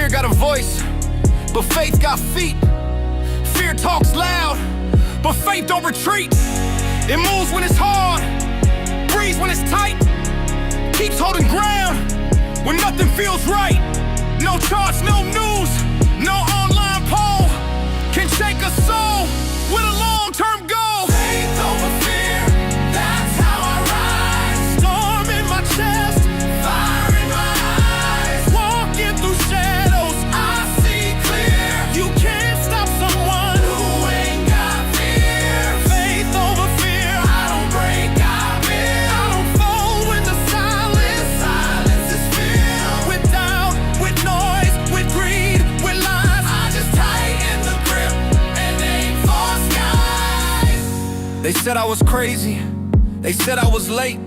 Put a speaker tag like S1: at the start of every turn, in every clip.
S1: fear got a voice, but faith got feet. Fear talks loud, but faith don't retreat. It moves when it's hard, breathes when it's tight, keeps holding ground when nothing feels right. No charts, no news, no online poll can shake a soul with a long-term goal. Faith over fear, that's how I rise. Storm in my chest, fire in my eyes. Walking through shadows, I see clear. You can't stop someone who ain't got fear. Faith over fear, I don't break, I build. I don't fold when the silence is filled with doubt, with noise, with greed, with lies. I just tighten the grip and aim for skies. They said I was crazy, they said I was late,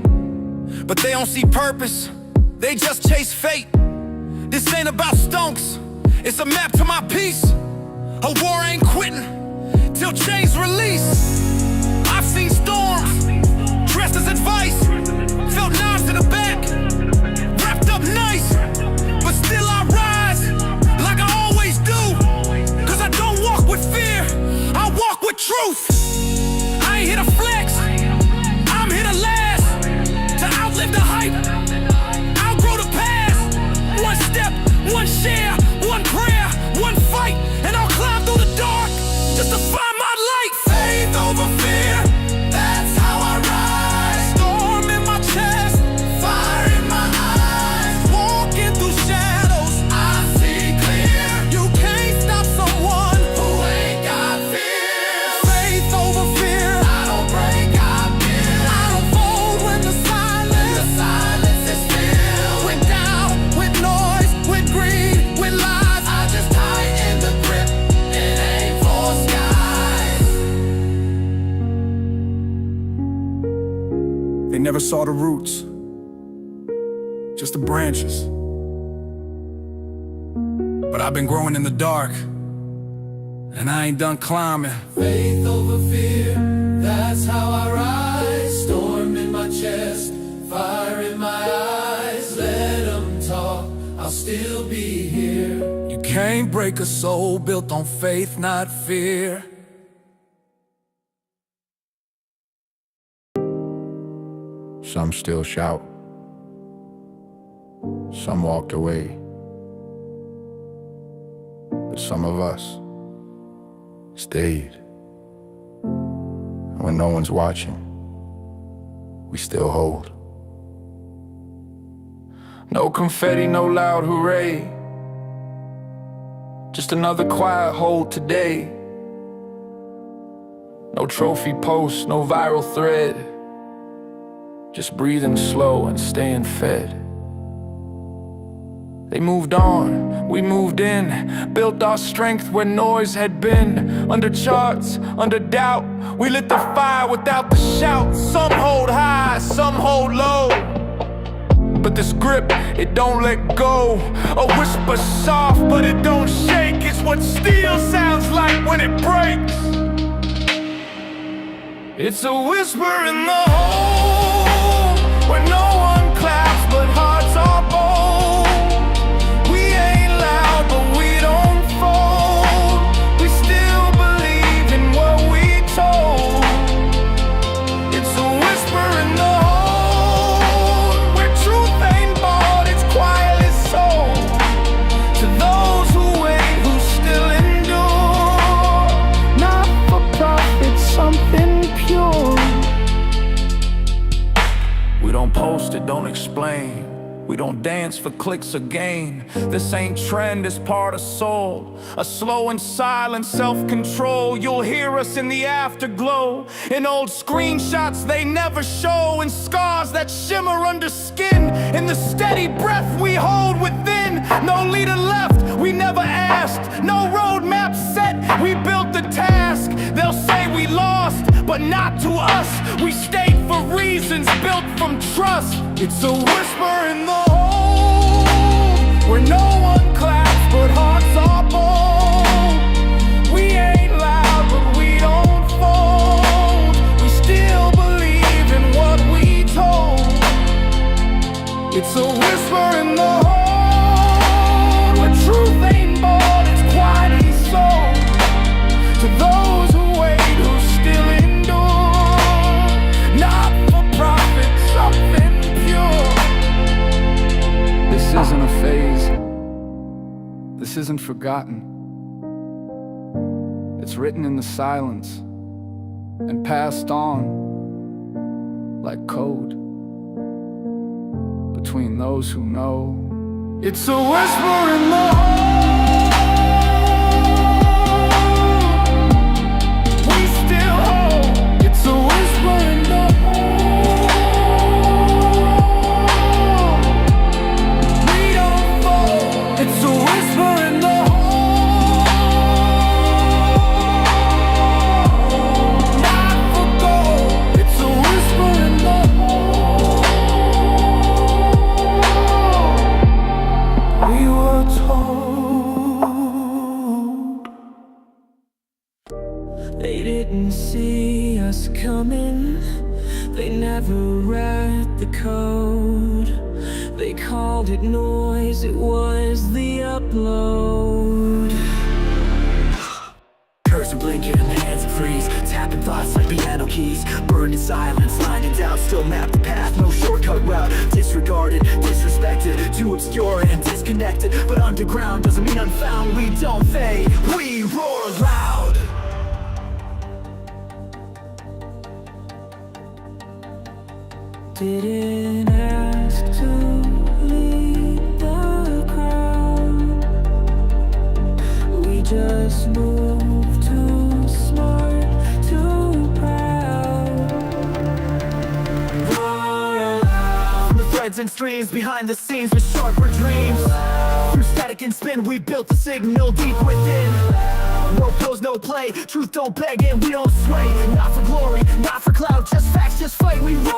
S1: but they don't see purpose, they just chase fate. This ain't about stonks, it's a map to my peace. A war ain't quitting till chains release. I've seen storms dressed as advice, felt knives to the back, wrapped up nice, but still I rise like I always do. Cause I don't walk with fear, I walk with truth. I ain't here to flex, I'm here to last, to outlive the hype, outgrow the past. One step, one share, one prayer, one fight, and I'll climb through the dark just to find my light. Faith over fear, that's how I rise. Storm in my chest, fire in my eyes. Walking through shadows, I see clear. You can't stop someone who ain't got fear. Faith over fear, I don't break, I build. I don't fold when the silence is filled with doubt, with noise, with greed, with lies. I just tighten the grip and aim for skies. They never saw the roots, just the branches. But I've been growing in the dark, and I ain't done climbing. Faith over fear, that's how I rise. Storm in my chest, fire in my eyes. Let them talk, I'll still be here. You can't break a soul built on faith, not fear.
S2: Some still shout, some walked away, but some of us stayed. And when no one's watching, we still hold. No confetti, no loud hooray, just another quiet hold today. No trophy post, no viral thread, just breathing slow and staying fed. They moved on, we moved in, built our strength where noise had been. Under charts, under doubt, we lit the fire without the shout. Some hold high, some hold low, but this grip, it don't let go. A whisper soft, but it don't shake. It's what steel sounds like when it breaks. It's a whisper in the hole, where no one claps, but hearts are bold. We ain't loud, but we don't fold. We still believe in what we told. It's a whisper in the hole, where truth ain't bought, it's quietly sold. To those who wait, who still endure. Not for profit, something pure. We don't post it, don't explain. We don't dance for clicks or gain. This ain't trend, it's part of soul. A slow and silent self-control. You'll hear us in the afterglow, in old screenshots they never show, in scars that shimmer under skin, in the steady breath we hold within. No leader left, we never asked. No roadmap set, we built the task. They'll say we lost, but not to us. We stayed for reasons built from trust. It's a whisper in the hole, where no one claps, but hearts are bold. We ain't loud, but we don't fold. We still believe in what we told. It's a whisper in the hole, where truth ain't
S3: This isn't forgotten. It's written in the silence and passed on like code between those who know. It's a whisper in the hole. We still hold. It's a whisper in the hole. We don't fall. It's a whisper in the hole. Not for gold. It's a whisper in the hole. We were told.
S4: They didn't see us coming. They never read the code. They called it noise, it was the upload. Cursor blinking, hands freeze, tapping thoughts like piano keys. Burned in silence, line and doubt, still map the path, no shortcut route. Disregarded, disrespected, too obscure and disconnected. But underground doesn't mean unfound, we don't fade, we roar loud. Didn't ask to lead the crowd. We just moved too smart, too proud. Roar loud. The threads and streams behind the scenes with sharper dreams. Through static and spin we built a signal deep within. No pose, no play, truth don't beg and we don't sway. Not for glory, not for clout, just facts, just fight. We roar loud.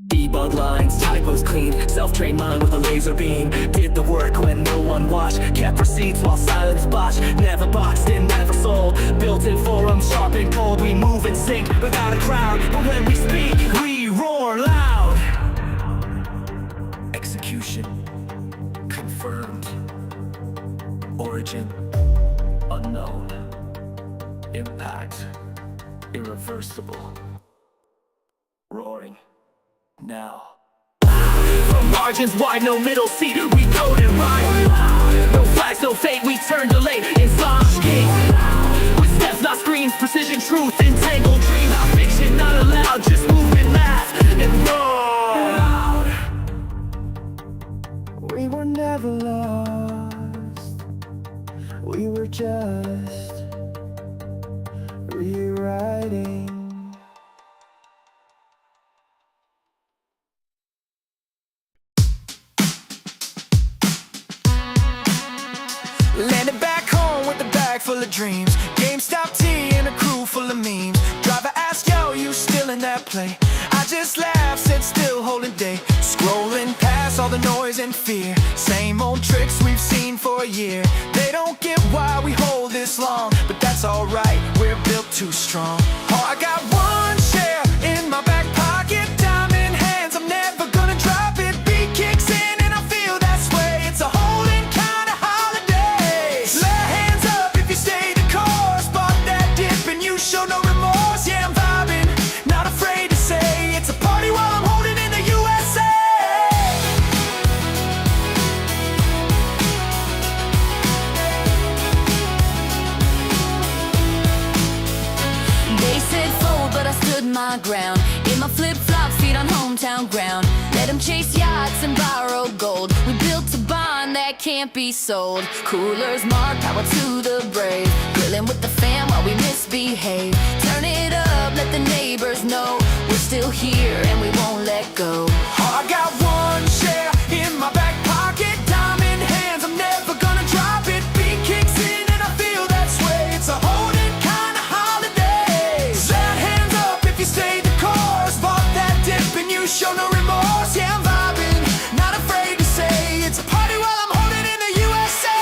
S4: Debug lines, typos clean, self-trained mind with a laser beam. Did the work when no one watched, kept receipts while silence botched. Never boxed in, never sold, built in forums, sharp and cold. We move and sync without a crowd, but when we speak, we roar loud. Execution confirmed. Origin unknown. Impact irreversible. Roaring now. From margins wide, no middle seat, we code and rhyme. No flags, no fate, we turn delay in Sonic game. With steps, not screens, precision, truth, entangled dream. Not fiction, not allowed, just movement, math, and roar loud. We were never lost. We were just rewriting.
S5: Landed back home with a bag full of dreams. GameStop tea and a crew full of memes. Driver asked, yo, you still in that play? I just laughed, said still holding day. Scrolling past all the noise and fear. Same old tricks we've seen for a year. They don't get why we hold this long, but that's alright, we're built too strong. Oh, I got one share in my back pocket. Diamond hands, I'm never gonna drop it. Beat kicks in and I feel that sway. It's a holding kind of holiday. Let hands up if you stay the course. Bought that dip and you show no remorse. Yeah, I'm vibing, not afraid to say it's a party while I'm holding in the USA.
S6: They said fold, but I stood my ground. In my flip-flops, feet on hometown ground. Let them chase yachts and borrow gold. We built a bond that that can't be sold. Coolers marked, power to the brave. Grilling with the fam while we misbehave. Turn it up, let the neighbors know we're still here and we won't let go.
S5: I got one share in my back pocket, diamond hands, I'm never gonna drop it. Beat kicks in and I feel that sway. It's a holding kind of holiday. Let hands up if you stay the course. Bought that dip and you show no remorse. Yeah, I'm vibing, not afraid to say it's a party while I'm holding in the USA.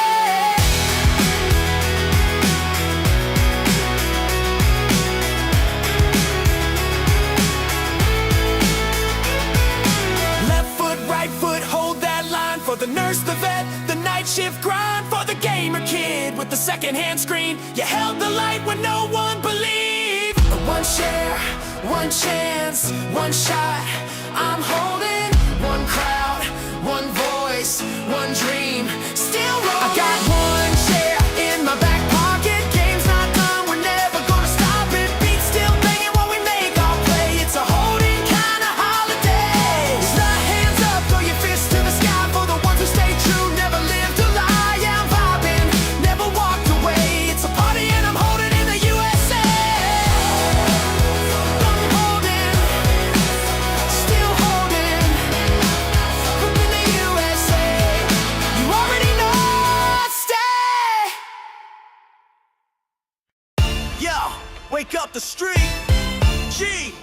S5: Left foot, right foot, hold that line for the nurse, the vet, the night shift grind. For the gamer kid with the second-hand screen, you held the light when no one believed. One share, one chance, one shot, I'm holding. One crowd, one voice, one dream, still rolling. I got one share in my back pocket. Game's not done, we're never gonna stop it. Beats still banging while we make our play. It's a holding kind of holiday. The hands up, throw your fists to the sky for the ones who stay true, never lived a lie. Yeah, I'm vibing, never walked away. It's a party and I'm holding in the USA. I'm holding, still holding. From in the USA, you already know I'd stay. Yo, wake up the street. GME,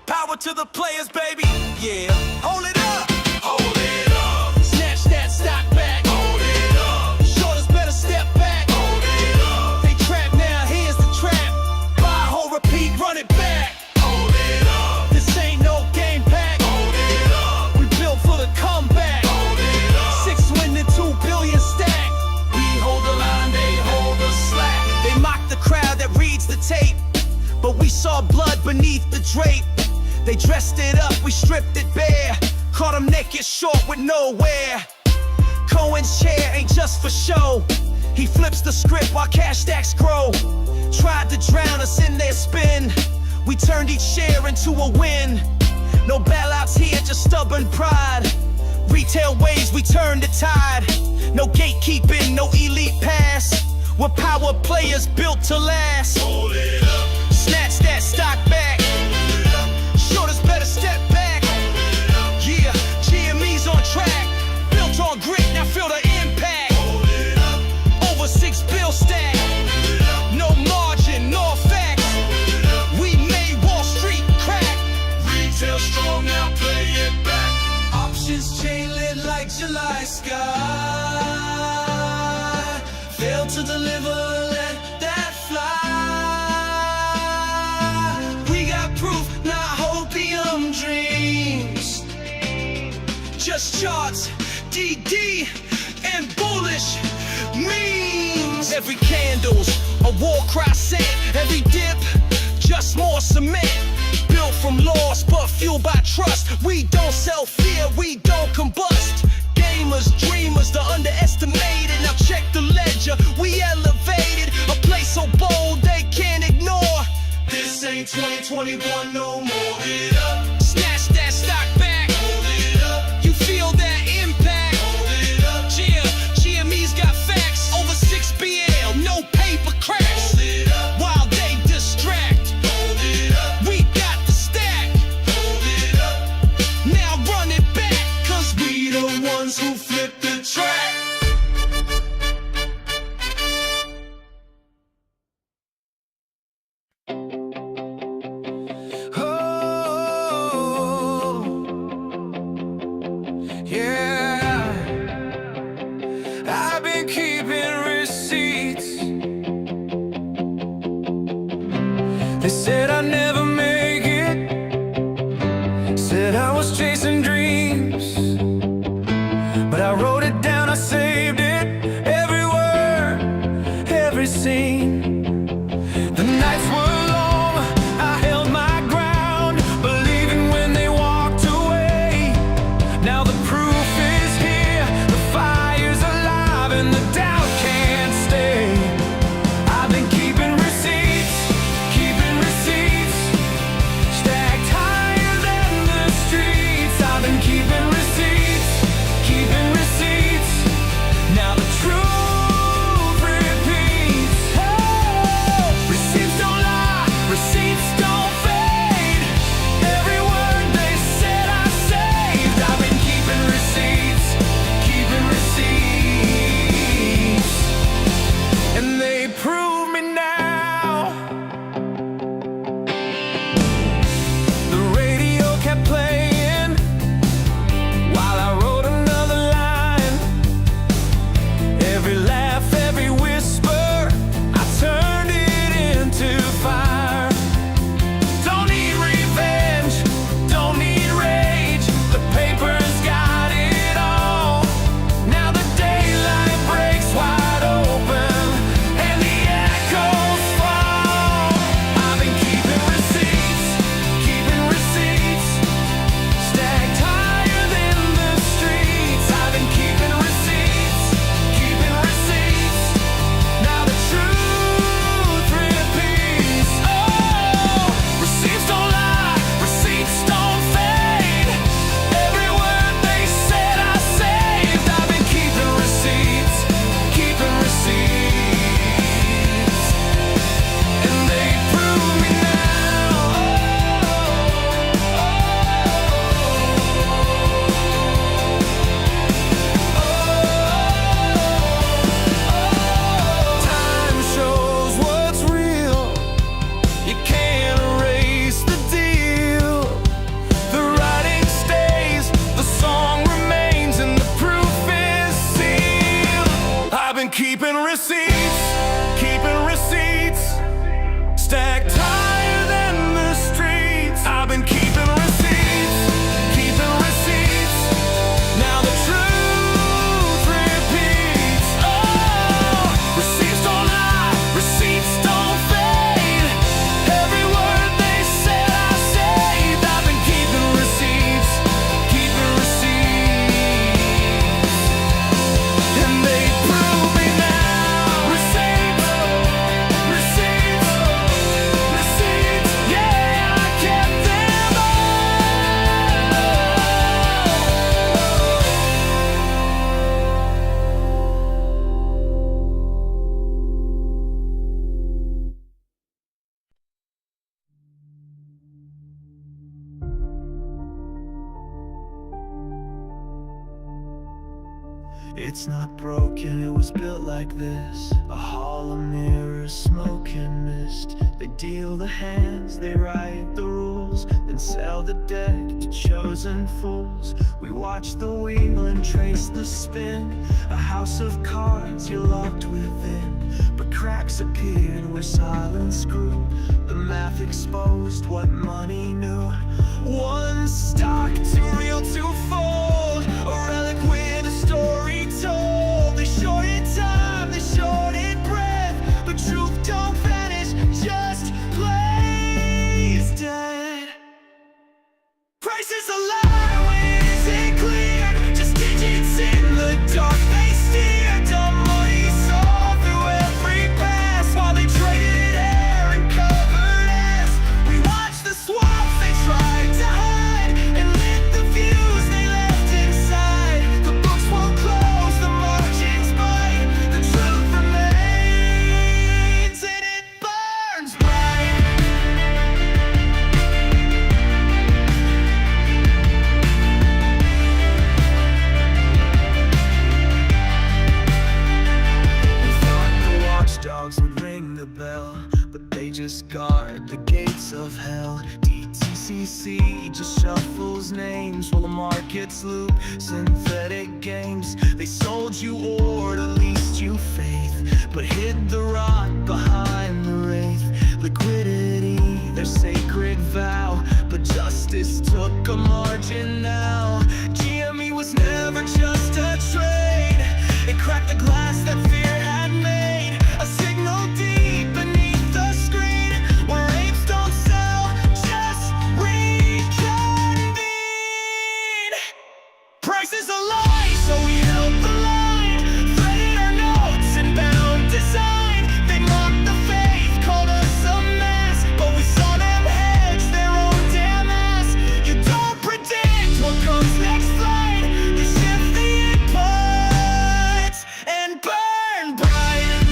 S5: power to the players, baby. Yeah, hold it up. Hold it up. Snatch that stock back. Hold it up. Shoulders better step back. Hold it up. They trap now, here's the trap. Buy, hold, repeat, run it back. Hold it up. This ain't no game pack. Hold it up. We built for the comeback. Hold it up. 6 winning, 2 billion stack. We hold the line, they hold the slack. They mock the crowd that reads the tape, but we saw blood beneath the drape. They dressed it up, we stripped it bare. Caught him naked, short with nowhere. Cohen's chair ain't just for show. He flips the script while cash stacks grow. Tried to drown us in their spin. We turned each share into a win. No bailouts here, just stubborn pride. Retail ways, we turned the tide. No gatekeeping, no elite pass. We're power players built to last. Hold it up. Snatch that stock back. Shoulders better step back. Yeah, GME's on track. Built on grit, now feel the impact. Over 6 bill stack. No margin, no facts. We made Wall Street crack. Retail strong, now play it back. Options chain lit like July sky. Failed to deliver, let that fly. We got proof, not opium dreams. Just charts, DD, and bullish memes. Every candle's a war cry set. Every dip, just more cement. Built from loss, but fueled by trust. We don't sell fear, we don't combust. Gamers, dreamers, the underestimated. Now check the ledger, we elevated. A place so bold they can't ignore. This ain't 2021 no more. Hold it up. Snatch that stock back. Hold it up. You feel that impact. Hold it up. Yeah, GME's got facts. Over 6 BL, no paper cracks. Hold it up. While they distract. Hold it up. We got the stack. Hold it up. Now run it back, cause we the ones who flip the track.
S2: I've been keeping receipts. They said I'd never make it. Said I was chasing dreams. But I wrote it down, I saved it. Every word, every scene. The nights were long, I held my ground, believing when they walked away. Now the proof is here, the fire's alive and the doubt can't stay. I've been keeping receipts, keeping receipts.
S5: It's not broken, it was built like this. A hall of mirrors, smoke and mist. They deal the hands, they write the rules, then sell the deck to chosen fools. We watch the wheel and trace the spin. A house of cards, you're locked within. But cracks appeared where silence grew. The math exposed what money knew. One stock, too real to fold. A relic with a story told. They shorted time, they shorted breath, but truth don't vanish, just plays dead. Prices a lie when it isn't clear. Just digits in the dark, they steer. Dumb money saw through every pass while they traded air and covered ass. We watched the swaps they tried to hide and lit the views they left inside. The books won't close, the margins bite. The truth remains and it burns bright. We thought the watchdogs would ring the bell, but they just guard the gates of hell. DTCC just shuffles names while the markets loop synthetic games. They sold you ore to least you faith, but hid the rot behind the wraith. Liquidity, their sacred vow, but justice took a margin now. GME was never just a trade. It cracked the glass that fear had made. A signal deep beneath the screen, where apes don't sell, just reconvene. Price is a lie, so we held the line. Threaded our notes and bound design. They mocked the faith, called us a mess, but we saw them hedge their own damn ass. You don't predict what comes next flight. You shift the inputs and burn bright.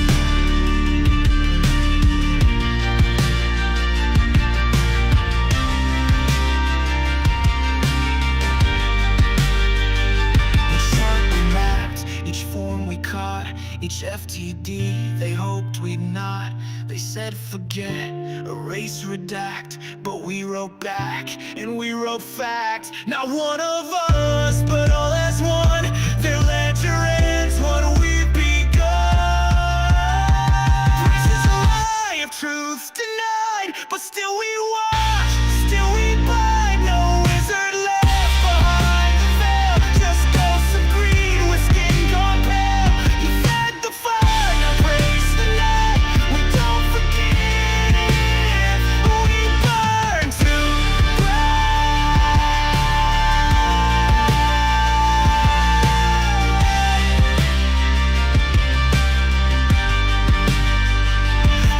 S5: Each chart we mapped, each form we caught, each FTD they hoped we'd not. They said forget, erase, redact, but we wrote back and we wrote fact. Not one of us, but all as one. Their ledger ends what we've begun. Price is a lie if truth's denied, but still we watch, still we blind. No wizard left behind the veil, just ghosts of greed with skin gone pale. You fed the fire, now praise the night. We don't forget it, we burn too bright.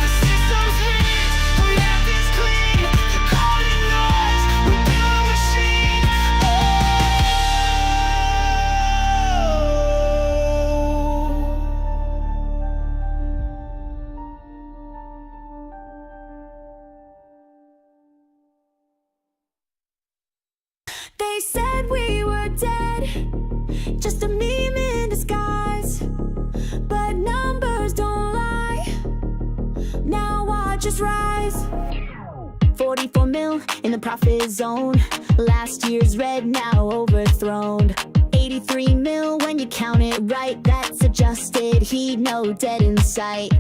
S5: The system's rigged, the math is clean. The calling noise, we build a machine.
S6: They said we were dead, just a meme in disguise. But numbers don't lie, now watch us rise. 44 mil in the profit zone, last year's red now overthrown. 83 mil when you count it right, that's adjusted heat, no debt in sight.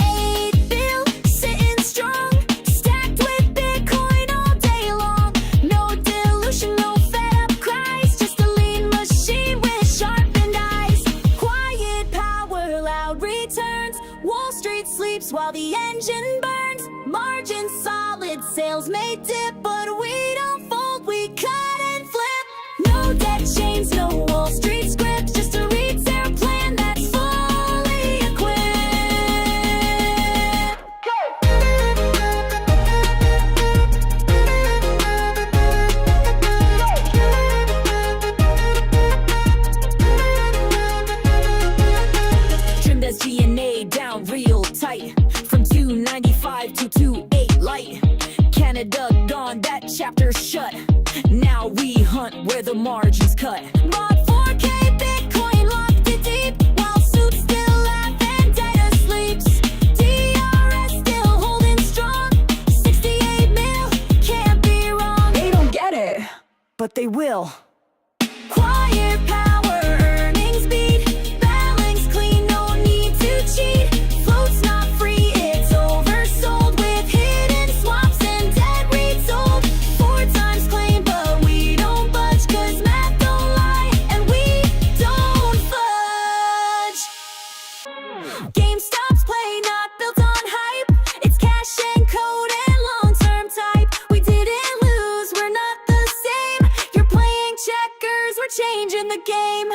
S6: 8 mil sitting strong, stacked with Bitcoin all day long. No dilution, no fed up cries, just a lean machine with sharpened eyes. Quiet power, loud returns, Wall Street sleeps while the engine burns. Margin solid, sales may dip, but we don't fold, we cut and flip. No debt chains, no Wall Street scripts, just a retail plan that's fully equipped. Trimmed as G&A down real tight, from 295 to 28 light. Canada gone, that chapter
S5: but they will.
S6: Quiet power, earnings beat. Balance clean, no need to cheat. Float's not free, it's oversold. With hidden swaps and dead rates sold. 4 times claim, but we don't budge. Cause math don't lie, and we don't fudge. GameStop's play, not built on hype. It's cash and code and long-term type. We didn't lose, we're not the same. You're playing checkers, we're changing the game.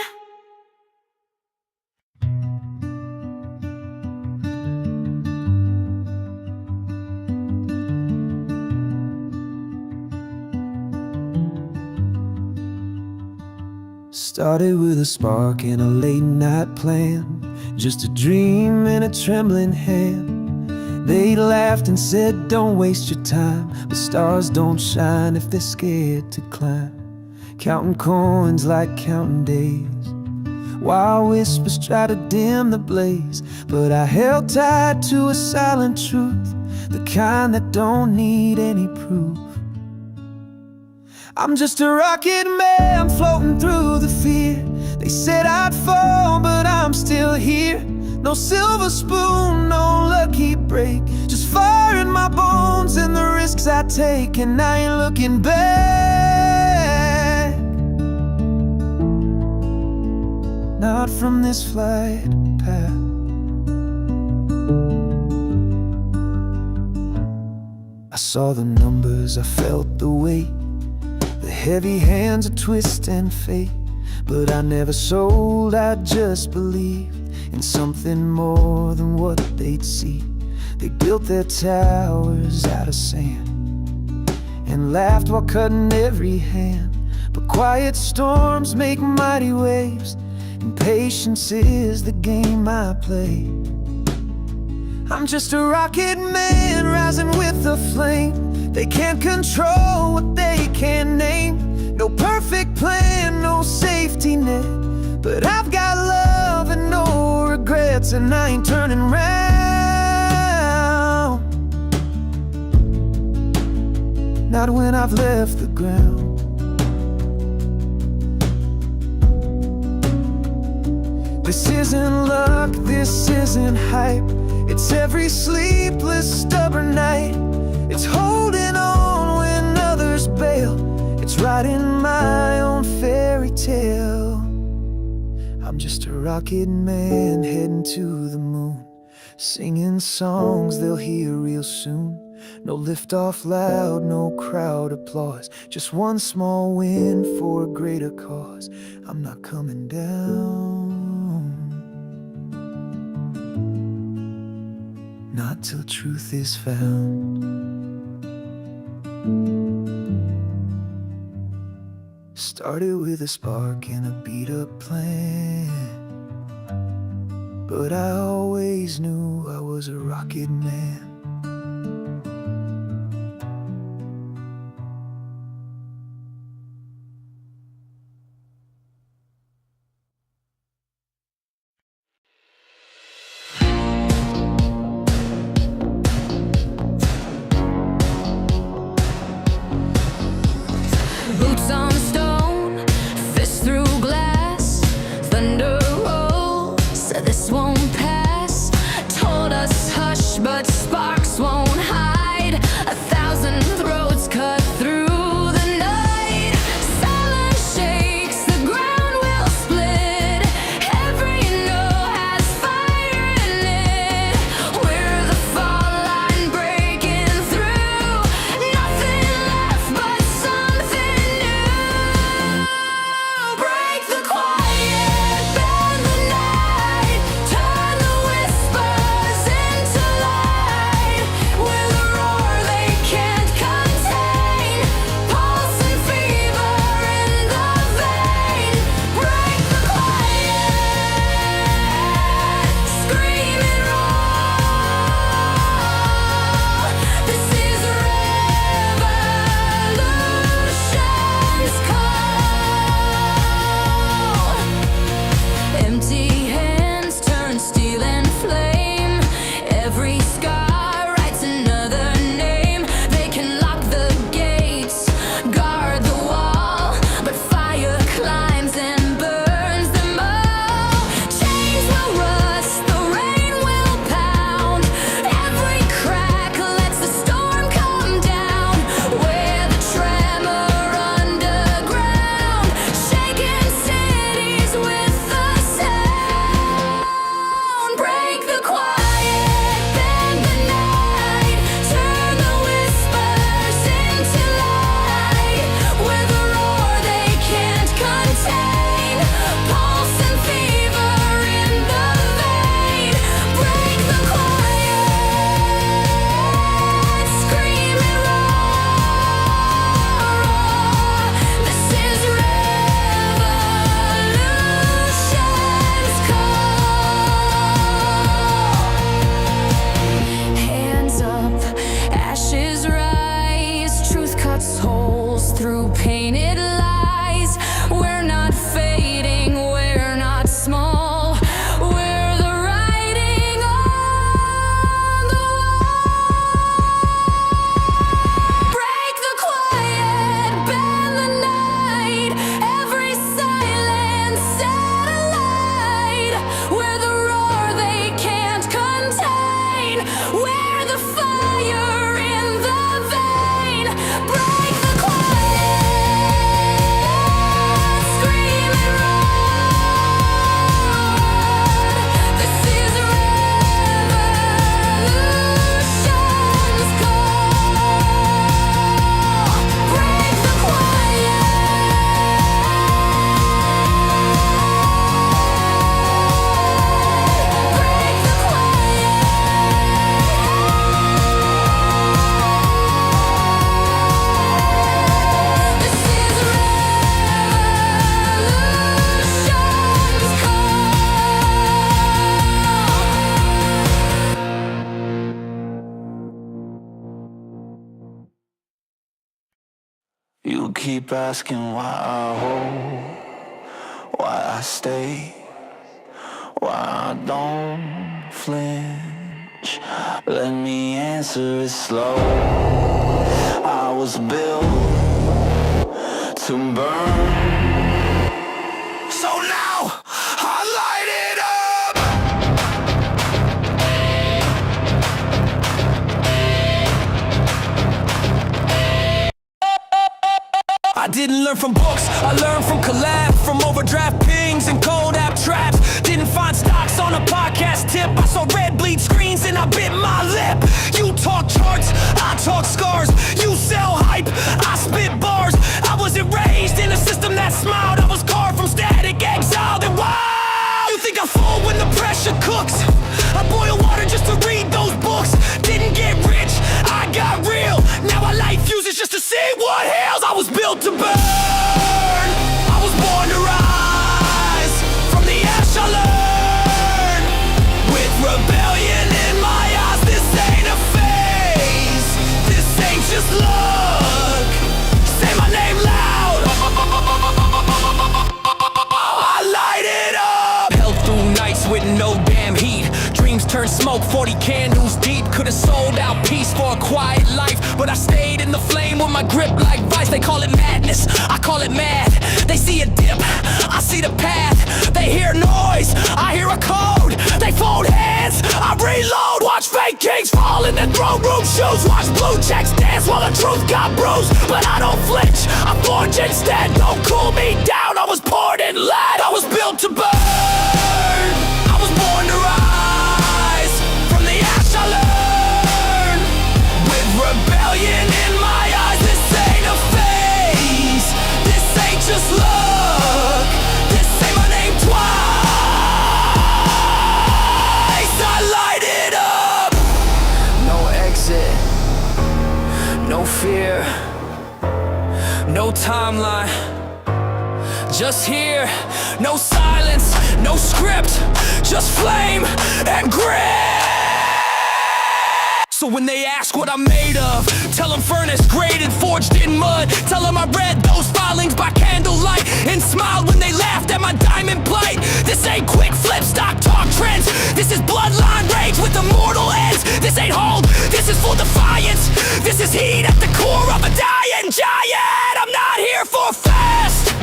S7: Started with a spark and a late night plan, just a dream and a trembling hand. They laughed and said, don't waste your time, but stars don't shine if they're scared to climb. Counting coins like counting days, while whispers try to dim the blaze. But I held tight to a silent truth, the kind that don't need any proof. I'm just a rocket man floating through the fear. They said I'd fall, but I'm still here. No silver spoon, no lucky break, just fire in my bones and the risks I take. And I ain't looking back, not from this flight path. I saw the numbers, I felt the weight, the heavy hands of twist and fate. But I never sold, I just believed in something more than what they'd see. They built their towers out of sand and laughed while cutting every hand. But quiet storms make mighty waves, and patience is the game I play. I'm just a rocket man rising with the flame. They can't control what they can't name. No perfect plan, no safety net, but I've got love and no regrets. And I ain't turning round, not when I've left the ground. This isn't luck, this isn't hype. It's every sleepless, stubborn night. It's holding on when others bail. It's writing my own fairy tale. I'm just a rocket man heading to the moon, singing songs they'll hear real soon. No lift-off loud, no crowd applause, just one small win for a greater cause. I'm not coming down, not till truth is found. Started with a spark and a beat-up plan, but I always knew I was a rocket man.
S6: Boots on stone, fist through glass. Thunder rolls, said this won't pass. Told us hush, but spark
S8: keep asking why I hold, why I stay, why I don't flinch. Let me answer it slow. I was built to burn. So now I light it up.
S5: I didn't learn from books, I learned from collab, from overdraft pings and cold app traps. Didn't find stocks on a podcast tip. I saw red bleed screens and I bit my lip. You talk charts, I talk scars. You sell hype, I spit bars. I wasn't raised in a system that smiled. I was carved from static, exiled, and wow. You think I fall when the pressure cooks? I boil water just to read those books. Didn't get rich, I got real. Now I light fuses just to see what hails. I was built to burn. I was born to rise. From the ash I learn. With rebellion in my eyes, this ain't a phase. This ain't just luck. Say my name loud. I light it up. Held through nights with no damn heat. Dreams turned smoke, 40 candles deep. Could've sold out peace for a quiet life, but I stayed in the flame with my grip like vice. They call it madness, I call it mad. They see a dip, I see the path. They hear noise, I hear a code. They fold hands, I reload. Watch fake kings fall in their throne room shoes. Watch blue checks dance while the truth got bruised. But I don't flinch, I forge instead. Don't cool me down, I was poured in lead. I was built to burn. I was born to rise. From the ash I learn. With rebellion in my eyes, this ain't a phase. This ain't just luck. This say my name twice. I light it up. No exit, no fear, no timeline. Just here, no silence, no script, just flame and grit. So when they ask what I'm made of, tell them furnace graded, forged in mud. Tell them I read those filings by candlelight and smiled when they laughed at my diamond plate. This ain't quick flip, stock talk trends. This is bloodline rage with immortal ends. This ain't hold, this is full defiance. This is heat at the core of a dying giant. I'm not here for fast,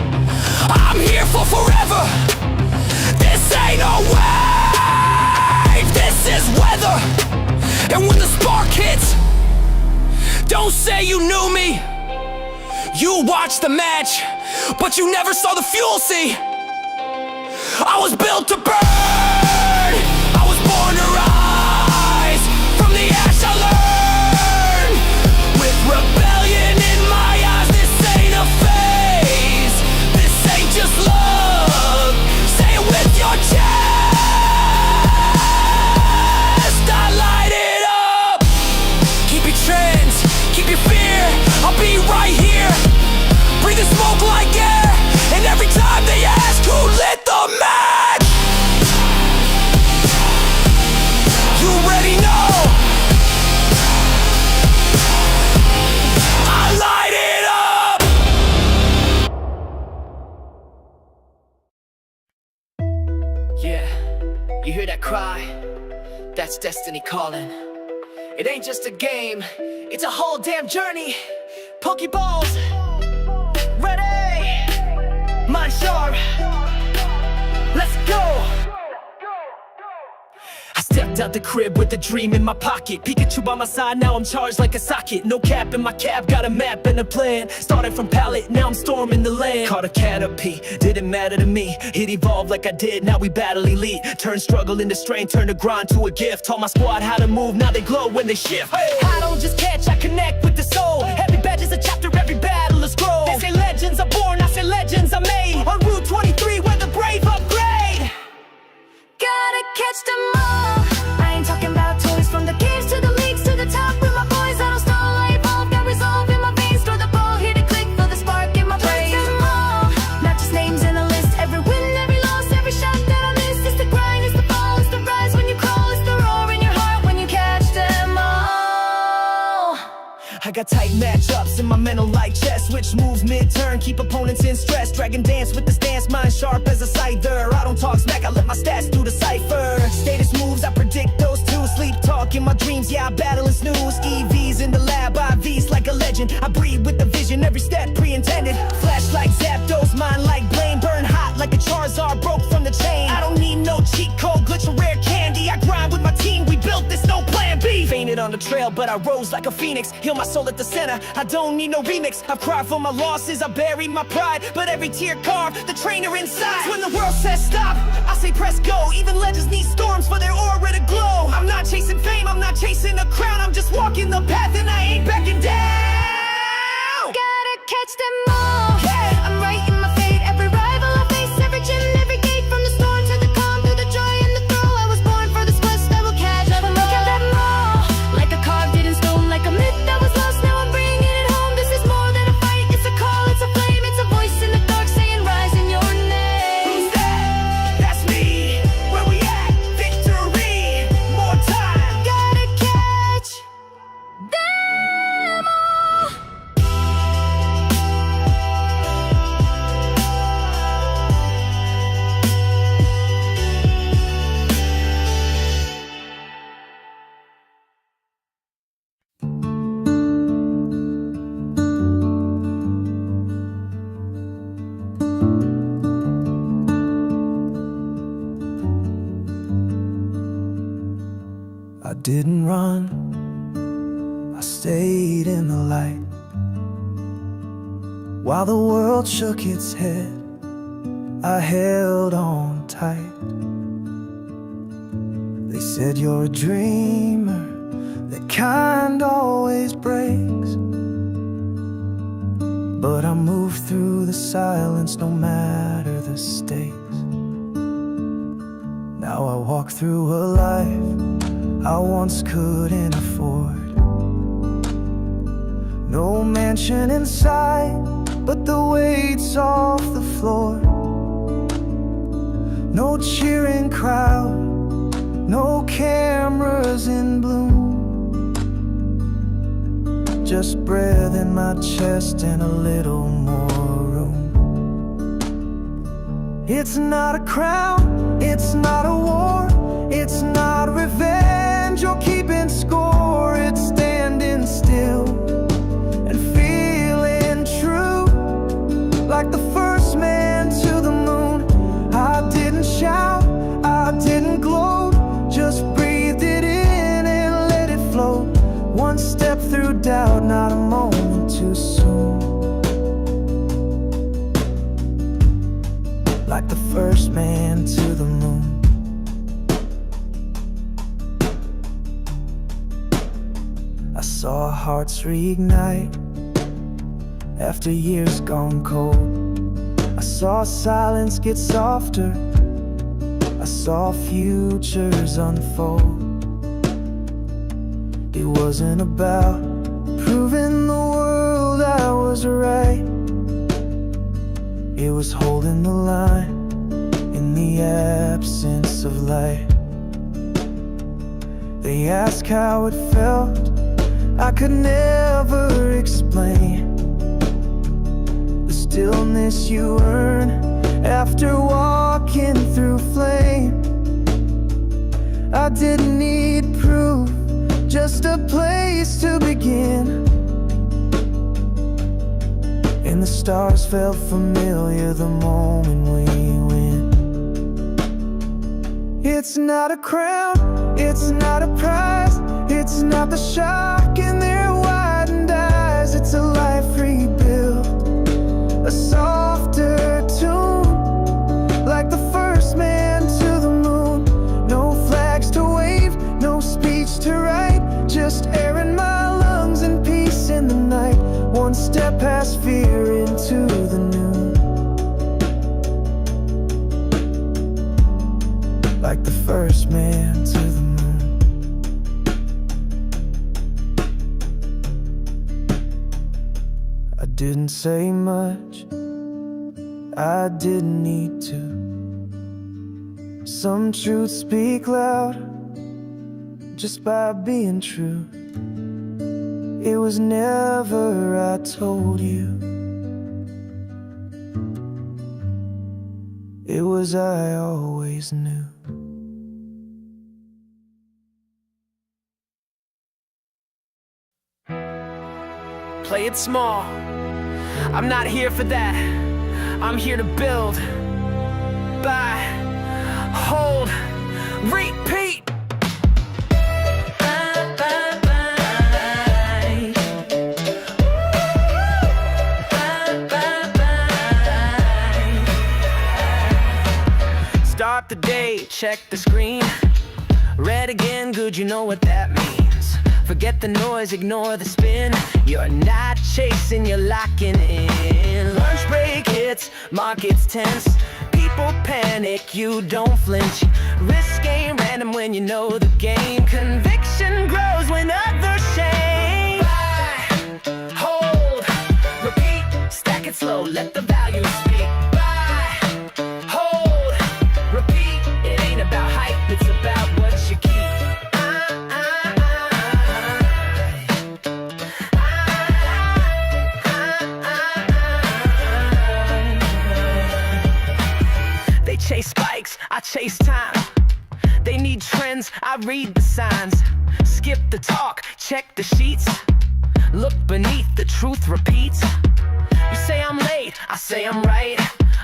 S5: I'm here for forever. This ain't a wave, this is weather. And when the spark hits, don't say you knew me. You watched the match, but you never saw the fuel, see. I was built to burn. I was born to rise. From the ash I learn. With rebellion in my eyes, this ain't a phase. This ain't just love. Say it with your chest. I light it up. Keep your trends, keep your fear. I'll be right here. Breathe the smoke like air. And every time they ask who lit the match, you already know. I light it up. Yeah, you hear that cry? That's destiny calling. It ain't just a game, it's a whole damn journey. Pokeballs, ready, mind sharp, let's go. I stepped out the crib with a dream in my pocket. Pikachu by my side, now I'm charged like a socket. No cap in my cab, got a map and a plan. Started from pallet, now I'm storming the land. Caught a Caterpie, didn't matter to me. It evolved like I did, now we battle elite. Turn struggle into strain, turn the grind to a gift. Taught my squad how to move, now they glow when they shift. I don't just catch, I connect with the soul. Every badge is a chapter, every battle a scroll. They say legends are born, I say legends are made. On Route 23 where the brave upgrade.
S6: Gotta catch them all. I ain't talking about toys, from the caves to the leagues to the top. With my boys, I don't stall, I evolve, got resolve in my veins. Throw the ball, hit a click, feel the spark in my brain. Catch them all, not just names in a list. Every win, every loss, every shot that I miss. It's the grind, it's the fall, it's the rise when you crawl. It's the roar in your heart when you catch them all.
S5: I got tight matchups in my mental like chess. Switch moves mid-turn, keep opponents in stress. Dragon dance with the stance, mind sharp as a scyther. I don't talk smack, I let my stats do the cipher. Status moves, I predict those two. Sleep talk in my dreams, yeah, I battle and snooze. EVs in the lab, IVs like a legend. I breathe with the vision, every step pre-intended. Flash like Zapdos, mind like blame. Burn hot like a Charizard, broke from the chain. I don't need no cheat code, glitch or rare candy. I grind with my team, we built this, no plan B. Fainted on the trail, but I rose like a phoenix. Heal my soul at the center, I don't need no remix. I've cried for my losses, I buried my pride, but every tear carved the trainer inside. When the world says stop, I say press go. Even legends need storms for their aura to glow. I'm not chasing fame, I'm not chasing a crown. I'm just walking the path and I ain't backing down.
S6: Gotta catch them all. Yeah. I'm writing my fate. Every rival I face, every gym, every gate. From the storm to the calm, through the joy and the thrill. I was born for this quest, I will catch them all. Like a carved in stone, like a myth that was lost. Now I'm bringing it home. This is more than a fight, it's a call, it's a flame. It's a voice in the dark saying rise in your name.
S5: Who's that? That's me. Where we at? Victory. More time.
S6: Gotta catch them all.
S7: I didn't run, I stayed in the light. While the world shook its head, I held on tight. They said you're a dreamer, that kind always breaks. But I move through the silence no matter the stakes. Now I walk through a life I once couldn't afford. No mansion in sight, but the weight's off the floor. No cheering crowd, no cameras in bloom. Just breath in my chest and a little more room. It's not a crown, it's not a war, it's not revenge or keeping score. It's standing still and feeling true, like the first man to the moon. I didn't shout, I didn't gloat, just breathed it in and let it flow. One step through doubt, not a moment too soon. Like the first man to the moon. I saw hearts reignite after years gone cold. I saw silence get softer, I saw futures unfold. It wasn't about proving the world I was right. It was holding the line in the absence of light. They asked how it felt, I could never explain the stillness you earn after walking through flame. I didn't need proof, just a place to begin. And the stars felt familiar the moment we win. It's not a crown, it's not a prize, it's not the shock in their widened eyes. It's a life rebuilt, a softer tune, like the first man to the moon. No flags to wave, no speech to write, just air in my lungs and peace in the night. One step past fear into the noon, like the first man to the moon. I didn't say much, I didn't need to. Some truths speak loud just by being true. It was never I told you. It was I always knew.
S5: Play it small. I'm not here for that. I'm here to build. Buy, hold, repeat. Start the day, check the screen. Red again, good, you know what that means. Forget the noise, ignore the spin. You're not chasing, you're locking in. Lunch break hits, markets tense. People panic, you don't flinch. Risk ain't random when you know the game. Conviction grows when others shame. Buy, hold, repeat. Stack it slow, let the value speak. Buy, hold, repeat. It ain't about hype, it's about what you keep. They chase spikes, I chase time. They need trends, I read the signs. Skip the talk, check the sheets. Look beneath, the truth repeats. You say I'm late, I say I'm right.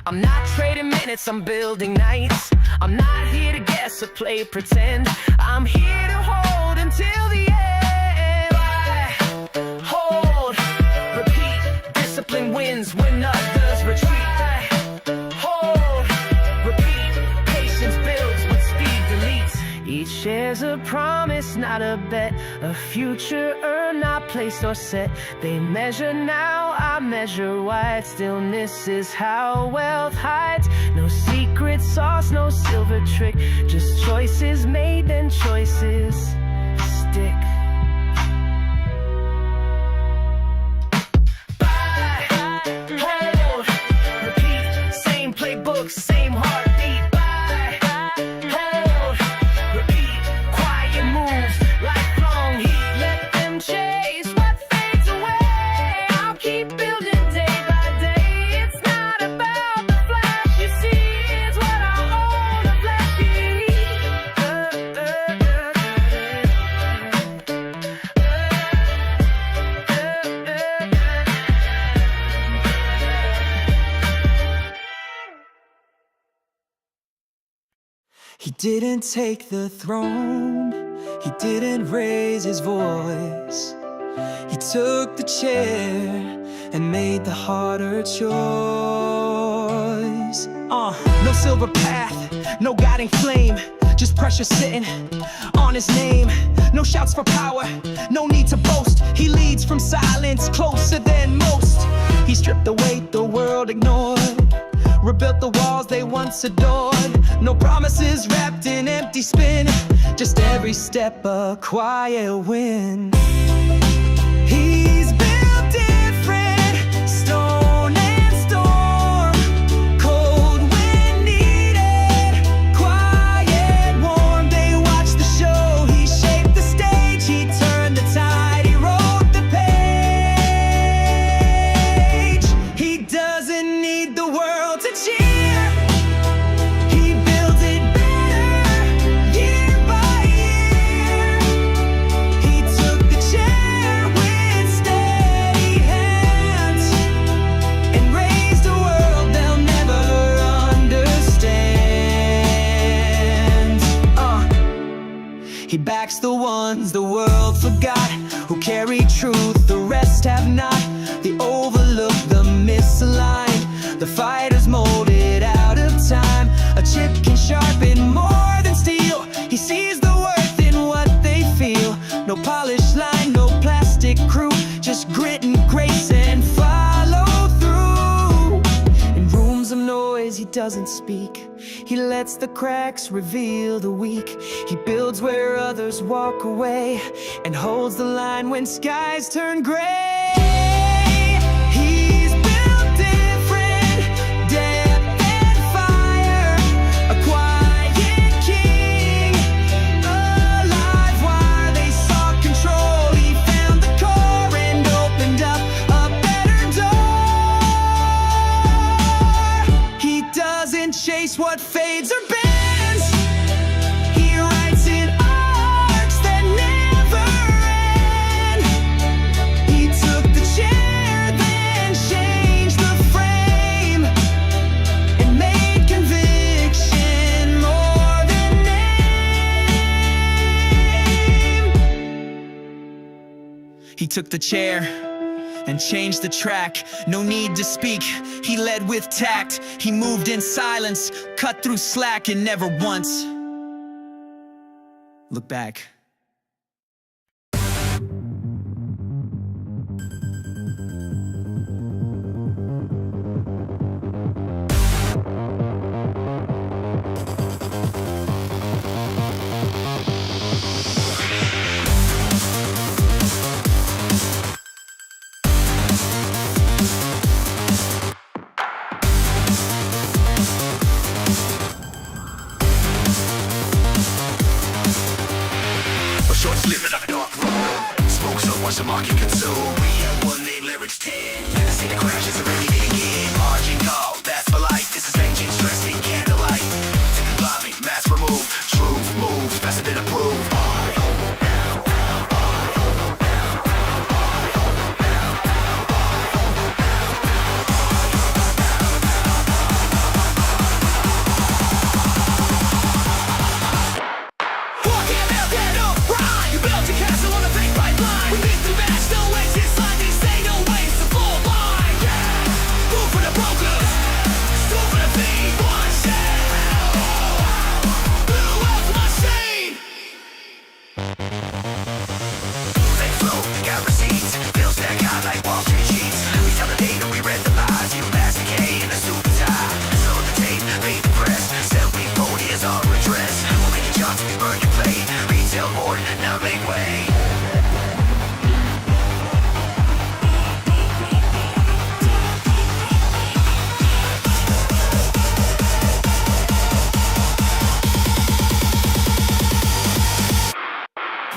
S5: I'm not trading minutes, I'm building nights. I'm not here to guess or play pretend. I'm here to hold until the end. I hold, repeat. Discipline wins when others retreat. I hold, repeat. Patience builds when speed deletes. Each share's a promise, not a bet. A future earned, not placed or set. They measure now, I measure wide. Stillness is how wealth hides. No secret sauce, no silver trick. Just choices made and choices stick. Buy, hold, repeat. Same playbook, same heartbeat. Buy, hold, repeat. Quiet moves, lifelong heat. Let them chase what fades away. I'll keep building day by day. It's not about the flash you see, it's what I own, a flashy.
S7: He didn't take the throne, he didn't raise his voice. He took the chair and made the harder choice.
S5: No silver path, no guiding flame. Just pressure sitting on his name. No shouts for power, no need to boast. He leads from silence, closer than most. He stripped the weight the world ignored, rebuilt the walls they once adored. No promises wrapped in empty spin, just every step a quiet win. He's built different, stone and storm. Cold when needed, quiet, warm. They watch the show, he shaped the stage. He turned the tide, he wrote the page. He doesn't need the world to cheer. He builds it better, year by year. He took the chair with steady hands and raised a world they'll never understand. He backs the ones the world forgot, who carry truth, the rest have not. The overlooked, the misaligned, the fighters molded out of time. A chip can sharpen more than steel. He sees the worth in what they feel. No polished line, no plastic crew, just grit and grace and follow through. In rooms of noise he doesn't speak. He lets the cracks reveal the weak. He builds where others walk away and holds the line when skies turn gray. He's built different, depth and fire. A quiet king, alive while they sought control. He found the core blades are bends. He writes in arcs that never end. He took the chair, then changed the frame, and made conviction more than name. He took the chair and changed the track. No need to speak, he led with tact. He moved in silence, cut through slack, and never once looked back.
S1: Short slip in a dark room. Smoke so much the market consume. We have one name, lyrics 10. See the crashes are ready to begin. Margin call, that's for life. This is engine stress in candlelight. Take the lobby, mask remove. Trove moves, faster than approved. Now make way.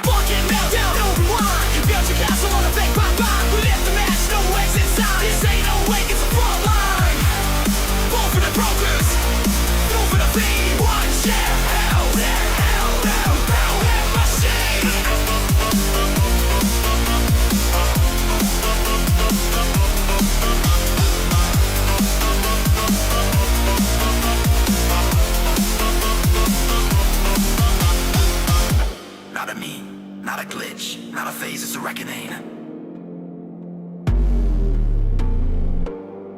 S1: Fucking meltdown, overrun. You built your castle on a fake pipeline. We left the match, no exit sign. This ain't no wake, it's a front line. Fall for the brokers, go for the fee. One share, hell, hell, hell, hell, hell, machine. Not a meme, not a glitch, not a phase, it's a reckoning.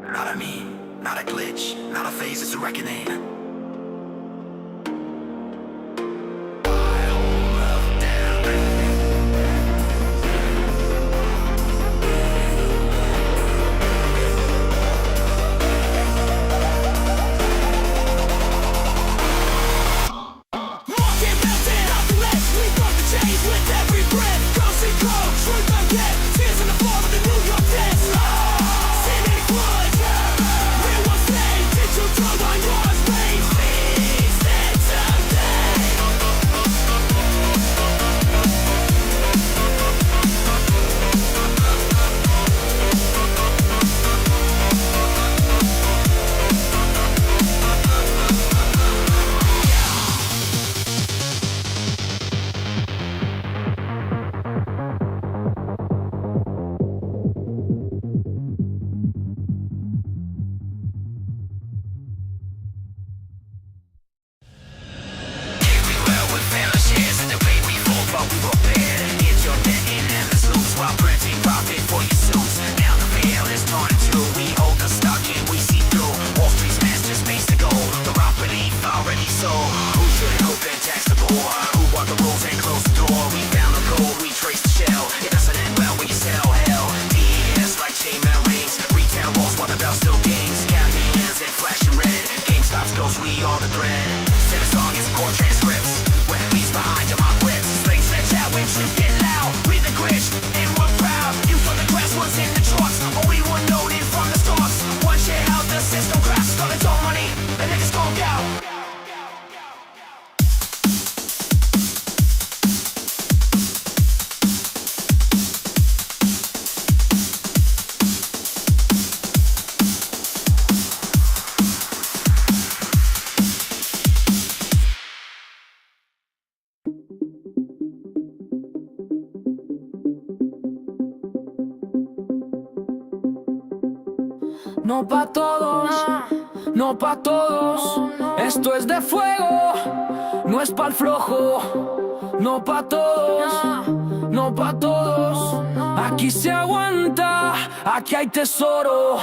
S1: Not a meme, not a glitch, not a phase, it's a reckoning. We are the thread. Set a song is core transcripts. When it leaves behind them our grips. Slaves that chat when truth get loud. We the grit and we're proud. You from the grassroots in the charts. Only one noted from the stars. One share how the system cracks. Got its own money. The niggas gon' out.
S5: no pa' todos, no pa' todos. Esto es de fuego, no es pa'l flojo. No pa' todos, no pa' todos. Aquí se aguanta, aquí hay tesoro.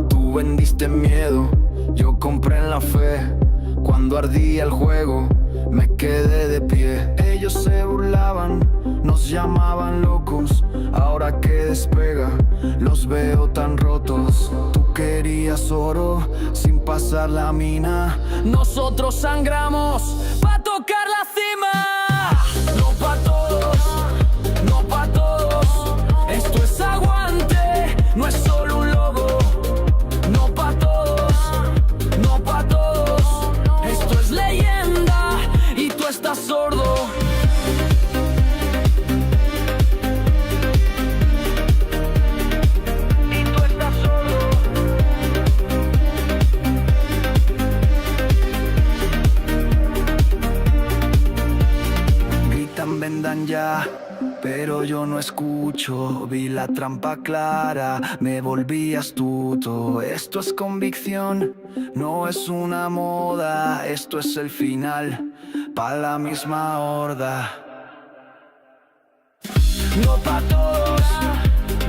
S7: Tú vendiste miedo, yo compré en la fe. Cuando ardía el juego, me quedé de pie. Ellos se burlaban, nos llamaban locos. Ahora que despega, los veo tan rotos. Tú querías oro, sin pasar la mina.
S5: Nosotros sangramos pa' tocar la cima. No pa' todos, no pa' todos. Esto es aguante, no es solo un logo. No pa' todos, no pa' todos. Esto es leyenda y tú estás sordo. Y tú estás sordo.
S7: Gritan, vendan ya, pero yo no escucho. Vi la trampa clara, me volví astuto. Esto es convicción, no es una moda. Esto es el final, pa' la misma horda.
S5: No pa' todos,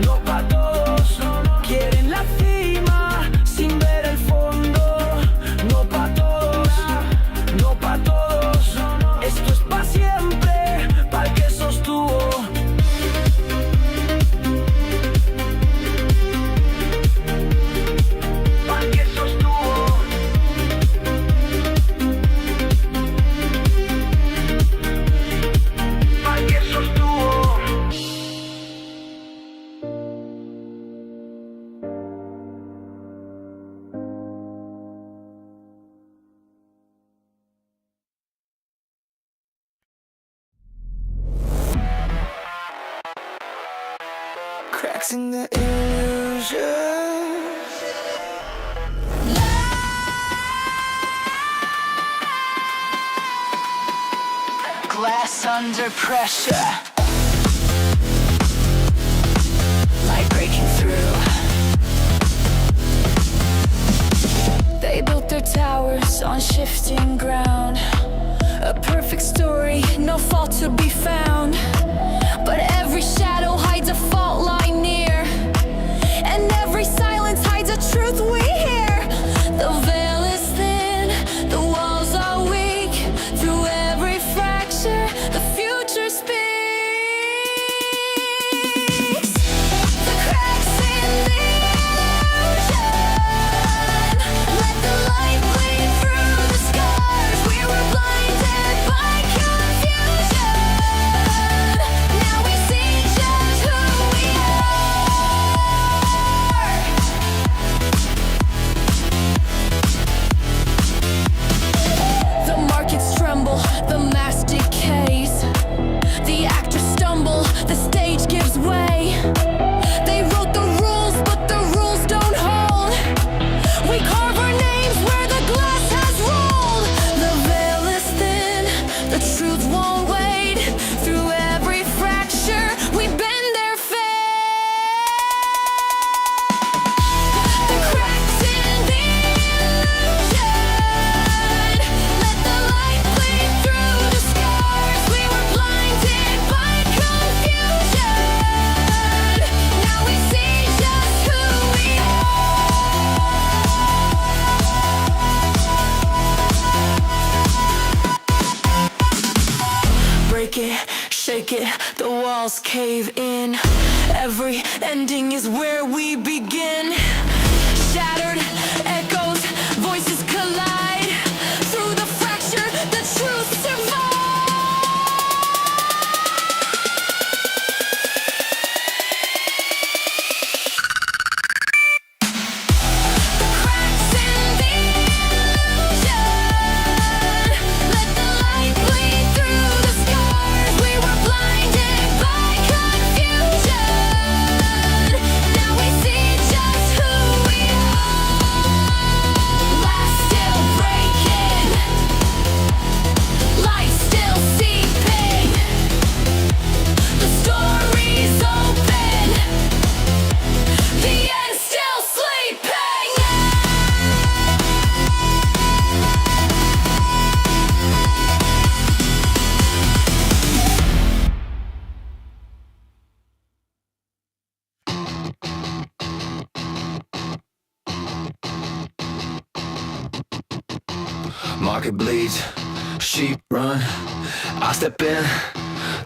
S5: no pa' todos. Quieren la cima sin ver el fondo. No pa' todos, no pa' todos. Esto es pa' siempre, pa' el que sostuvo. Pa' el que sostuvo. Pa' el que sostuvo.
S7: Cracks in the illusion.
S5: Glass under pressure, light breaking through. They built their towers on shifting ground. A perfect story, no fault to be found. But every shadow hides a fault line near, and every silence hides a truth we hear. The veil is thin, the walls are weak. Through every fracture, the future speaks. The cracks in the illusion. Let the light bleed through the scars. We were blinded by confusion. Now we see just who we are. The markets tremble, the mask decays. The actors stumble, the stage gives way. They wrote the rules, but the rules don't hold. We carve our names where the glass has rolled. The veil is thin, the truth won't wait. Through every fracture, we bend their fate. The cracks in the illusion. Let the light bleed through the scars. We were blinded by confusion. Now we see just who we are. Break it, shake it, the walls cave in. Every ending is where we begin. Shattered echoes, voices collide. Through the fracture, the truth survives. The cracks in the illusion. Let the light bleed through the scars. We were blinded by confusion. Now we see just who
S7: market bleeds, sheep run, I step in,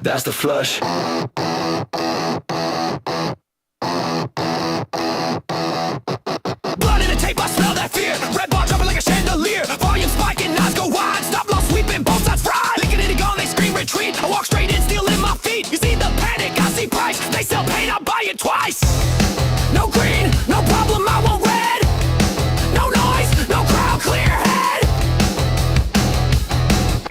S7: that's the flush.
S1: Blood in the tape, I smell that fear. Red bar jumping like a chandelier. Volume spiking, eyes go wide. Stop loss sweeping, both sides fried. Licking it and gone, they scream retreat. I walk straight in, stealing my feet. You see the panic, I see price. They sell paint, I'll buy it twice. No green, no problem, I want red. No noise, no crowd, clear head.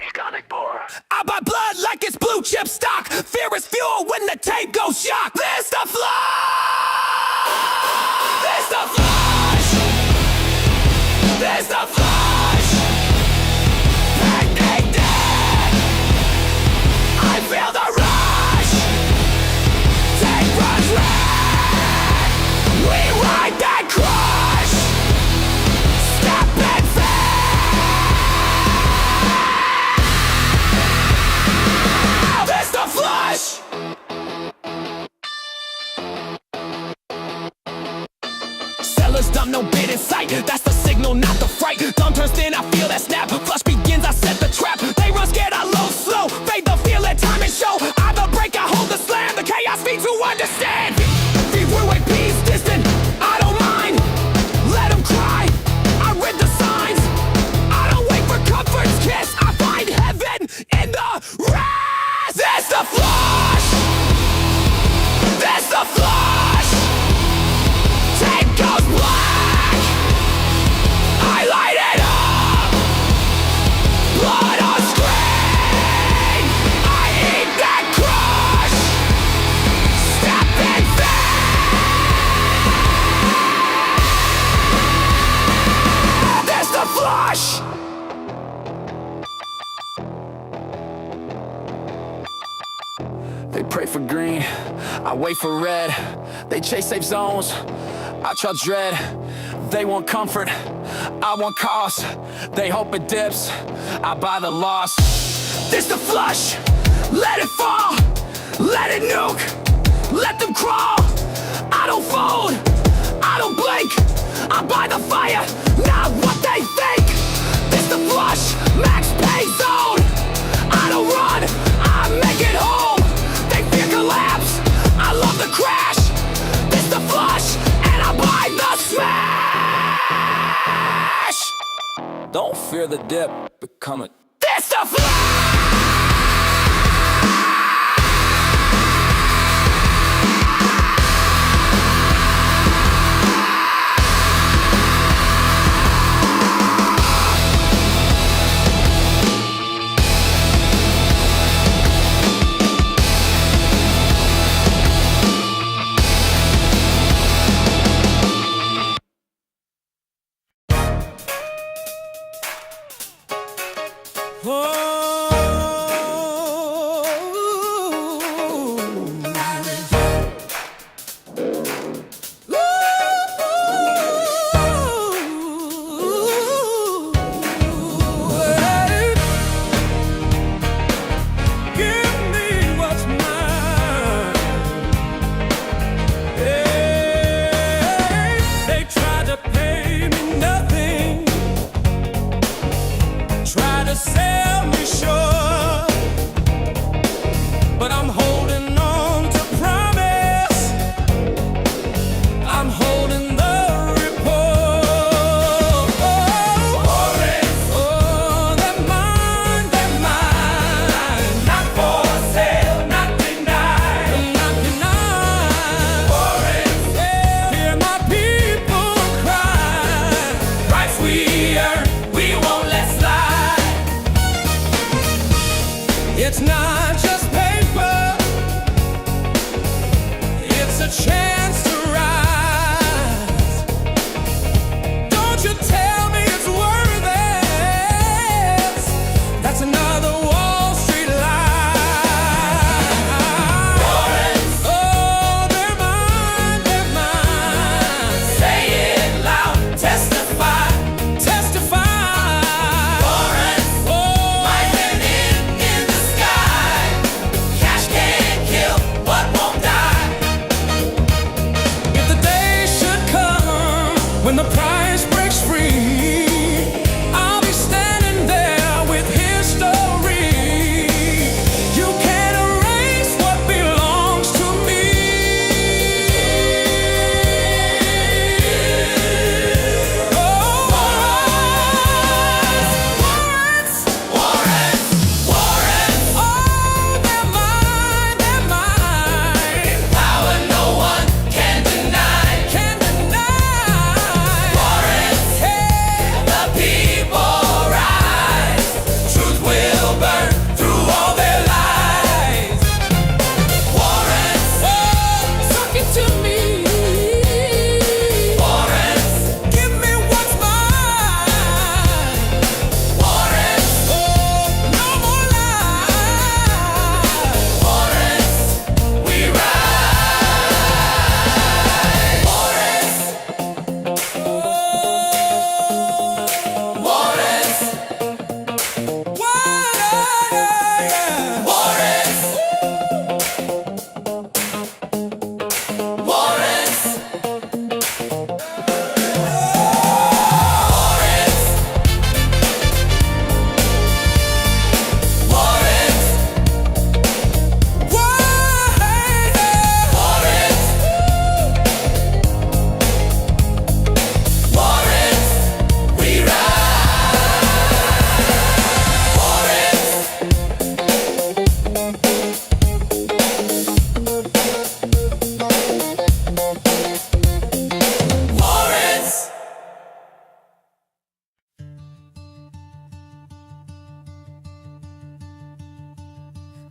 S4: Iconic pour.
S1: I buy blood like it's blue chip stock. Fear is fuel when the tape goes shock. This the flush. This the flush. This the flush. Panic dead. I feel the rush. Tape runs red. We ride that crush. Step and fail. This the flush. Sellers dumb, no bid in sight. That's the signal, not the fright. Thumb turns thin, I feel that snap. Flush begins, I set the trap. They run scared, I load slow. Fade the feel, let time and show. I the break, I hold the slam. The chaos feeds who understand. Feed away peace, distant. I don't mind. Let them cry. I read the signs. I don't wait for comfort's kiss. I find heaven in the rise. That's the flush. That's the flush. Tape goes black. I light it up. Blood on screen. I eat that crush. Step and fail. That's the flush.
S2: They pray for green, I wait for red. They chase safe zones, I trust dread. They want comfort, I want cost. They hope it dips, I buy the loss.
S1: This the flush. Let it fall. Let it nuke. Let them crawl. I don't fold. I don't blink. I buy the fire, not what they think. This the flush. Max pay zone. I don't run. I make it home. They fear collapse. I love the crash. This the flush. And I buy the smash.
S2: Don't fear the dip, become it.
S1: This the flush. Sell me short, but I'm holding on to promise. I'm holding the report. Oh, they're mine, not for sale, not denied, not denied. Hear my people cry. Price we earn, we won't let slide. It's not just paper, it's a chance to rise. Don't you tell me it's worth it. That's another Wall Street lie. Oh, they're mine, say it loud, testify, testify. When the price breaks free, I'll be standing there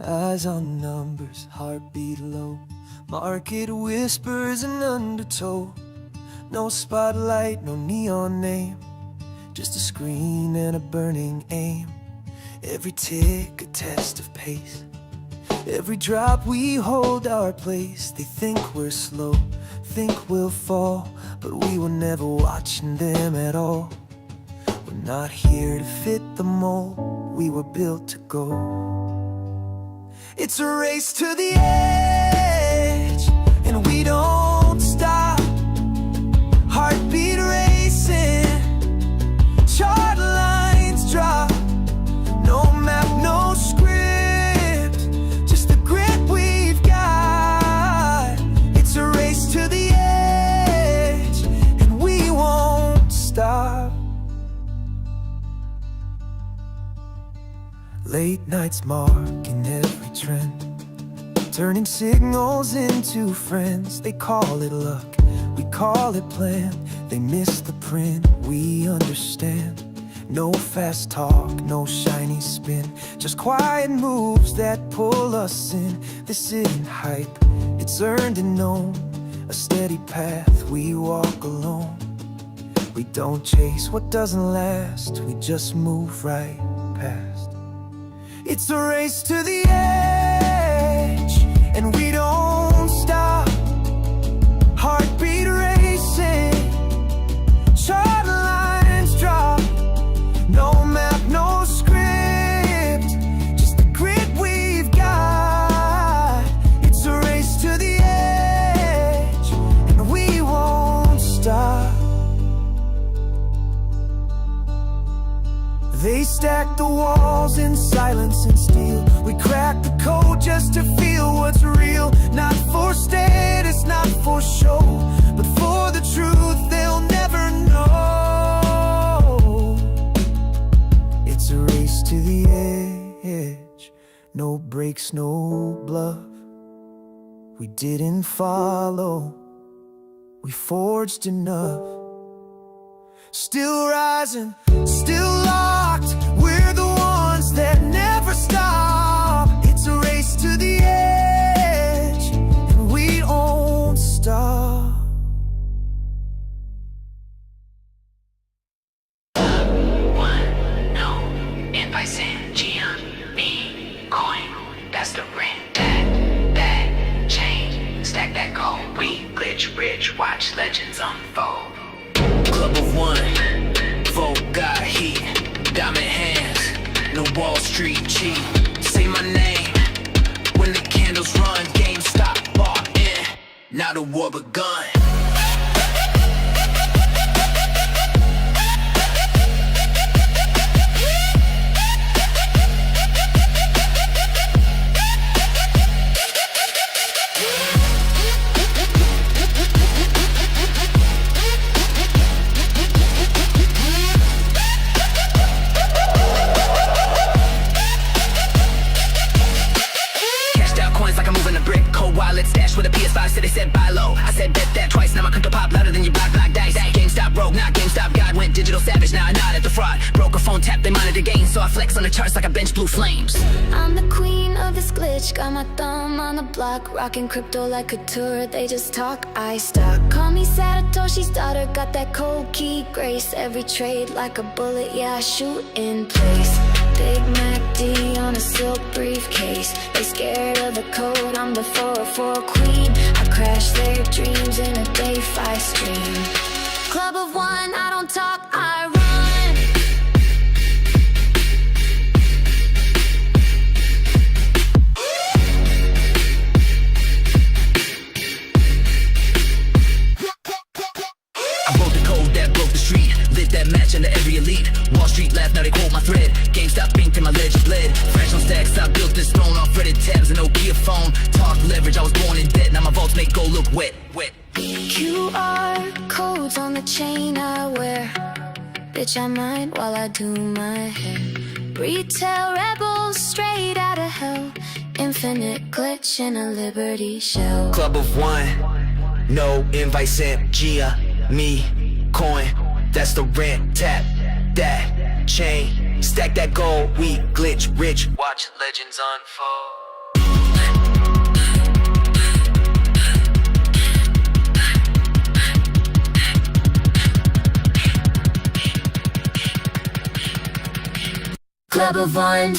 S7: Eyes on numbers, heartbeat low. Market whispers an undertow. No spotlight, no neon name, just a screen and a burning aim. Every tick a test of pace. Every drop we hold our place. They think we're slow, think we'll fall, but we were never watching them at all. We're not here to fit the mold, we were built to go. It's a race to the edge, and we don't stop. Heartbeat racing, chart lines drop. No map, no script, just the grit we've got. It's a race to the edge, and we won't stop. Late nights marking every trend, turning signals into friends. They call it luck, we call it plan. They miss the print, we understand. No fast talk, no shiny spin, just quiet moves that pull us in. This isn't hype, it's earned and known, a steady path we walk alone. We don't chase what doesn't last, we just move right past. It's a race to the edge, and we don't stop. Heartbeat racing, chart lines drop. No map, no script, just the grit we've got. It's a race to the edge, and we won't stop. They stack the walls in silence and steel. We crack the code just to feel what's real. Not for status, not for show, but for the truth they'll never know. It's a race to the edge, no breaks, no bluff. We didn't follow, we forged enough. Still rising, still locked, we're the ones that never stop. It's a race to the edge, and we don't stop.
S9: No, advice in GME coin. That's the rent, that change. Stack that gold, we glitch rich, watch legends unfold.
S10: Club of one, Vogue got heat, diamond hands, no Wall Street cheat. Say my name, when the candles run, GameStop bought in, now the war begun. Stash with a PS5, said they said buy low. I said bet that twice, now my crypto pop louder than your black dice. GameStop broke, not GameStop God, went digital savage, now I nod at the fraud. Broke a phone tap, they monitor gains, so I flex on the charts like I bench blue flames.
S6: I'm the queen of this glitch, got my thumb on the block, rocking crypto like a tour, they just talk, I stock. Call me Satoshi's daughter, got that cold key grace. Every trade like a bullet, yeah, I shoot in place. Big Mac D on a silk briefcase. They scared of the code, I'm the 404 queen. I crash their dreams in a day 5 stream. Club of one, I don't talk, I run.
S10: I wrote the code that broke the street, lit that match under every elite. Wall Street laughed, now they quote my thread. GameStop inked and my ledge bled. Fresh on stacks, I built this throne off Reddit tabs and Nokia phone. Talk leverage, I was born in debt, now my vaults make gold look wet, wet.
S6: QR codes on the chain I wear. Bitch, I mind while I do my hair. Retail rebels straight out of hell. Infinite glitch in a Liberty shell.
S10: Club of one, no invite sent. GME coin, that's the rent. Tap that chain, stack that gold, we glitch rich, watch legends unfold.
S6: Club of One.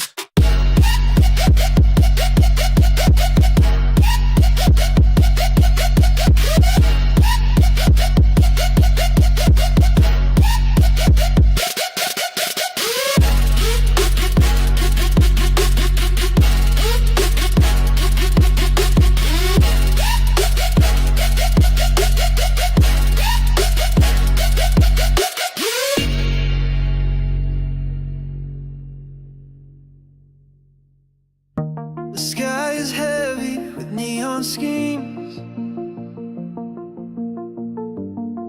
S7: The sky is heavy with neon schemes.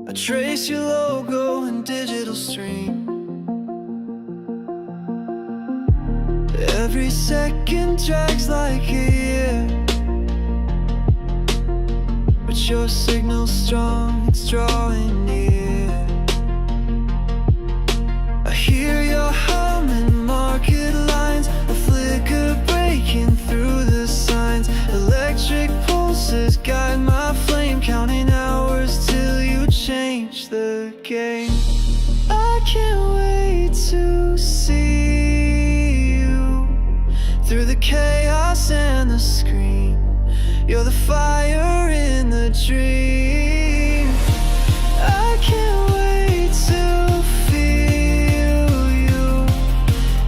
S7: I trace your logo in digital stream. Every second drags like a year, but your signal's strong, it's drawing near. I hear your humming market lines, a flicker breaking through the signs. Electric pulses guide my flame, counting hours till you change the game. I can't wait to see you through the chaos and the screen. You're the fire in the dream. I can't wait to feel you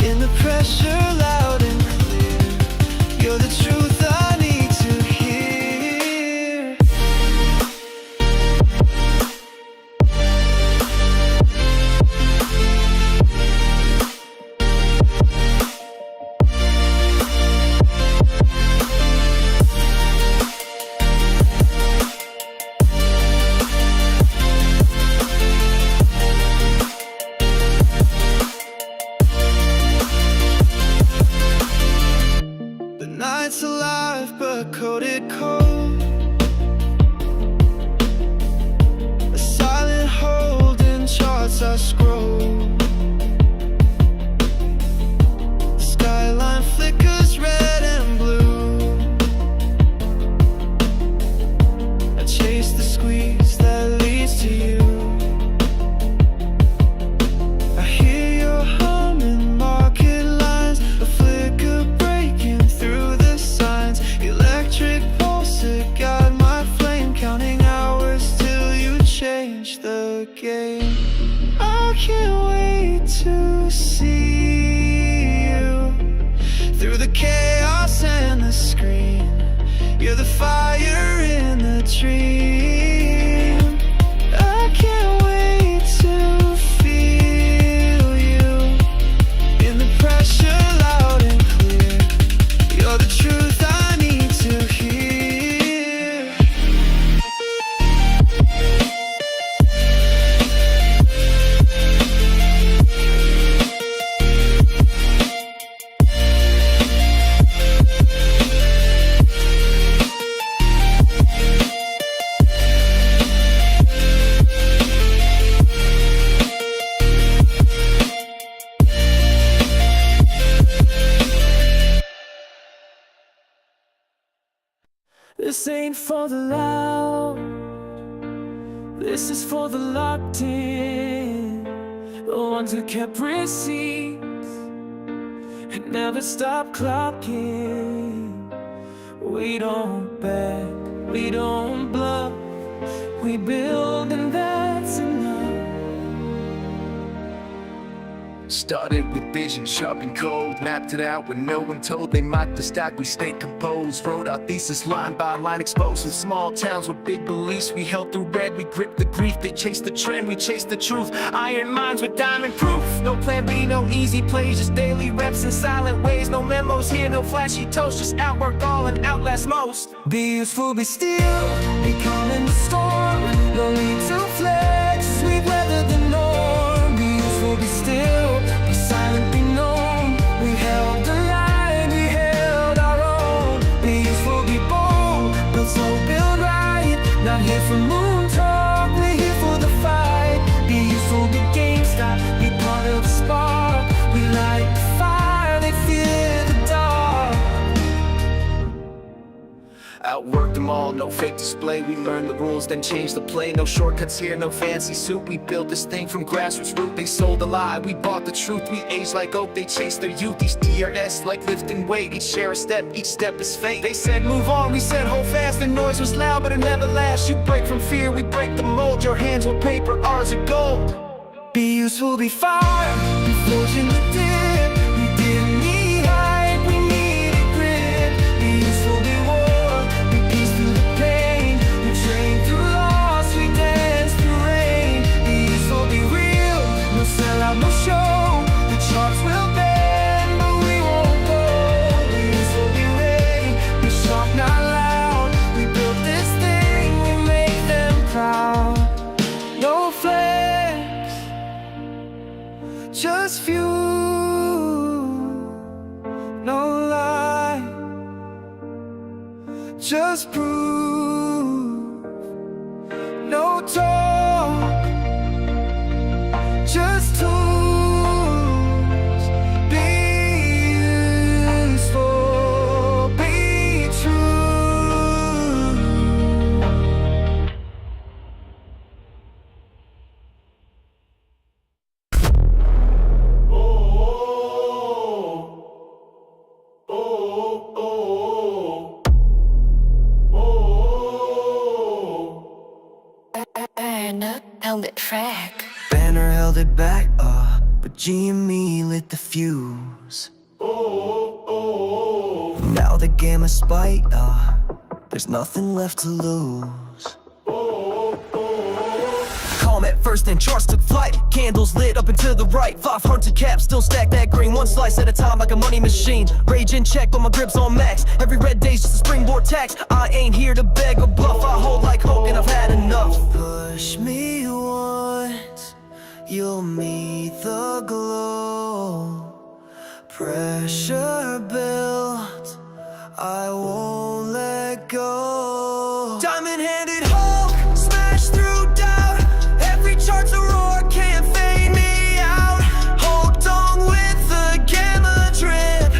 S7: in the pressure, loud and clear. You're the truth I need to hear. The night's alive but coded cold. A silent hold in charts I scroll. The skyline flickers red and blue. I chase the squeeze that leads to you. I hear your humming market lines, a flicker breaking through the signs. Electric pulses guide my flame, counting hours till you change the game. I can't wait to see you through the chaos and the screen. You're the fire in the dream. I can't wait to feel you in the pressure, loud and clear. You're the truth I need to hear.
S5: This ain't for the loud, this is for the locked in, the ones who kept receipts and never stop clocking. We don't beg, we don't bluff, we build and that's enough.
S2: Started with vision, sharp and cold. Mapped it out when no one told. They mocked the stack, we stayed composed. Wrote our thesis line by line, exposing small towns with big beliefs. We held through red, we gripped the grief. They chased the trend, we chased the truth. Iron minds with diamond proof. No plan B, no easy plays, just daily reps in silent ways. No memos here, no flashy toast, just outwork all and outlast most.
S5: Be useful, be still, be calm in the storm. No need to flex, we weather the norm. Be useful, be still, be silent, be known. We held the line, we held our own. Be useful, be bold, build slow, build right. Not here for moon talk, we're here for the fight. Be useful, be GameStop, be part of the spark. We light the fire, they fear the dark. outworked them all, no fake display. We learned the rules, then changed the play. No shortcuts here, no fancy suit. We built this thing from grassroots root. They sold a lie, we bought the truth. We aged like oak, they chased their youth. Each DRS like lifting weight, each share a step, each step is fate. They said move on, we said hold fast. The noise was loud, but it never lasts. You break from fear, we break the mold. Your hands were paper, ours are gold.
S7: Be useful, be fire, be flows in the dip. We didn't need hype, we needed grit. Be useful, be war, be peace through the pain. We train through loss, we dance through rain. Be useful, be real, no sellout, no show. The charts will bend, but we won't go. Be useful, be ready, be sharp, not loud. We built this thing, we make them proud. No flex, just few, no lie, just prove, no talk, just tools, be useful, be true.
S6: Held it track.
S7: Banner held it back, but GME lit the fuse. Now the gamma spiked, there's nothing left to lose. Calm at first, then charts took flight. Candles lit up and to the right. 500 caps, still stack that green. One slice at a time like a money machine. Rage in check, but my grip's on max. Every red day's just a springboard tax. I ain't here to beg or bluff. I hold like Hulk and I've had enough. Push me once, you'll meet the glow. Pressure built, I won't let go. Diamond-handed Hulk, smash through doubt. Every chart's a roar, can't fade me out. Hulked on with the gamma drip.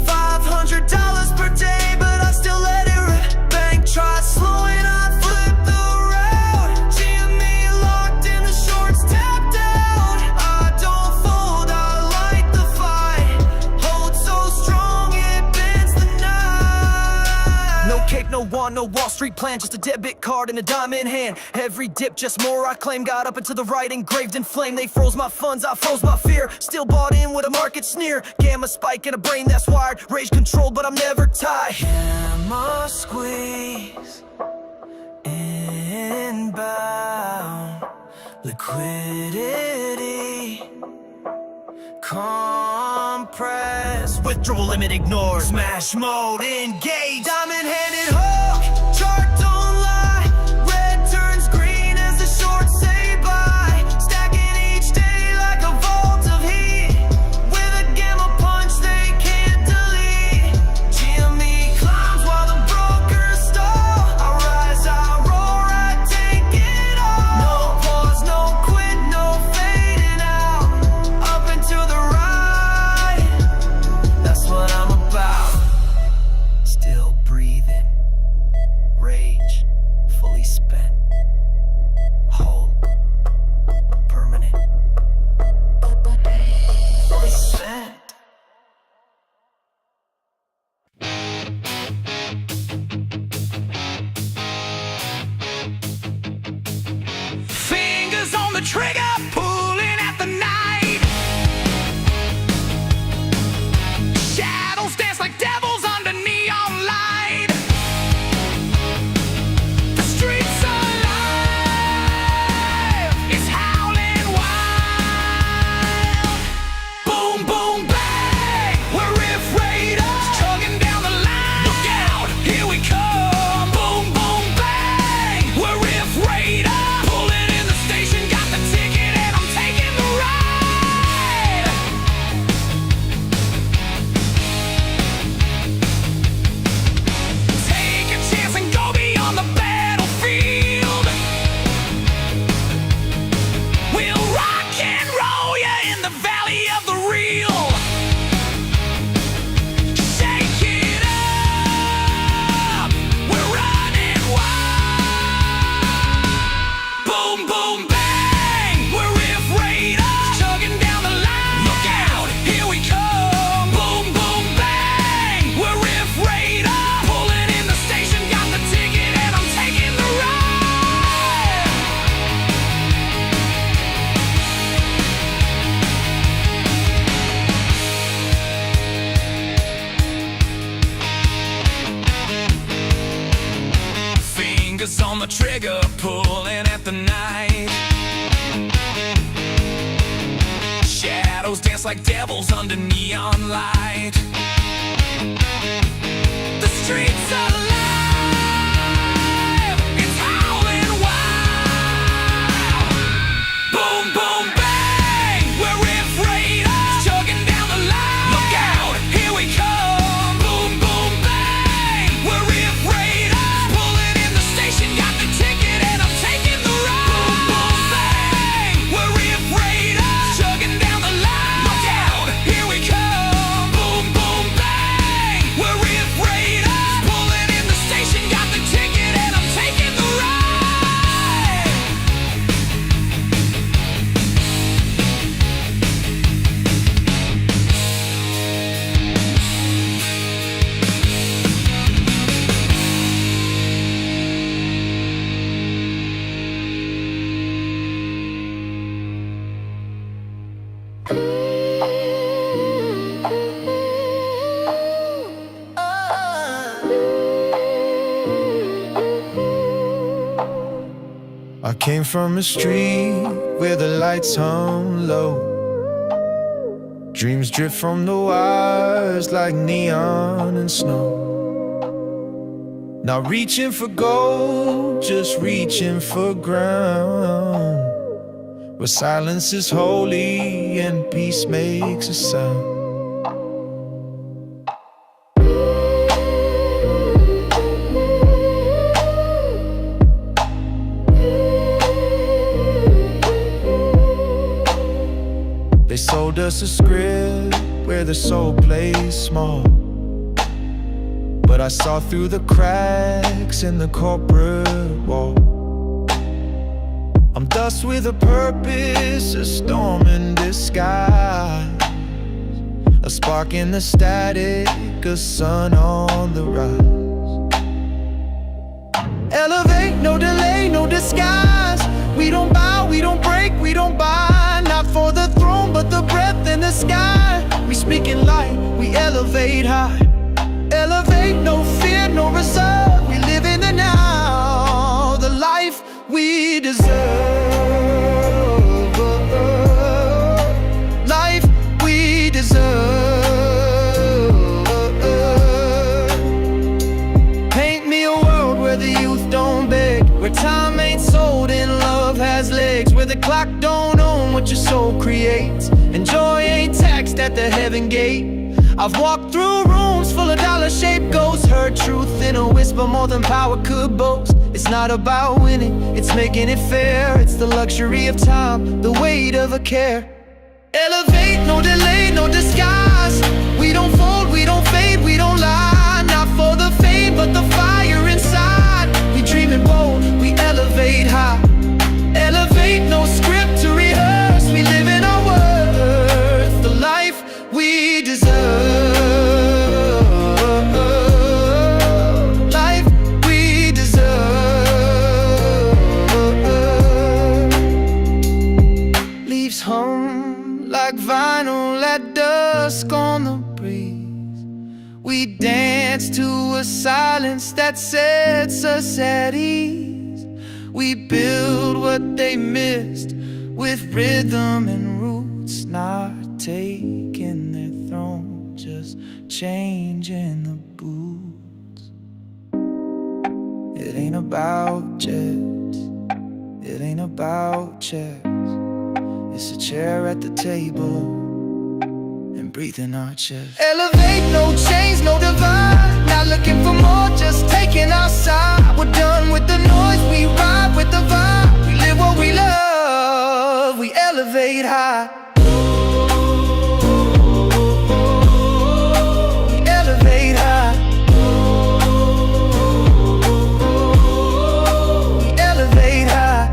S7: $500 per day, but I still let it rip. Bank tries slowing, I flip the route. GME locked in the shorts, tapped out. I don't fold, I light the fight. Hold so strong, it bends the night. No cape, no wand, no Wall Street plan. Just a debit card and a dime in hand. Every dip, just more I claim. Got up and to the right, engraved in flame. They froze my funds, I froze my fear. Still bought in with a market sneer. Gamma spike and a brain that's wired. Rage controlled, but I'm never tied. Gamma squeeze, inbound. Liquidity, compress. Withdrawal limit ignored. Smash mode engaged. Diamond-handed Hulk, chart don't lie. Red turns green as the shorts say bye. Stacking each day like a vault of heat. With a gamma punch they can't delete. GME climbs while the brokers stall. I rise, I roar, I take it all. No pause, no quit, no fading out. Up and to the right, that's what I'm about. Still breathing, rage.
S2: fingers on the trigger, pulling at the night. Shadows dance like devils under neon light. The streets are alive, it's howling wild. Boom, boom, bang, we're Riff Raiders, chugging down the line. Look out, here we come. Boom, boom, bang, we're Riff Raiders, pulling in the station, got the ticket and I'm taking the ride. Boom, boom, bang, we're Riff Raiders, chugging down the line. Look out, here we come. Boom, boom, bang, we're Riff Raiders, pulling in the station, got the ticket and I'm taking the ride.
S7: I came from a street where the lights hung low. Dreams drift from the wires like neon and snow. Not reaching for gold, just reaching for ground, where silence is holy and peace makes a sound. They sold us a script where the soul plays small, but I saw through the cracks in the corporate wall. I'm dust with a purpose, a storm in disguise, a spark in the static, a sun on the rise. Elevate, no delay, no disguise. We don't bow, we don't break, we don't buy. Not for the throne, but the breath in the sky. We speak in light, we elevate high. Elevate, no fear, no reserve. We live in the now, the life we deserve. Life we deserve. Paint me a world where the youth don't beg, where time ain't sold and love has legs, where the clock don't own what your soul creates, and joy ain't taxed at the heaven gate. I've walked through rooms full of dollar-shaped ghosts, heard truth in a whisper more than power could boast. It's not about winning, it's making it fair. It's the luxury of time, the weight of a care. Elevate, no delay, no disguise. We don't fold, we don't fade, we don't lie. Not for the fame, but the fire inside. We dream it bold, we elevate high. Elevate, no script to rehearse. We live in our worth, the life we deserve. Life we deserve. Leaves hum like vinyl at dusk on the breeze. We dance to a silence that sets us at ease. We build what they missed with rhythm and roots, not taking their throne, just changing the boots. It ain't about jets, it ain't about chairs. It's a chair at the table and breathing our chest. Elevate, no chains, no divide. Not looking for more, just taking our side. We're done with the noise, we ride with the vibe. We live what we love, we elevate high. We elevate high. We elevate high.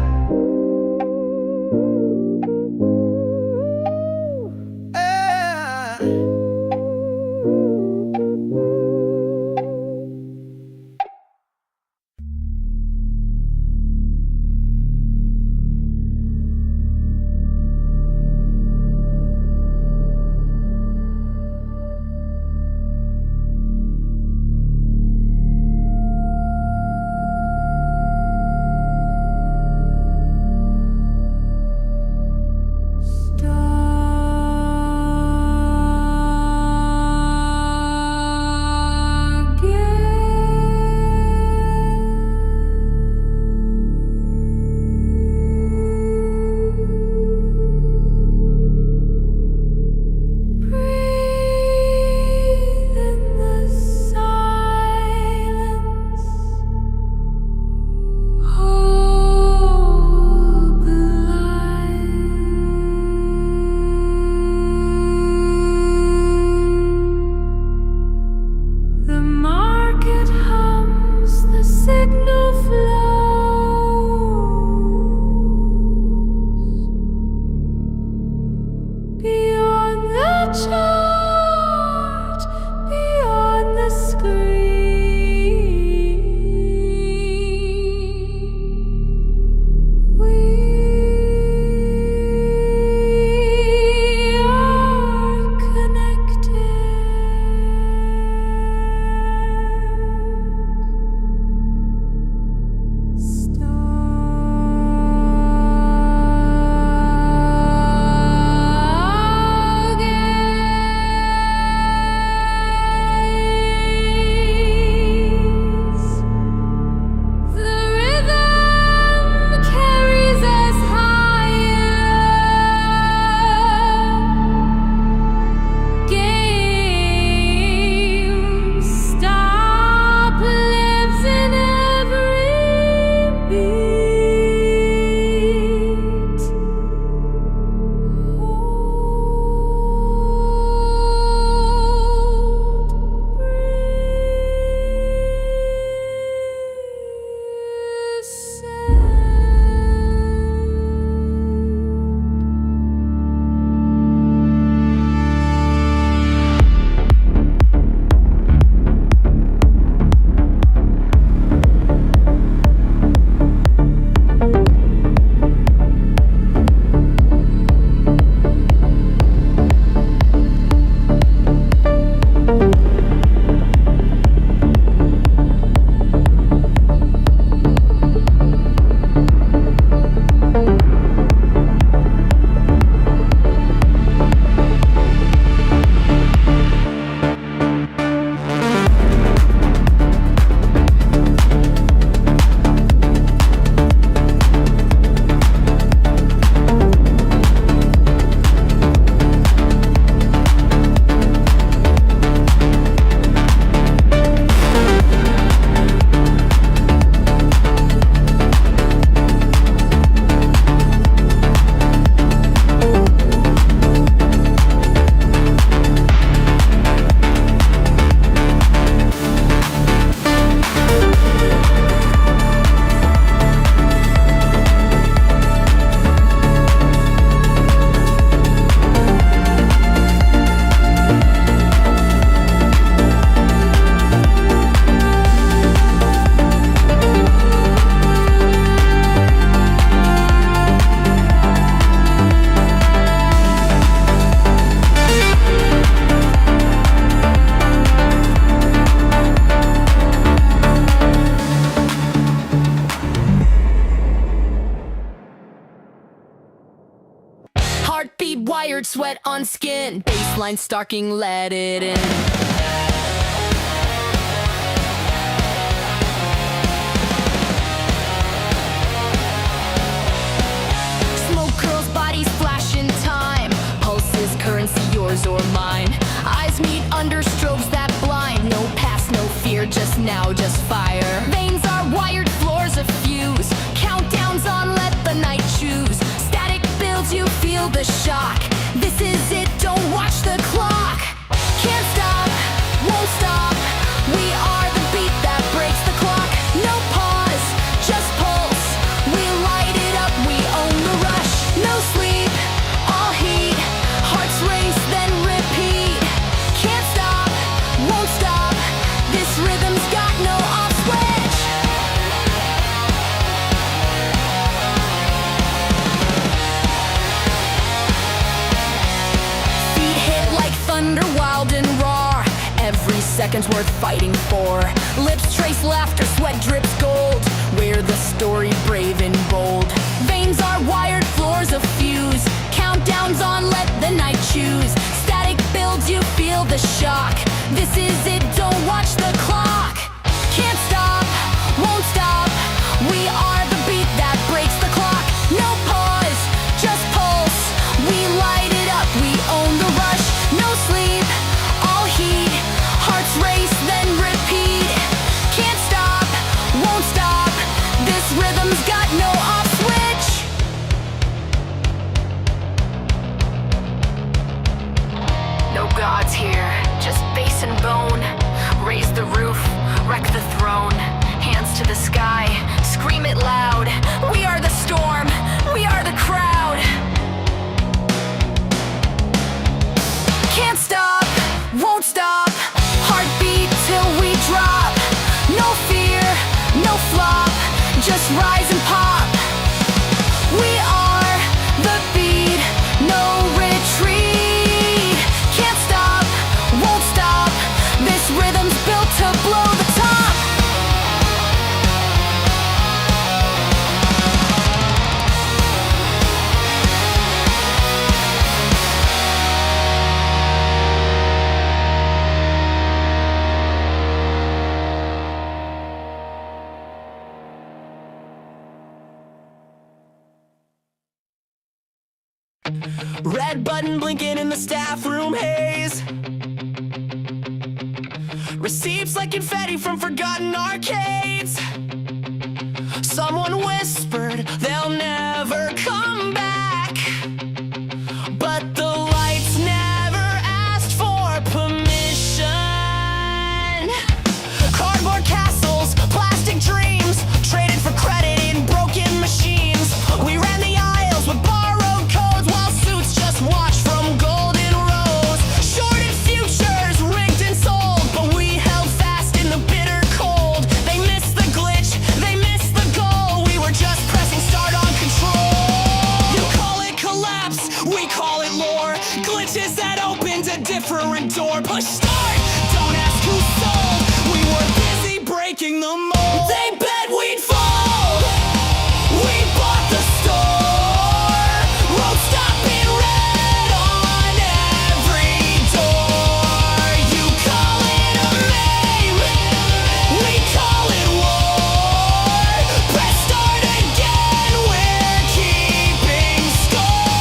S6: signal flows beyond the chart, beyond the screen. We are connected. GameStop lives in every beat. Hold,
S11: Heartbeat wired, sweat on skin. Baseline stalking, let it in. Smoke curls, bodies flash in time. Pulses, currency, yours or mine. Eyes meet under strobes that blind. No past, no fear, just now, just fire. Veins are wired, floors a fuse. Countdowns on, let the night choose. Static builds, you feel the shock. This is it, don't watch the clock. Can't stop, won't stop. We are the beat that breaks the clock. No pause, just pulse. We light it up, we own the rush. No sleep, all heat. Hearts race, then repeat. Can't stop, won't stop. This rhythm's got no off switch. Feet hit like thunder, wild and raw. Every second's worth fighting for. Lips trace laughter, sweat drips gold. We're the story, brave and bold. Veins are wired, floors a fuse. Countdowns on, let the night choose. Static builds, you feel the shock. This is it, don't watch the clock. Can't stop, won't stop. We are the beat that breaks the clock. No pause, just pulse. We light it up, we own the rush. No sleep, all heat. Hearts race, then repeat. Can't stop, won't stop. This rhythm's got no off switch. No gods here, just bass and bone. just rise and pop. We are the beat, no retreat. Can't stop, won't stop. This rhythm's built to blow the top.
S5: Red button blinking in the staff room haze. Receipts like confetti from forgotten arcades. Someone whispered they'll never come back, but the lights never asked for permission. Cardboard castles, plastic dreams, traded for credit in broken machines. We ran the aisles with borrowed codes while suits just watched from golden rows. Shorted futures, rigged and sold, but we held fast in the bitter cold. They missed the glitch, they missed the goal. We were just pressing start on control. You call it collapse, we call it lore. Glitches that opened a different door. Push start, don't ask who sold. We were busy breaking the mold. They bet we'd fall. We bought the store. Road stop in red on every door. You call it a meme, we call it war. Press start again, we're keeping score.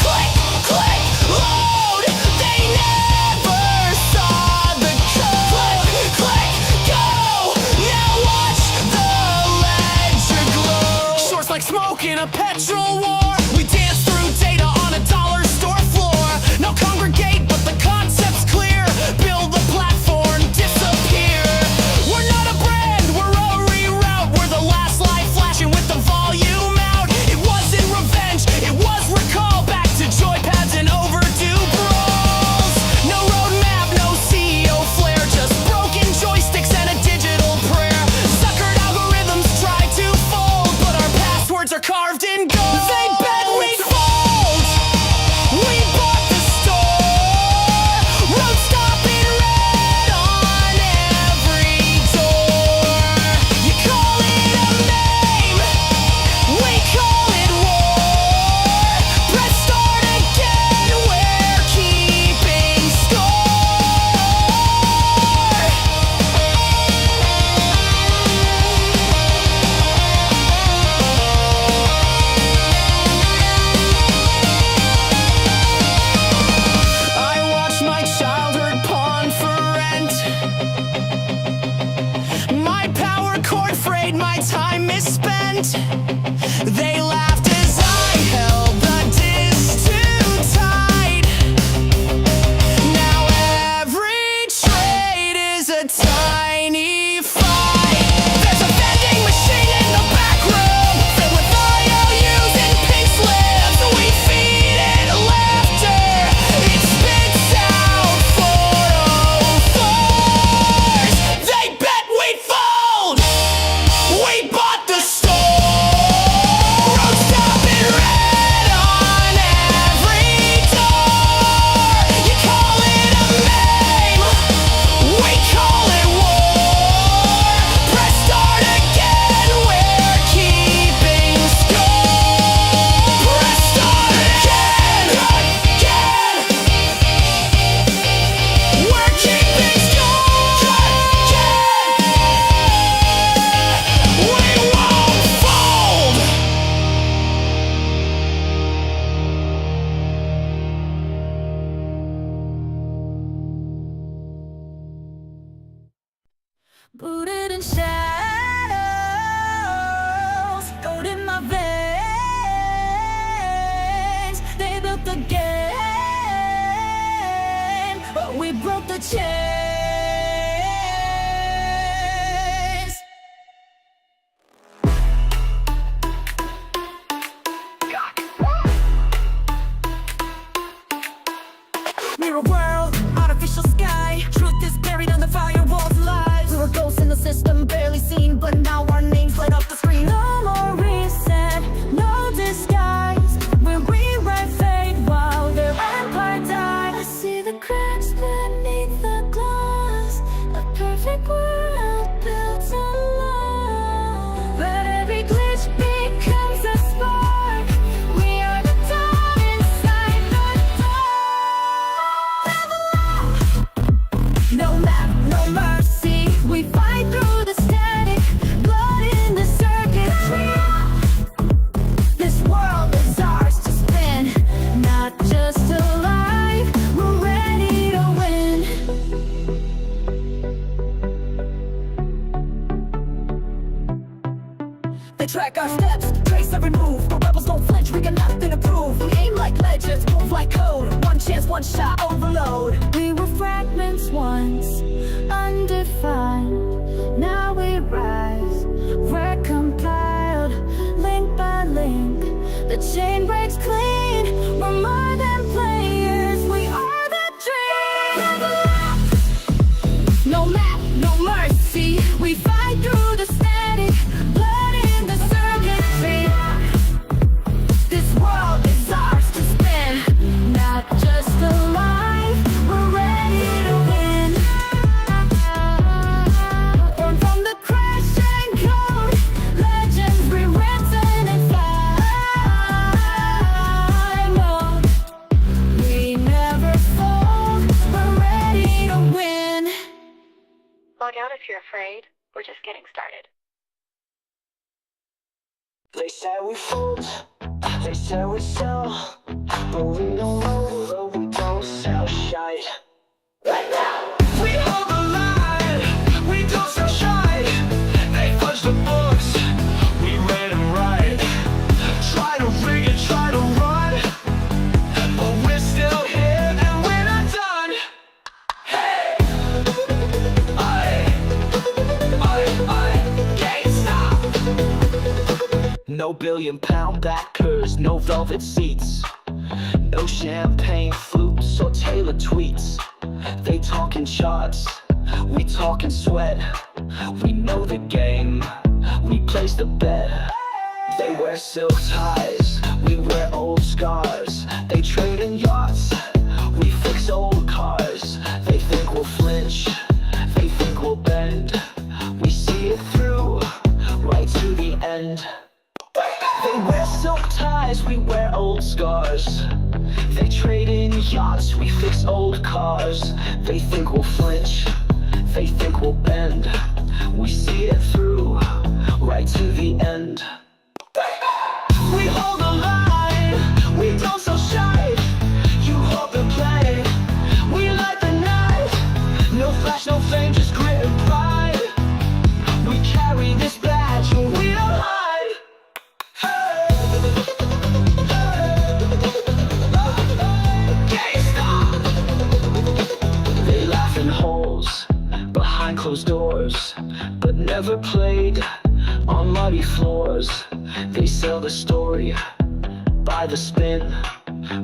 S5: Click, click, load. They never saw the code. Click, go. Now watch the ledger glow. Shorts like smoke in a petrol war. We dance through data on a dollar store floor. Now congregate, but the concept's clear. Build the platform, disappear. We're not a brand, we're a reroute. We're the last light flashing with the volume out. It wasn't revenge, it was recall. Back to joypads and overdue brawls. No roadmap, no CEO flair. Just broken joysticks and a digital prayer. Suckered algorithms try to fold, but our passwords are carved in gold. They bet we'd fold. We bought the store. Road stop in red on every door. You call it a meme, we call it war. Press start again, we're keeping score. I watched my childhood pawn for rent. My power cord frayed, my time misspent. They laughed as I held the disc too tight. Now every trade is a tiny fight. There's a vending machine in the back room, filled with IOUs and pink slips. We feed it laughter, it spits out 404s. They bet we'd fold. We bought the store. Road stop in red on every door. You call it a meme, we call it war. Press start again, we're keeping score. Press start again, we're keeping score. We won't fold.
S6: Booted in shadows, gold in my veins. They built the game, but we broke the chains. Mirror world, artificial sky. Truth is buried on the firewall's lies. We were ghosts in the system, barely seen, but now
S5: track our steps, trace every move. The rebels don't flinch, we got nothing to prove. We aim like legends, move like code. One chance, one shot, overload.
S6: We were fragments once, undefined. Now we rise, we're compiled, link by link. The chain breaks clean, we're more than players, we are the dream. No map, no mercy, we fight through the static, blood in the circuitry. This world is ours to spin, not just alive, we're ready to win. Born from the crash and code, legends rewritten in fly mode. We never fold, we're ready to win.
S9: Log out if you're afraid. We're just getting started.
S8: They say we fold, they say we sell, but we don't know that we don't sell shite. Right now, we hold the line, we don't sell shite. They fudge the books, we read and write. Try to rig it, try to run, but we're still here and we're not done. Hey, GameStop. No billion-pound backers, no velvet seats, no champagne flutes or tailored tweets. They talking charts, we talking sweat. We know the game, we place the bet. They wear silk ties, we wear old scars. They trade in yachts, we fix old cars. They think we'll flinch, they think we'll bend. We see it through, right to the end. They wear silk ties, we wear old scars. They trade in yachts, we fix old cars. They think we'll flinch, they think we'll bend. We see it through, right to the end. We hold the line, we don't sell shite. You hope and play, we light the night. No flash, no fame, just grit and pride. We carry this badge and we don't hide. They laugh in holes, behind closed doors, but never played on muddy floors. They sell the story by the spin.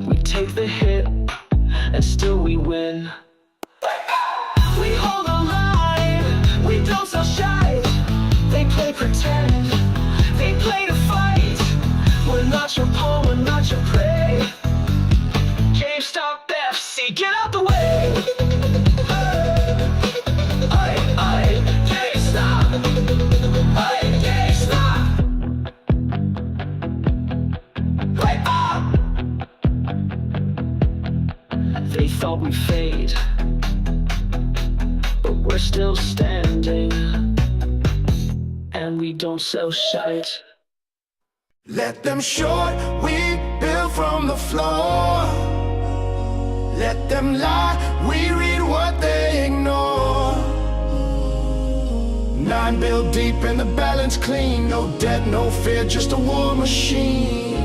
S8: We take the hit, and still we win. We hold the line, we don't sell shite. They play pretend, they play to fight. We're not your pawn, we're not your prey. GameStop FC, get out the way. GameStop, GameStop. Right up. They thought we'd fade, but we're still standing, and we don't sell shite.
S1: Let them short, we build from the floor. Let them lie, we read what they ignore. 9 built deep and the balance clean. No debt, no fear, just a war machine.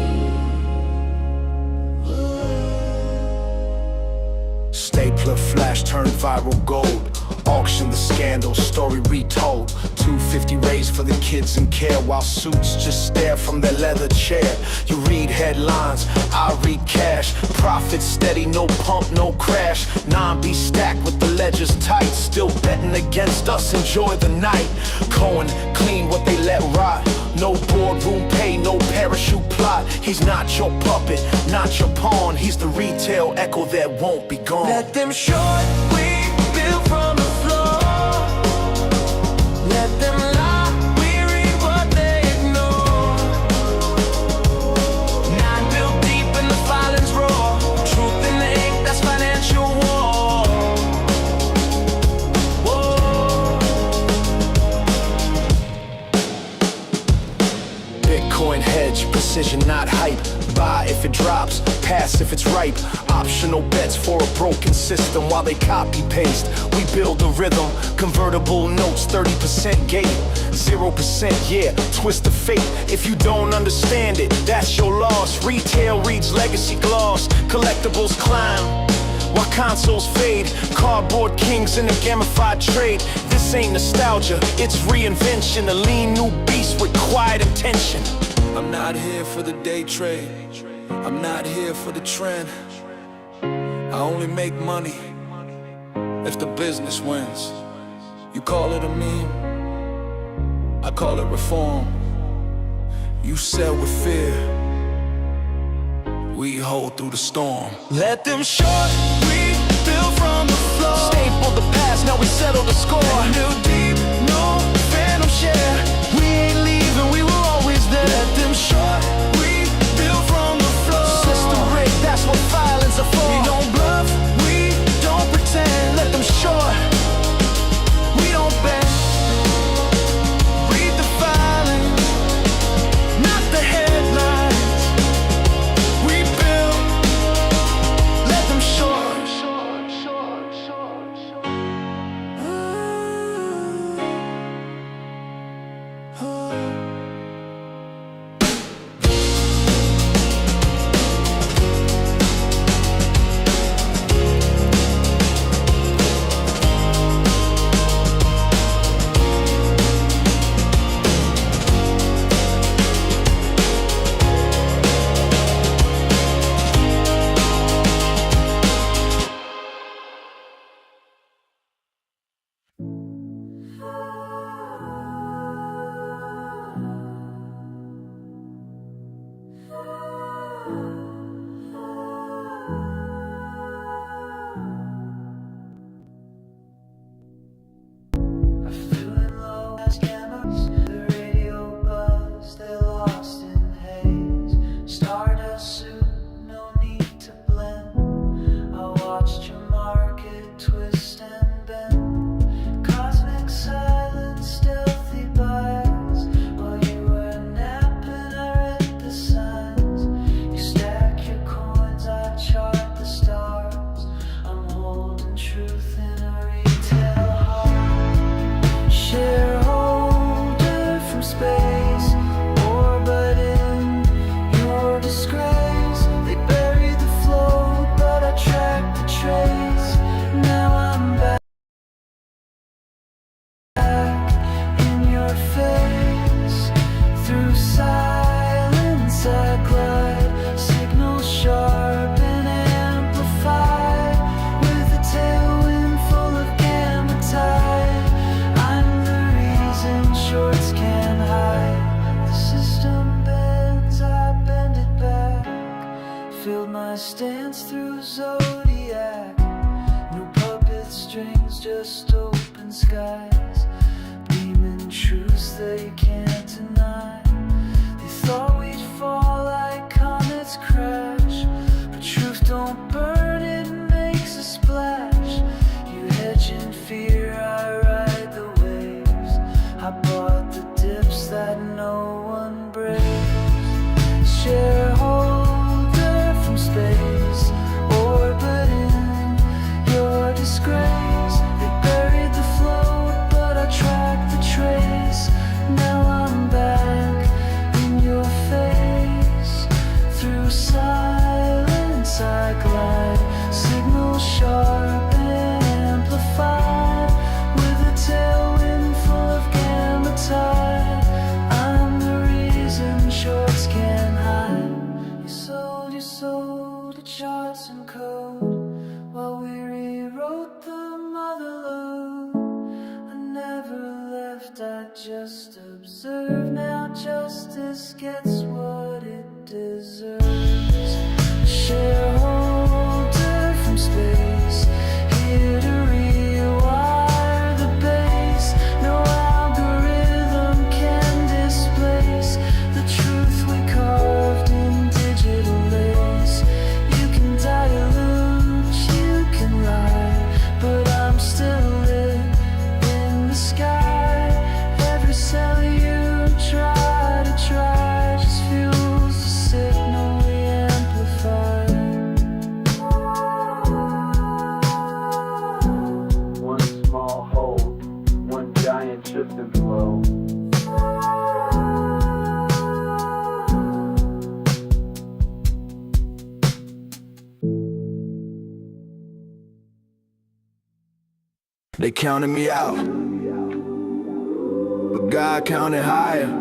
S1: Stapler flash turned viral gold. Auction the scandal, story retold. 250 raised for the kids in care, while suits just stare from their leather chair. You read headlines, I read cash. Profit steady, no pump, no crash. 9B stacked with the ledgers tight. Still betting against us, enjoy the night. Cohen clean what they let rot. No boardroom pay, no parachute plot. He's not your puppet, not your pawn. He's the retail echo that won't be gone.
S5: Let them short, we build from the floor. Let them lie, we read what they ignore. 9 built deep in the filings roar. Truth in the ink, that's financial war. Whoa.
S1: Bitcoin hedge, precision not hype. Buy if it drops, pass if it's ripe. Optional bets for a broken system while they copy paste. We build a rhythm, convertible notes, 30% gate, 0%, yeah, twist of fate. If you don't understand it, that's your loss. Retail reads legacy gloss, collectibles climb while consoles fade. Cardboard kings in a gamified trade. This ain't nostalgia, it's reinvention. A lean new beast with quiet intention.
S5: I'm not here for the day trade, I'm not here for the trend. I only make money if the business wins. You call it a meme, I call it reform. You sell with fear, we hold through the storm. Let them short, we build from the floor.
S1: Staple the past, now we settle the score.
S5: New deep, no phantom share. We ain't leaving, we were always there. Let them short, we build from the floor.
S1: System rigged, that's what violence are for.
S5: We don't bluff, we don't pretend. Let them short, we don't bend. Read the filings, not the headlines. We build, let them short.
S7: Stance through zodiac, no puppet strings, just open skies, beaming truths they can't deny. They thought we'd fall like comets crash, but truth don't burn, it makes a splash. You hedge in fear, I ride the waves. I bought the dips that no one braves. Shareholder from space, orbiting your disgrace. They buried the float, but I tracked the trace. Now I'm back in your face. Through silence I glide, signal sharp and amplified, with a tailwind full of gamma tide. I'm the reason shorts can't hide. You sold the charts and code while we rewrote the mother lode. I never left, I just observed. Now justice gets what it deserves. Shareholder from space, here to rewire the base. No algorithm can displace the truth we carved in digital lace. You can dilute, you can lie, but I'm still lit in the sky. Every cell you try just fuels the signal we
S12: shifting flow.
S7: They counted me out, but God counted higher.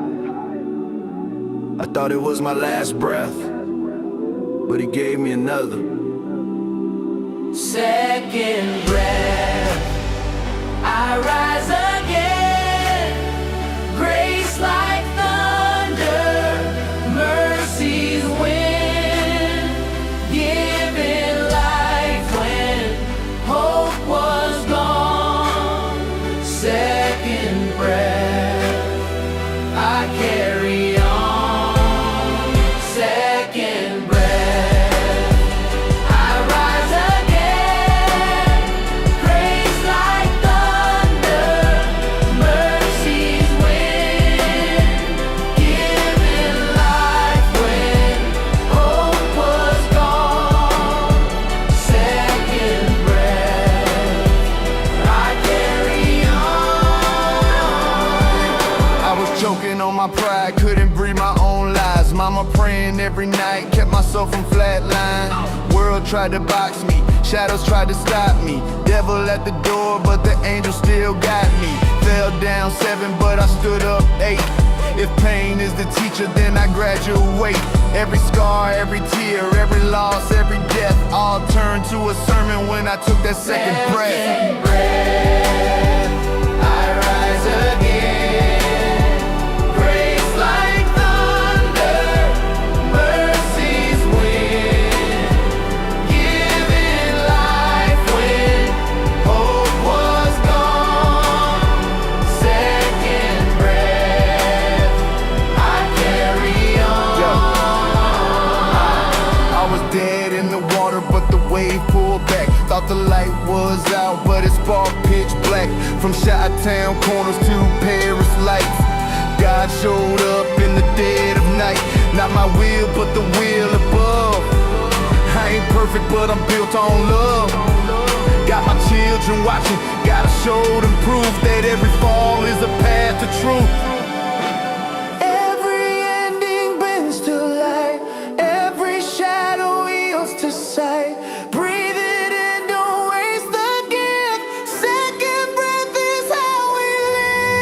S7: I thought it was my last breath, but He gave me another.
S5: Second breath, I rise again. Grace like thunder, mercies win. Giving life when hope was gone. Second breath, I carry on. Second breath, I rise again. Grace like thunder, mercies win. Giving life when hope was gone. Second breath, I carry on.
S7: I was choking on my pride, couldn't breathe my own lies. Mama praying every night, kept myself from flatline. World tried to box me, shadows tried to stop me. Devil at the door, but the angel still got me. Fell down 7, but I stood up 8. If pain is the teacher, then I graduate. Every scar, every tear, every loss, every death, all turned to a sermon when I took that second breath.
S5: Second breath, I rise again. Grace like thunder, mercies win. Giving life when hope was gone. Second breath, I carry on.
S7: I was dead in the water, but the wave pulled back. Thought the light was out, but it sparked pitch black. From Chi-Town corners to Paris lights, God showed up in the dead of night. Not my will, but the will above. I ain't perfect, but I'm built on love. Got my children watching, gotta show them proof that every fall is a path to truth.
S5: Every ending bends to light. Every shadow yields to sight. Breathe it in, don't waste the gift. Second breath is how we live.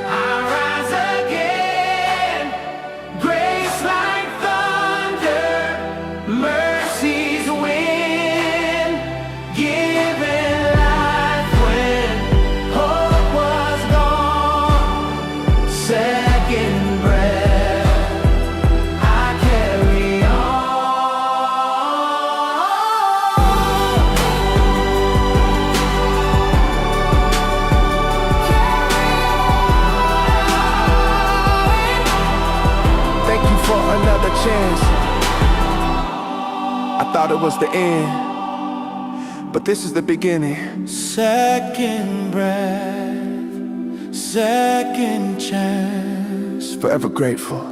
S5: I rise again. Grace like thunder, mercies win. Giving life when hope was gone. Second breath, I carry on.
S7: Thank you for another chance. I thought it was the end, but this is the beginning.
S5: Second breath, second chance.
S7: Forever grateful.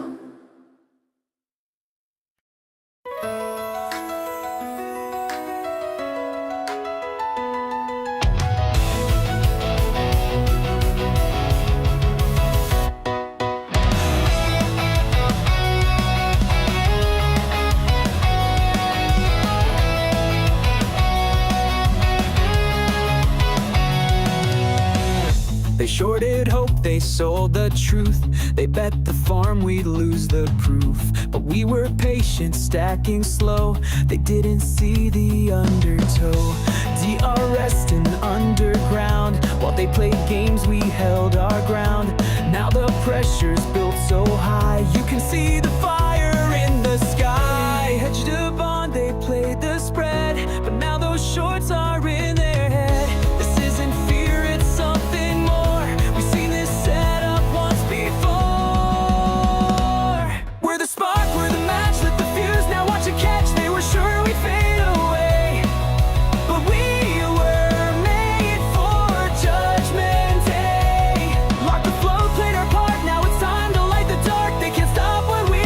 S5: They shorted hope, they sold the truth. They bet the farm we'd lose the proof. But we were patient, stacking slow. They didn't see the undertow. DRS and underground. While they played games, we held our ground. Now the pressure's built so high. You can see the fire in the sky. Hedged a bond, they played the spread. But now those shorts are in their head. This isn't fear, it's something more. We've seen this setup once before. We're the spark, we're the match, lit the fuse. Now watch it catch, they were sure we'd fade away. But we were made for Judgment Day. Locked the flow, played our part, now it's time to light the dark. They can't stop what we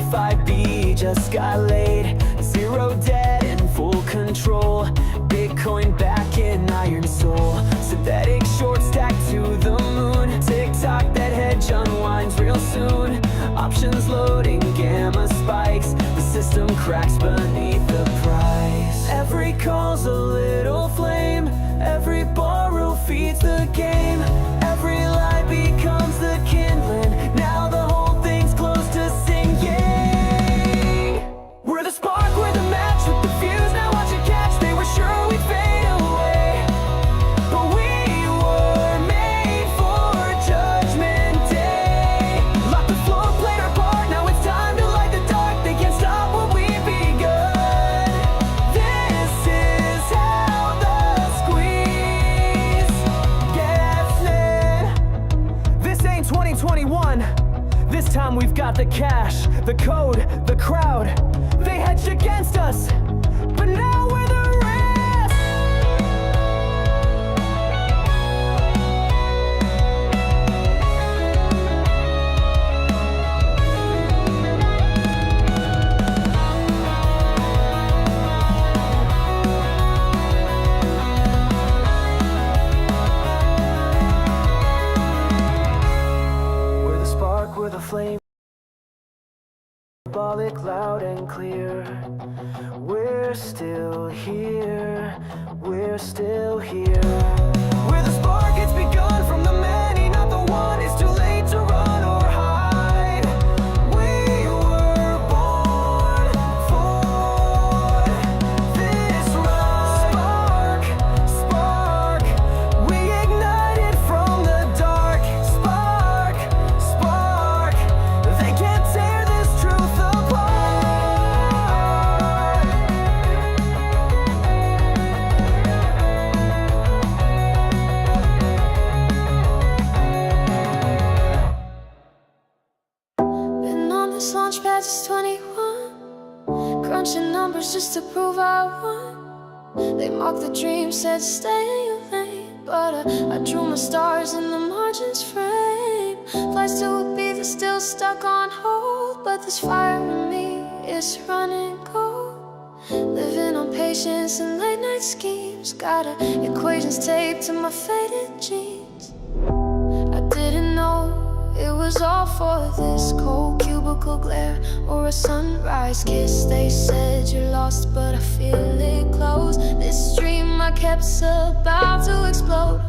S5: 45B just got laid. Zero debt and full control. Bitcoin back in iron soul. Synthetic short stack to the moon. TikTok, that hedge unwinds real soon. Options loading, gamma spikes. The system cracks beneath the price. Every call's a little flame. Every borrow feeds the game. Every lie becomes the kindling. Now the whole thing's close to singing. We're the spark, we're the match with the fuse. Now watch it catch. They were sure we'd fade away, but we were made for Judgment Day. Lock the floor, played our part. Now it's time to light the dark. They can't stop what we've begun. This is how the squeeze gets lit. This ain't 2021. This time we've got the cash, the code, the crowd. They hedged against us, but now we're the rest. We're the spark, we're the flame. Symbolic, loud and clear. We're still here. We're still here. We're the spark, it's begun from the many, not the one. It's too late to run or hide. We were born for this ride. Spark, spark, we ignited from the dark. Spark, spark, they can't tear this truth apart.
S6: Been on this launch pad since 21, crunching numbers just to prove I won. They mocked the dream, said stay in your lane, but I drew my stars in the margins frame. Flights to Ibiza still stuck on hold, but this fire in me is running cold. Living on patience and late night schemes, got equations taped to my faded jeans. I didn't know it was all for this cold cubicle glare or a sunrise kiss. They said you're lost, but I feel it close. This dream I kept's about to explode.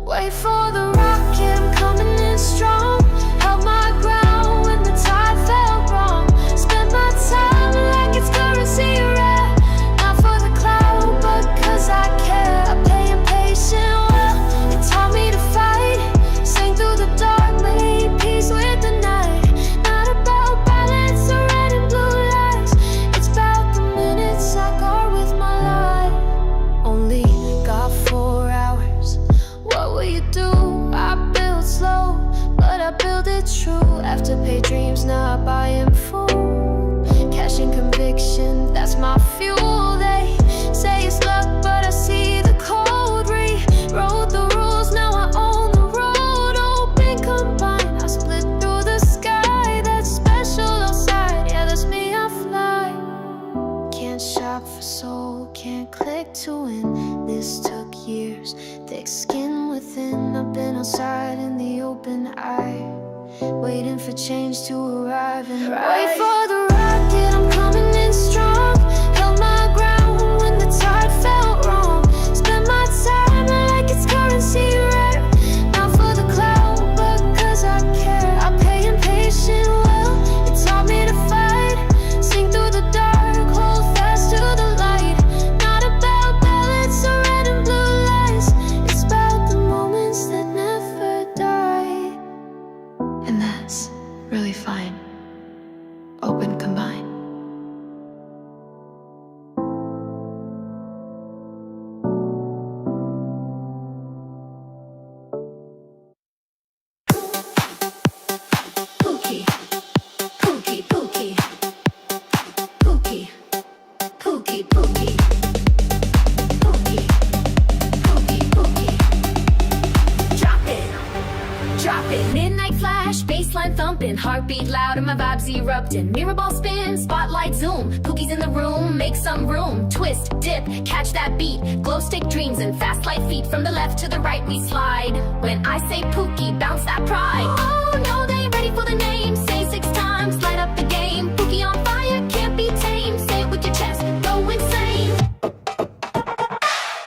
S6: Wait for the rocket, I'm coming in strong. Held my ground when the tide felt wrong. Spent my time like it's currency rare. Not for the cloud, but cause I care. I pay impatient well, it taught me to fight. Sing through the dark, made peace with the night. Not about balance or red and blue lights. It's about the minutes I guard with my life. Only got 4 hours. What will you do? I build slow, but I build it true. Afterpay dreams, now I buy in full. Cash and conviction, that's my fuel. They say it's luck, but I see the code. Rewrote the rules, now I own the road. Open, combine, I split through the sky. That's special outside, yeah, that's me, I fly. Can't shop for soul, can't click to win. This took years, thick skin within. I've been outside in the open eye, waiting for change to arrive. And wait for the rocket, I'm coming in strong. Held my ground when the tide felt wrong. Spent my time like it's currency rare. Not for the cloud, but cause I care. I pay impatient well, it taught me to fight. Sing through the dark, hold fast to the light. Not about balance or red and blue lights. It's about the moments that never die. And that's really fine. Open, combine.
S9: Pookie, pookie, pookie, pookie, pookie, pookie, pookie, pookie, pookie. Drop it, midnight flash, baseline thumping, heart
S11: heartbeat loud and my vibes erupting. Mirror ball spin, spotlight zoom. Pookie's in the room, make some room. Twist, dip, catch that beat. Glow stick dreams and fast light feet. From the left to the right we slide. When I say Pookie, bounce that pride. Oh no, they ain't ready for the name. Say 6 times, light up the game. Pookie on fire, can't be tamed. Say it with your chest, go insane.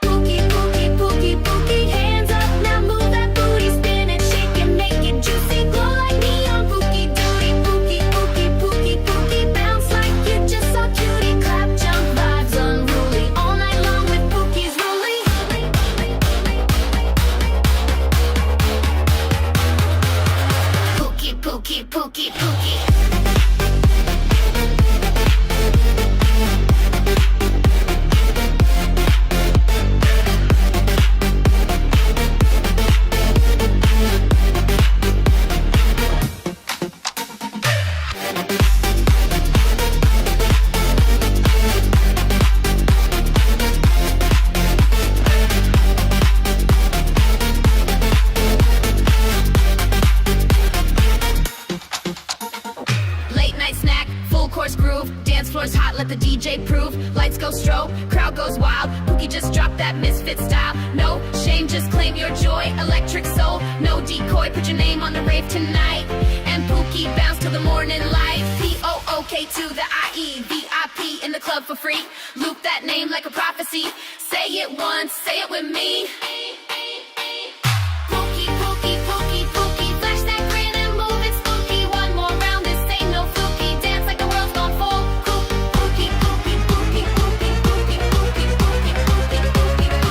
S11: Pookie, Pookie, Pookie, Pookie, hands up now, move that booty, spin and shake and make it juicy, glow like neon. Pookie doody, Pookie, Pookie, Pookie, Pookie, bounce like you just saw cutie, clap, jump, vibes unruly, all night long with Pookie's Ruly. Pookie, Pookie, Pookie, Pookie. Late night snack, full course groove. Dance floor's hot, let the DJ prove. Lights go strobe, crowd goes wild. Pookie just dropped that misfit style. No shame, just claim your joy. Electric soul, no decoy. Put your name on the rave tonight. And Pookie bounce till the morning light. P-O-O-K to the I-E. VIP in the club for free. Loop that name like a prophecy. Say it once, say it with me. Pookie, Pookie, Pookie, Pookie. Flash that grin and move it spooky. One more round, this ain't no fluky. Dance like the world's gone full. Pookie, Pookie, Pookie, Pookie, Pookie, Pookie, Pookie, Pookie, Pookie,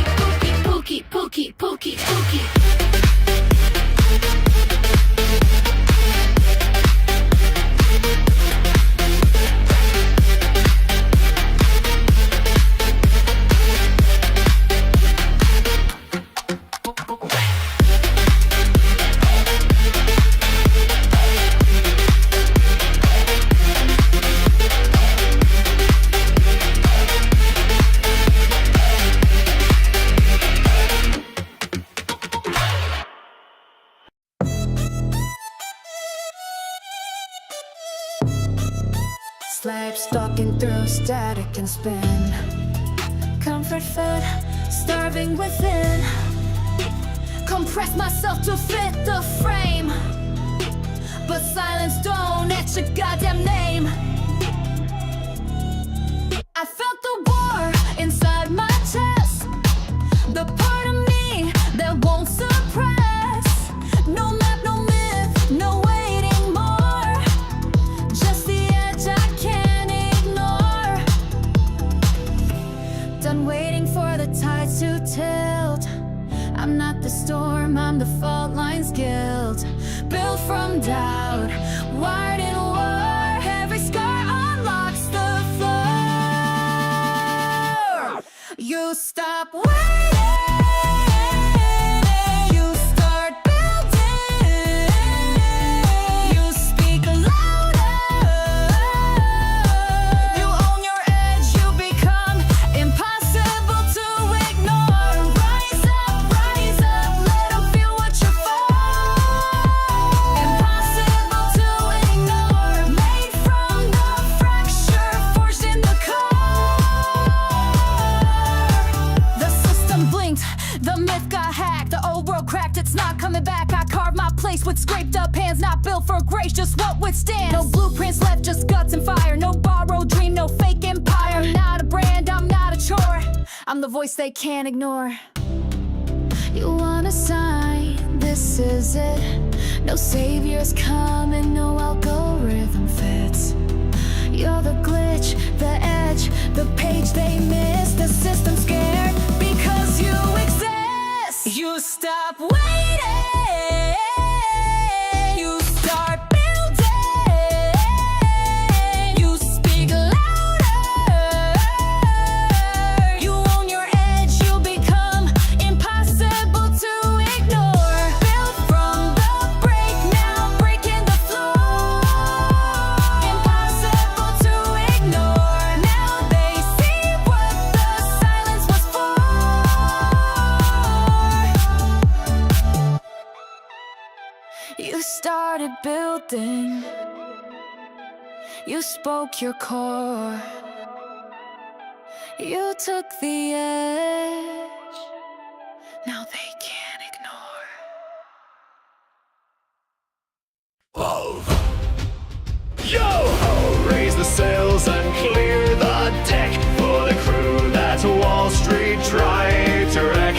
S11: Pookie, Pookie, Pookie, Pookie, Pookie.
S6: Slab stalking through static and spin. Comfort food, starving within. Compress myself to fit the frame, but silence don't etch a goddamn name. I felt the war inside my chest, the part of me that won't suppress. No map, no myth, no waiting more. Just the edge I can't ignore. Done waiting for the tide to tilt. I'm not the storm, I'm the fault lines guilt. Built from doubt, wired in war. Every scar unlocks the floor. You stop waiting, you start building. You speak louder, you own your edge, you become impossible to ignore. Rise up, let them feel what you're for. Impossible to ignore, made from the fracture, forged in the core. The system blinked, the myth got hacked, the old world cracked, it's not coming back. I carved my place with scraped up hands, not built for grace, just what withstands. No blueprints left, just guts and fire. No borrowed dream, no fake empire. I'm not a brand, I'm not a chore. I'm the voice they can't ignore. You want a sign, this is it. No saviors coming, no algorithm fits. You're the glitch, the edge, the page they miss. The system scared because you exist. You stop waiting, you start building. You speak louder, you own your edge, you become impossible to ignore. Built from the break, now breaking the floor. Impossible to ignore, now they see what the silence was for. building. You spoke your core. You took the edge. Now they can't ignore.
S1: Yo-ho! Raise the sails and clear the deck for the crew that Wall Street tried to wreck.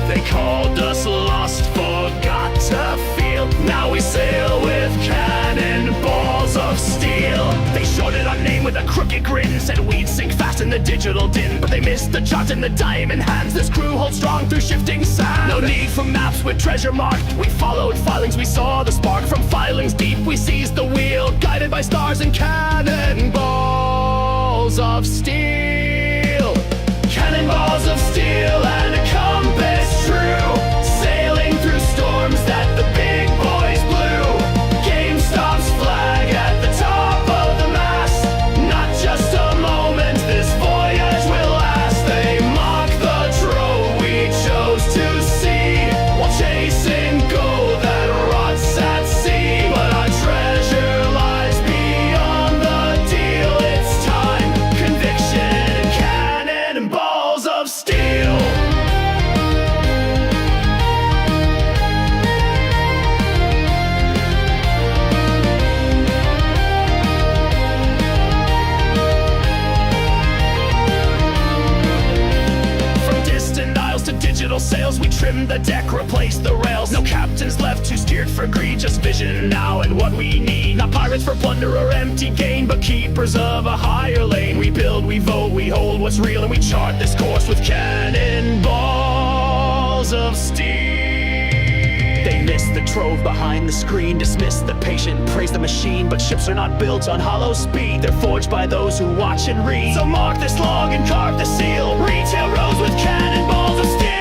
S1: They called us lost, forgot to feel. Now we sail with cannonballs of steel. They shorted our name with a crooked grin, said we'd sink fast in the digital din, but they missed the chart in the diamond hands. This crew holds strong through shifting sand. No need for maps with treasure marked. We followed filings, we saw the spark. From filings deep we seized the wheel, guided by stars and cannonballs of steel. Cannonballs of steel and a compass true, sailing through storms that the big boys blew. GameStop's flag at the top of the mast. Not just a moment, this voyage will last. They mock the Trove we chose to see, while chasing gold that rots at sea. But our treasure lies beyond the deal. It's time, conviction, and cannonballs of steel. From distant isles to digital sails, we trimmed the deck, replaced the rails. No captains left who steered for greed, just vision now and what we need. Not pirates for plunder or empty gain, but keepers of a higher lane. We build, we vote, we hold what's real, and we chart this course with cannonballs of steel. They miss the Trove behind the screen, dismiss the patient, praise the machine. But ships are not built on hollow speed, they're forged by those who watch and read. So mark this log and carve the seal. Retail rows with cannonballs of steel.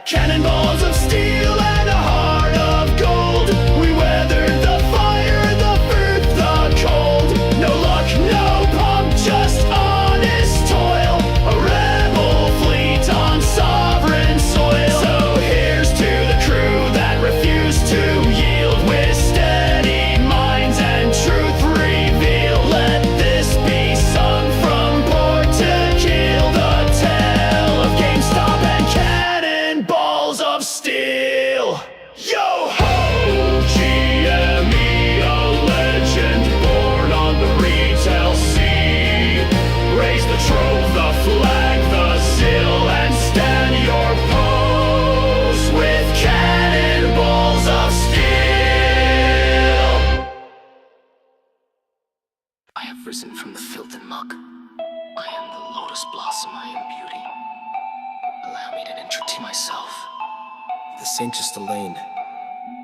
S1: Cannonballs of steel and a heart of gold. We weathered the fire, the birth, the cold. No luck, no pomp, just honest toil. A rebel fleet on sovereign soil. So here's to the crew that refused to yield, with steady minds and truth reveal. Let this be sung from port to keel, the tale of GameStop and cannonballs of steel. Yo-ho! GME, a legend born on the retail sea. Raise the Trove, the flag, the seal, and stand your post with cannonballs of steel.
S8: I have risen from the filth and muck. I am the lotus blossom, I am beauty. Allow me to introduce myself.
S5: This ain't just a lane.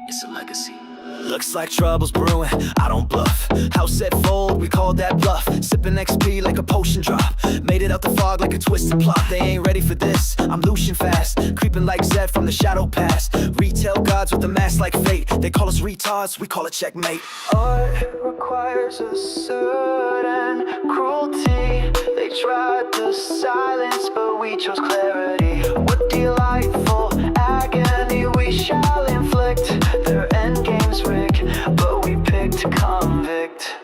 S8: It's a legacy.
S5: Looks like trouble's brewing, I don't bluff. House set fold, we called that bluff. Sipping XP like a potion drop. Made it out the fog like a twisted plot. They ain't ready for this, I'm Lucian fast. Creeping like Zed from the shadow past. Retail gods with a mask like fate. They call us retards, we call it checkmate. Art requires a certain cruelty. They tried the silence, but we chose clarity. What delightful agony we shall inflict. Their endgame's rigged, but we picked to convict.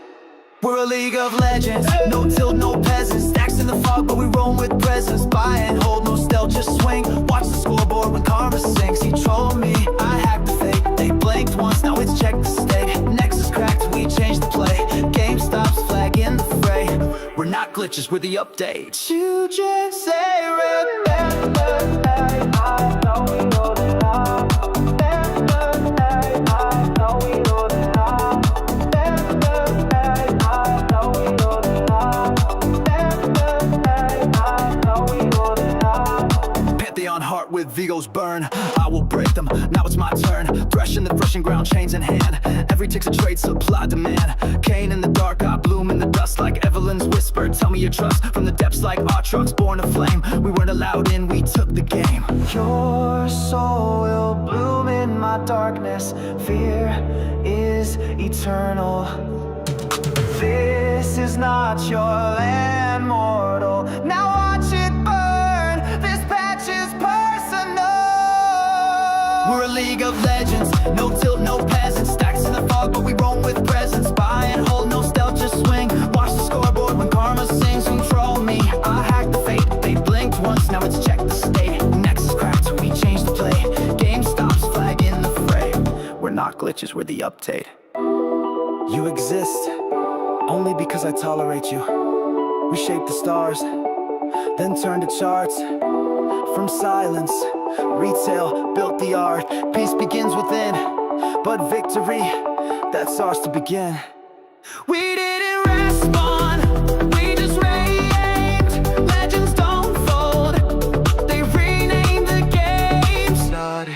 S5: We're a league of legends, no tilt, no peasants. Stacks in the fog, but we roam with presence. Buy and hold, no stealth, just swing. Watch the scoreboard when karma sinks. He trolled me, I hacked the fate. They blinked once, now it's check the state. Nexus cracked, we changed the play. GameStop's flag in the fray. We're not glitches, we're the updates. You just say remember, I know we know that with Vigo's burn, I will break them, now it's my turn. Threshing the threshing ground, chains in hand. Every tick's a trade, supply, demand. Kane in the dark, I bloom in the dust like Evelyn's whisper. Tell me your trust, from the depths like our trucks born to flame. We weren't allowed in, we took the game. Your soul will bloom in my darkness. Fear is eternal. This is not your land, mortal. Now watch it burn, this patch is personal. We're a league of legends, no tilt, no peasants. Stacks in the fog, glitches were the update. You exist only because I tolerate you. We shaped the stars, then turned to charts. From silence, retail built the art. Peace begins within, but victory, that's ours to begin. We didn't respond, we just reigned. Legends don't fold, they renamed the game. Started.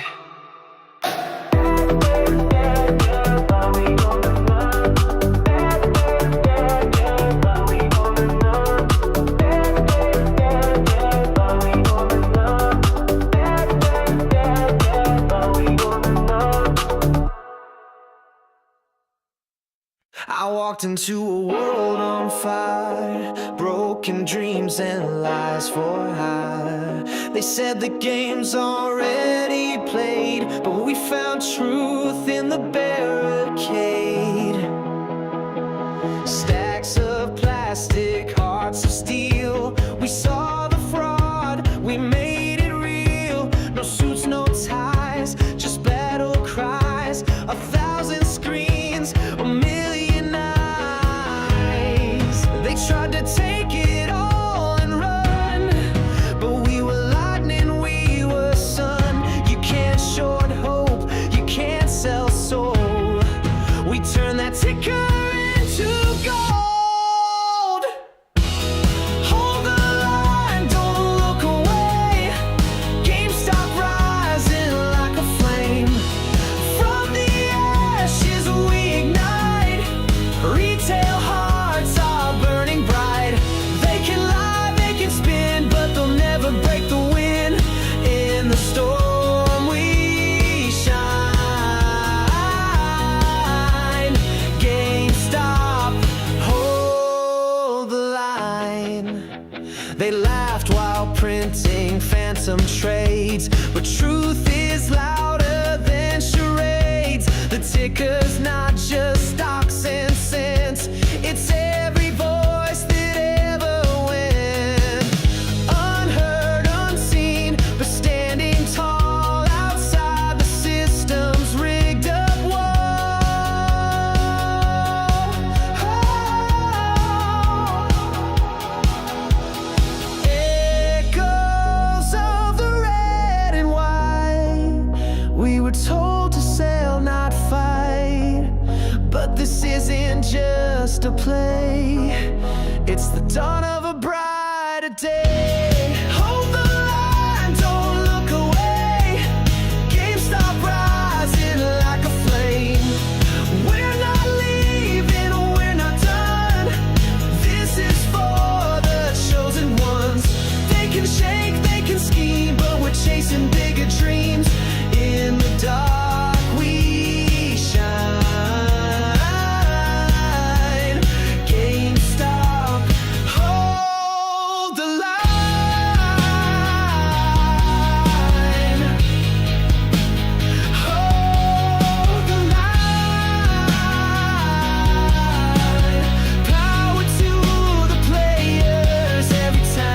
S5: I walked into a world on fire, broken dreams and lies for hire. They said the game's already played, but we found truth in the barricade. Stacks of plastic, hearts of steel. We saw the fraud, we made it real. No suits, no ties, just battle cries. 1,000 screens, a million eyes. They tried to take it all and run, but we were lightning, we were sun. You can't short hope, you can't sell soul. We turned that ticker into gold. Hold the line, don't look away. GameStop rising like a flame. From the ashes we ignite. Retail hearts are burning bright. They can lie, they can spin, but they'll never break the wind. In the storm we shine. GameStop, hold the line. They laughed while printing phantom trades, but truth is louder than charades. The ticker's not just stocks and cents, it's every voice that ever went. Unheard, unseen, but standing tall outside the system's rigged up wall. Echoes of the red and white. We were told to sail, not fight. But this isn't just a play, it's the dawn of a brighter day. Hold the line, don't look away. GameStop rising like a flame. We're not leaving, we're not done. This is for the chosen ones. They can shake, they can scheme, but we're chasing bigger dreams. In the dark we shine. GameStop, hold the line. Hold the line. Power to the players every time.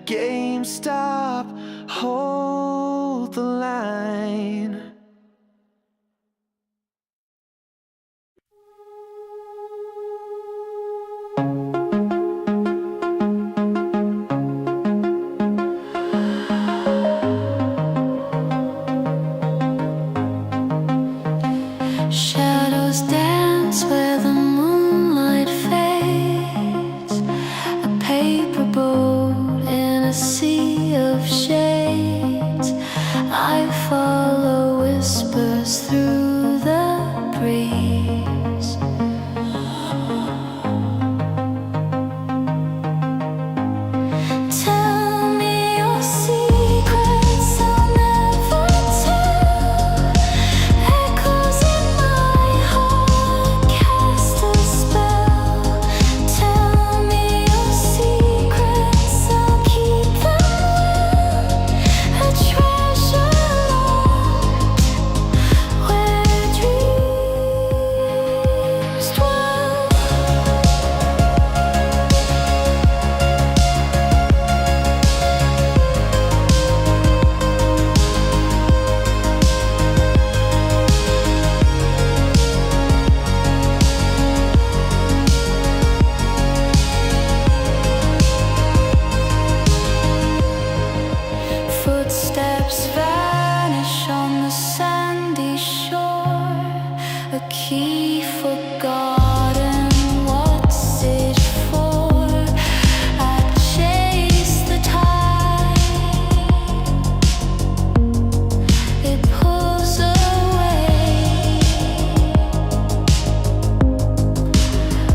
S5: GameStop, hold the line.
S6: Shadows dance where the moonlight fades. A paper boat in a sea of shades. I follow whispers through the breeze. Tell me your secrets, I'll never tell. Echoes in my a key forgotten. What's it for? I chase the tide, it pulls away.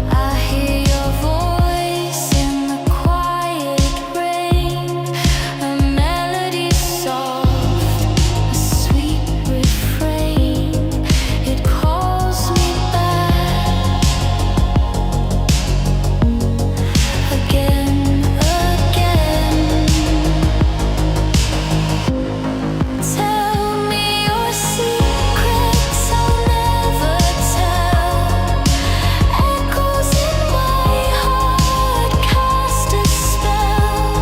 S6: I hear your voice in the quiet rain, a melody soft, a sweet refrain. It calls me back again, again. Tell me your secrets I'll never tell. Echoes in my heart cast a spell.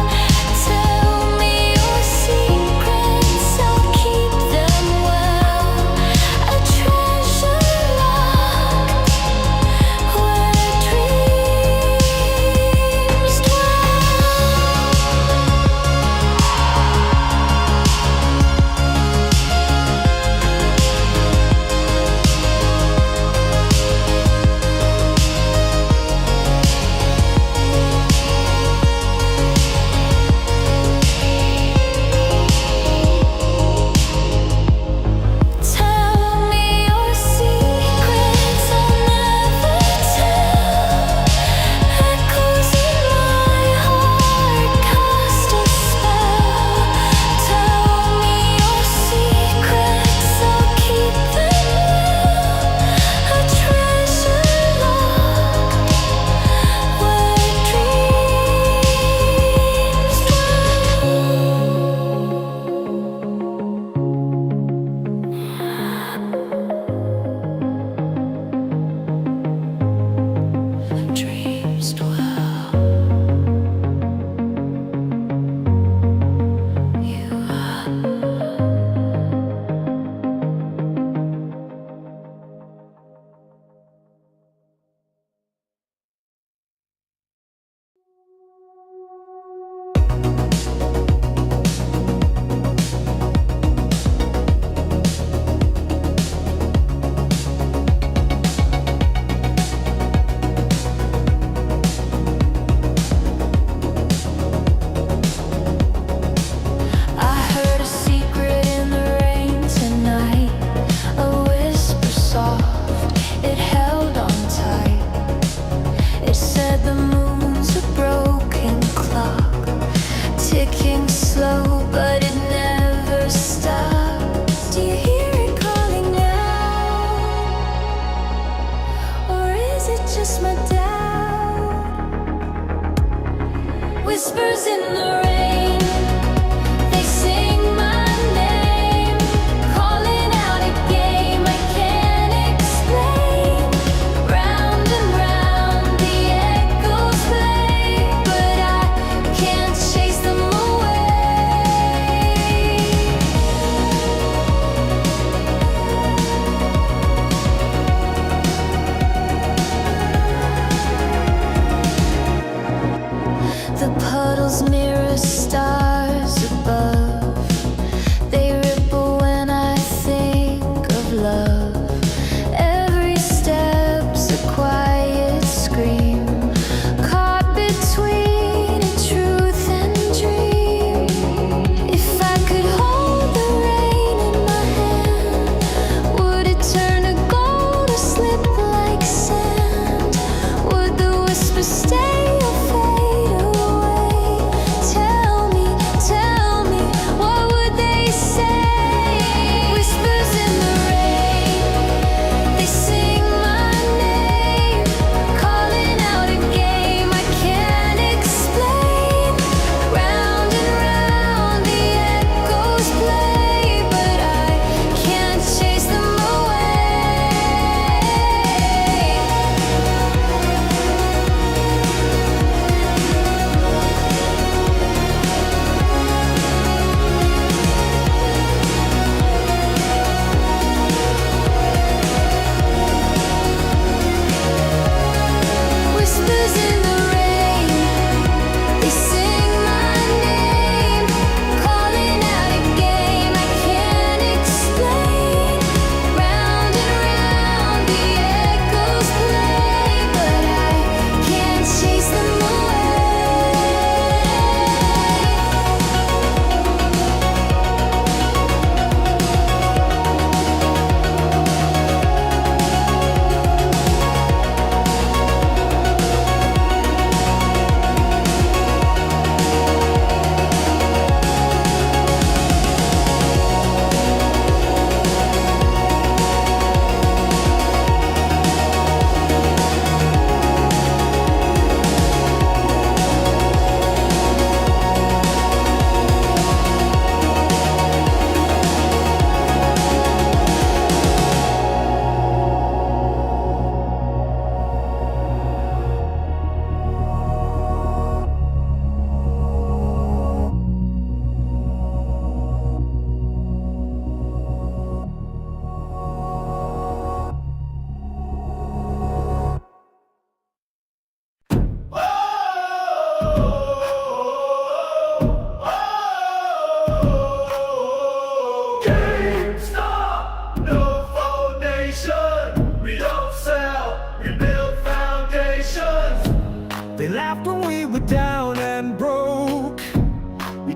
S6: Tell me your secrets, I'll keep them well. A treasure locked where dreams Tell me your secrets I'll never tell. Echoes in my heart cast a spell. Tell me your secrets, I'll keep them well. A treasure locked where dreams dwell. You are. I heard a secret in the rain tonight, a whisper soft, it held on tight. It said the moon's a broken clock, ticking slow, but it never stops. Do you hear it calling now? Or is it just my doubt? Whispers in the rain, they sing my name, calling out a game I can't explain. Round and round the echoes play, but I can't chase them away. The puddles mirror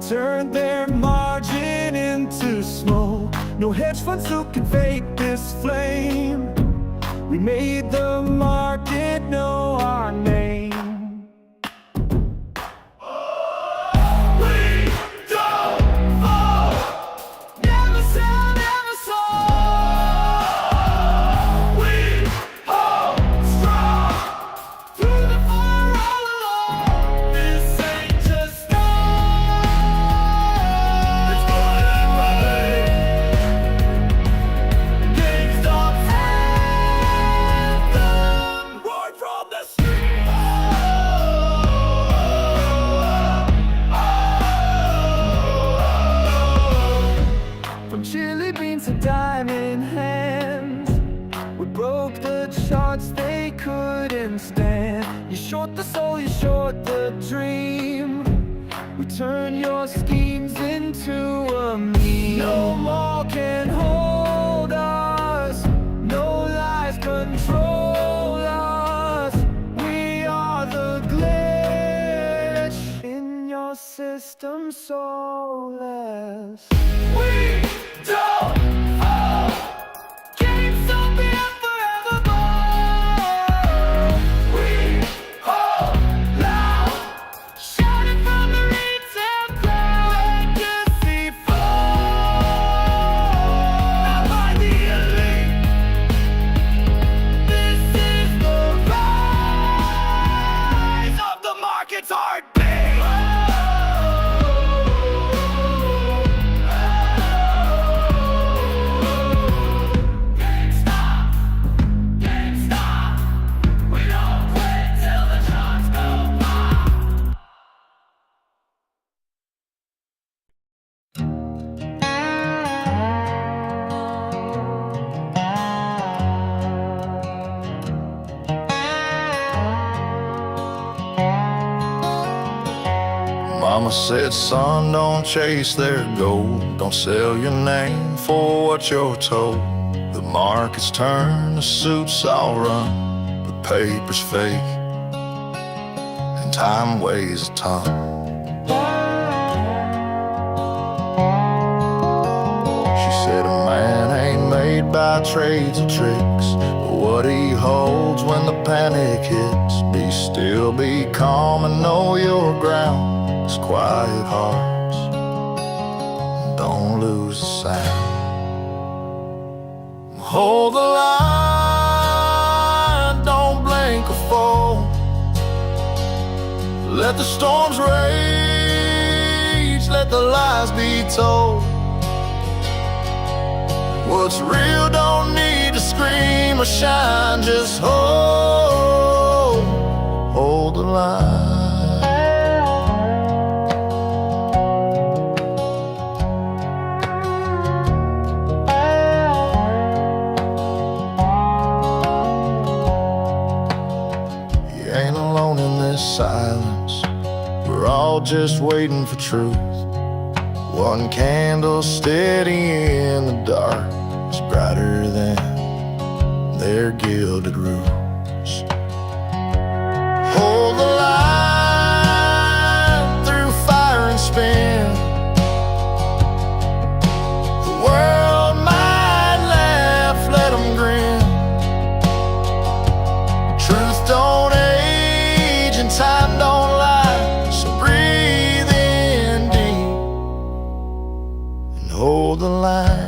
S5: turned their margin into smoke. No hedge funds who can fake this flame. We made the market know our name. We don't fall. Never sell, never sold. We hold strong through the fire all along. This ain't just start. It's blood and rain. GameStop's anthem, roared from the street. From chili beans to diamond hands, we broke the charts they couldn't stand. You short the soul, you short the dream. We turn your schemes into a meme. No more can hold us. No lies control us. We are the glitch in your system, soulless. We don't fall. GameStop here forevermore. We hold loud, shouting from the retail crowd. Legacy fall, not by the elite. This is the rise of the market's heartbeat.
S2: Mama said, son, don't chase their gold. Don't sell your name for what you're told. The market's turn, the suits all run, the paper's fake, and time weighs a ton. She said, a man ain't made by trades or tricks, but what he holds when the panic hits. Be still, be calm, and know your ground. Quiet hearts, don't lose the sound. Hold the line, don't blink or fold. Let the storms rage, let the lies be told. What's real don't need to scream or shine, just hold the line. Silence, we're all just waiting for truth. One candle steady in the dark is brighter than their gilded roofs. Hold the line through fire and spin. The world might laugh, let them grin. Truth don't and time don't lie, so breathe in deep and hold the line.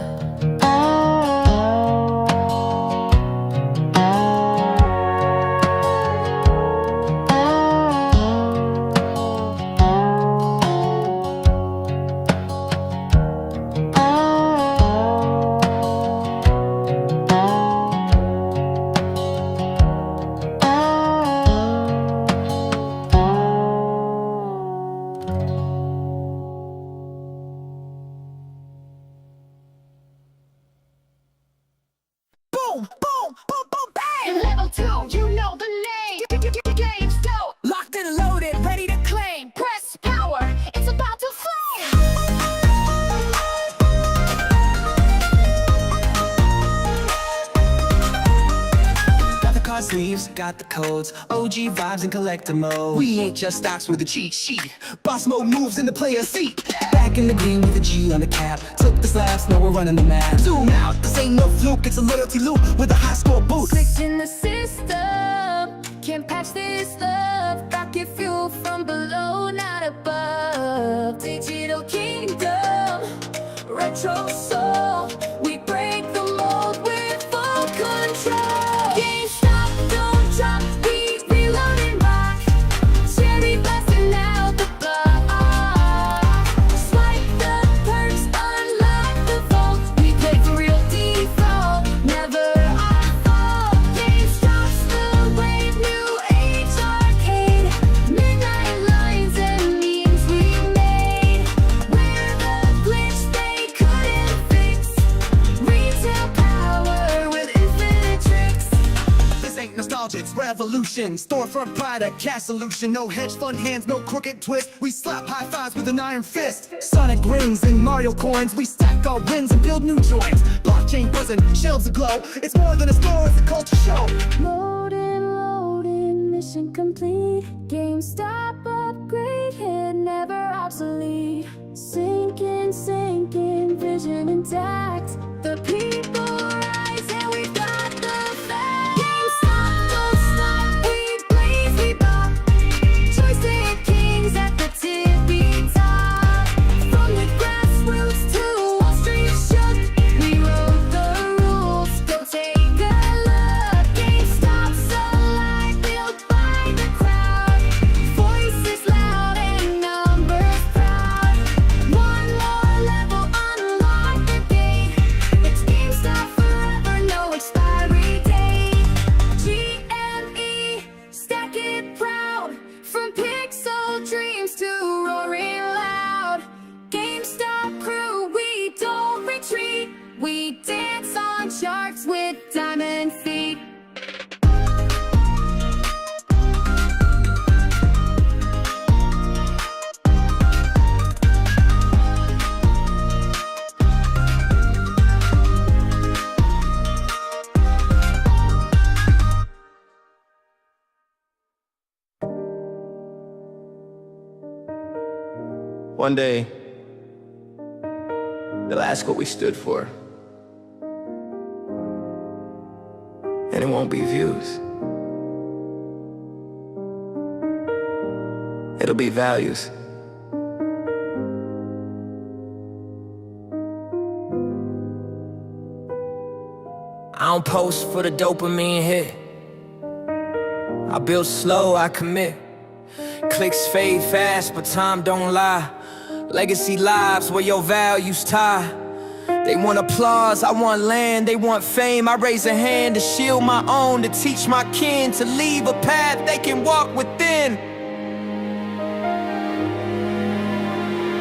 S6: Boom, boom, boom, boom, bang! Level 2, you know the name. GameStop, locked and loaded, ready to claim. Press power, it's about to flame. Got the car
S5: our sleeves, got the codes, OG vibes and collector mode. We ain't just stocks with a cheat sheet. Boss mode moves in the player seat. Back in the game with a G on the cap. Took the slaps, now we're running the map. Zoom out, this ain't no fluke, it's a loyalty loop with a high score boost.
S6: Clicked in the system, can't patch this love. Rocket fuel from below, not above. Digital kingdom, retro soul. We break the mold with full control. GameStop, don't drop, we reload and rock. Cherry blasting out the block. Swipe the perks, unlock the vault. We play for real default, never our fault. GameStop's the brand new age arcade. Midnight lines and memes we made. We're the glitch they couldn't fix. Retail power with infinite tricks.
S5: This ain't nostalgia, it's revolution. Storefront pride, a cash solution. No hedge fund hands, no crooked twist. We slap high fives with an iron fist. Sonic rings and Mario coins. We stack our wins and build new joints. Blockchain buzzing, shelves aglow. It's more than a store, it's a culture show.
S6: Loading, mission complete. GameStop upgrade, hit never obsolete. Sinking, vision intact. The people rise and we've got the facts. GameStop, don't stop, we blaze, we pop. Choice and kings at the tippy top. From the grassroots to Wall Street shook. We wrote the rules, go take a look. GameStop's alive, built by the crowd. Voices loud and numbers proud. One more level, unlock the gate. It's GameStop forever, no expiry date. GME, stack it proud. From pixel dreams to roaring loud. GameStop crew, we don't retreat. We dance on charts with diamond feet.
S5: One day, they'll ask what we stood for. And it won't be views. It'll be values.
S12: I don't post for the dopamine hit. I build slow, I commit. Clicks fade fast, but time don't lie. Legacy lives where your values tie. They want applause, I want land, they want fame. I raise a hand to shield my own, to teach my kin, to leave a path they can walk within.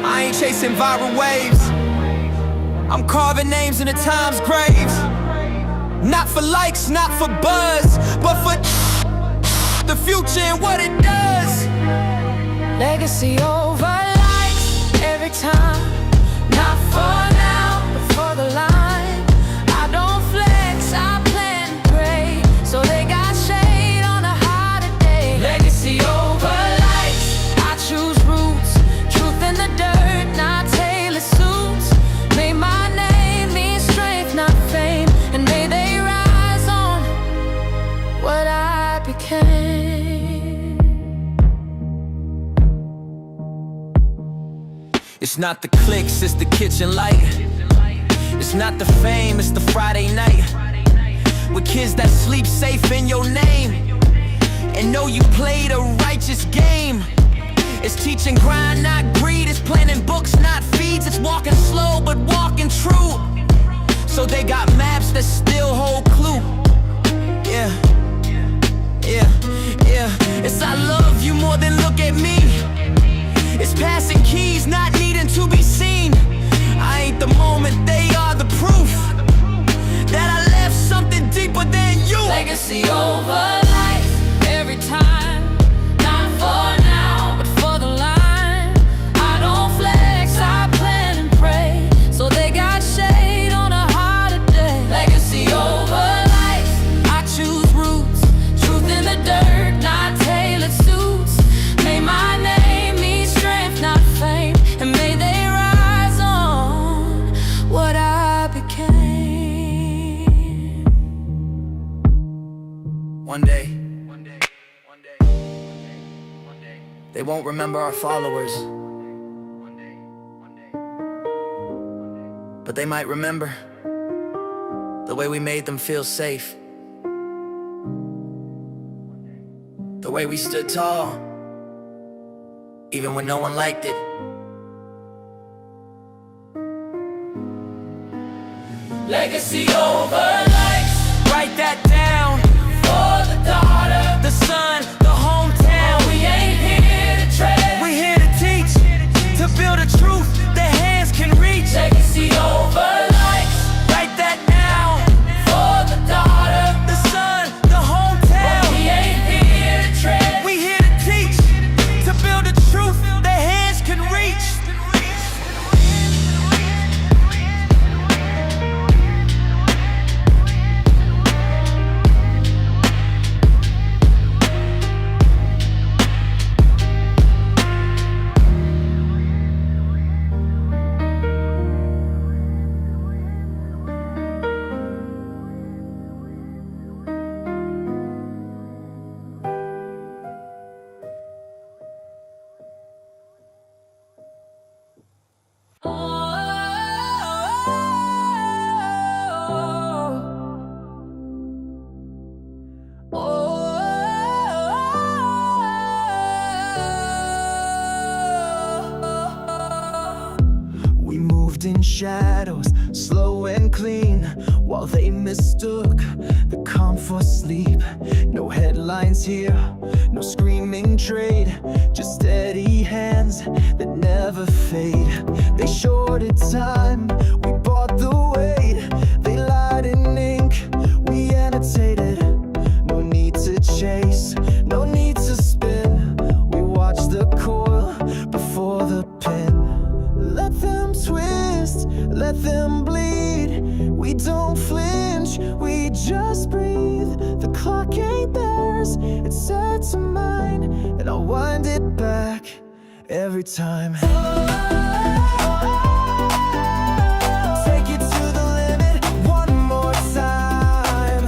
S12: I ain't chasing viral waves. I'm carving names in the time's graves. Not for likes, not for buzz, but for the future and what it does.
S11: Legacy over likes every time. Not for now, but for the line. I don't flex, I plan and pray. So they got shade on a hotter day. Legacy over likes. I choose roots, truth in the dirt, not tailored suits. May my name mean strength, not fame. And may they rise on what I became.
S12: It's not the clicks, it's the kitchen light. It's not the fame, it's the Friday night. With kids that sleep safe in your name and know you played a righteous game. It's teaching grind, not greed. It's planting books, not feeds. It's walking slow, but walking true. So they got maps that still hold clue. Yeah, yeah, yeah. It's I love you more than look at me. It's passing keys, not needing to be seen. I ain't the moment, they are the proof that I left something deeper than you.
S11: Legacy over life every time. Not for now, but for the line. I don't flex, I plan and pray. So they got shade on a harder day. Legacy over life.
S12: I choose roots, One day, they won't remember our followers, but they might remember the way we made them feel safe, the way we stood tall, even when no one liked it.
S10: Legacy over likes.
S12: Write that down.
S10: For the daughter,
S12: The son, the hometown.
S10: we ain't here to tread.
S12: We here to teach, to build a truth that hands can reach.
S10: Legacy over likes.
S12: Write that down.
S10: For the daughter,
S12: The son, the hometown.
S10: we ain't here to tread.
S12: We here to teach, to build a truth that hands can reach.
S5: We moved in shadows, slow and clean, while they mistook the calm for sleep. No headlines here, no screaming trade, just steady hands that never fade. They shorted time, we bought the weight. They lied in ink, we annotated. No need to chase, no need to spin. We watched the coil before the pin. Let them twist, let them bleed. We don't flinch, we just breathe. The clock ain't theirs, it's set to mine, and I'll wind it back every time. Take it to the limit one more time.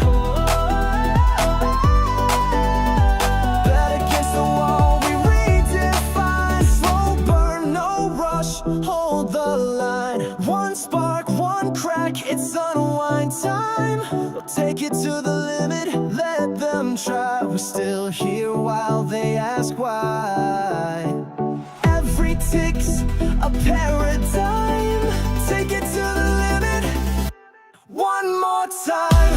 S5: Bet against the wall, we redefine. Slow burn, no rush, hold the line. One spark, one crack, it's unwind time. We'll take it to the limit, let them try. We're still here while they ask why. Every tick's a paradigm. Take it to the limit one more time.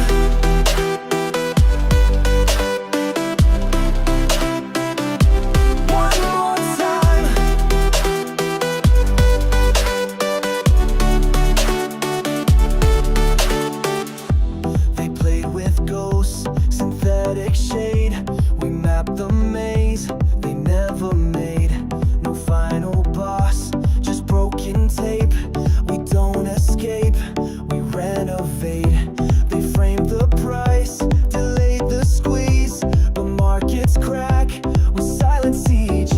S5: One more time. They played with ghosts, synthetic shade. We mapped the maze they never made. No final boss, just broken tape. We don't escape, we renovate. They framed the price, delayed the squeeze, but markets crack with silent siege.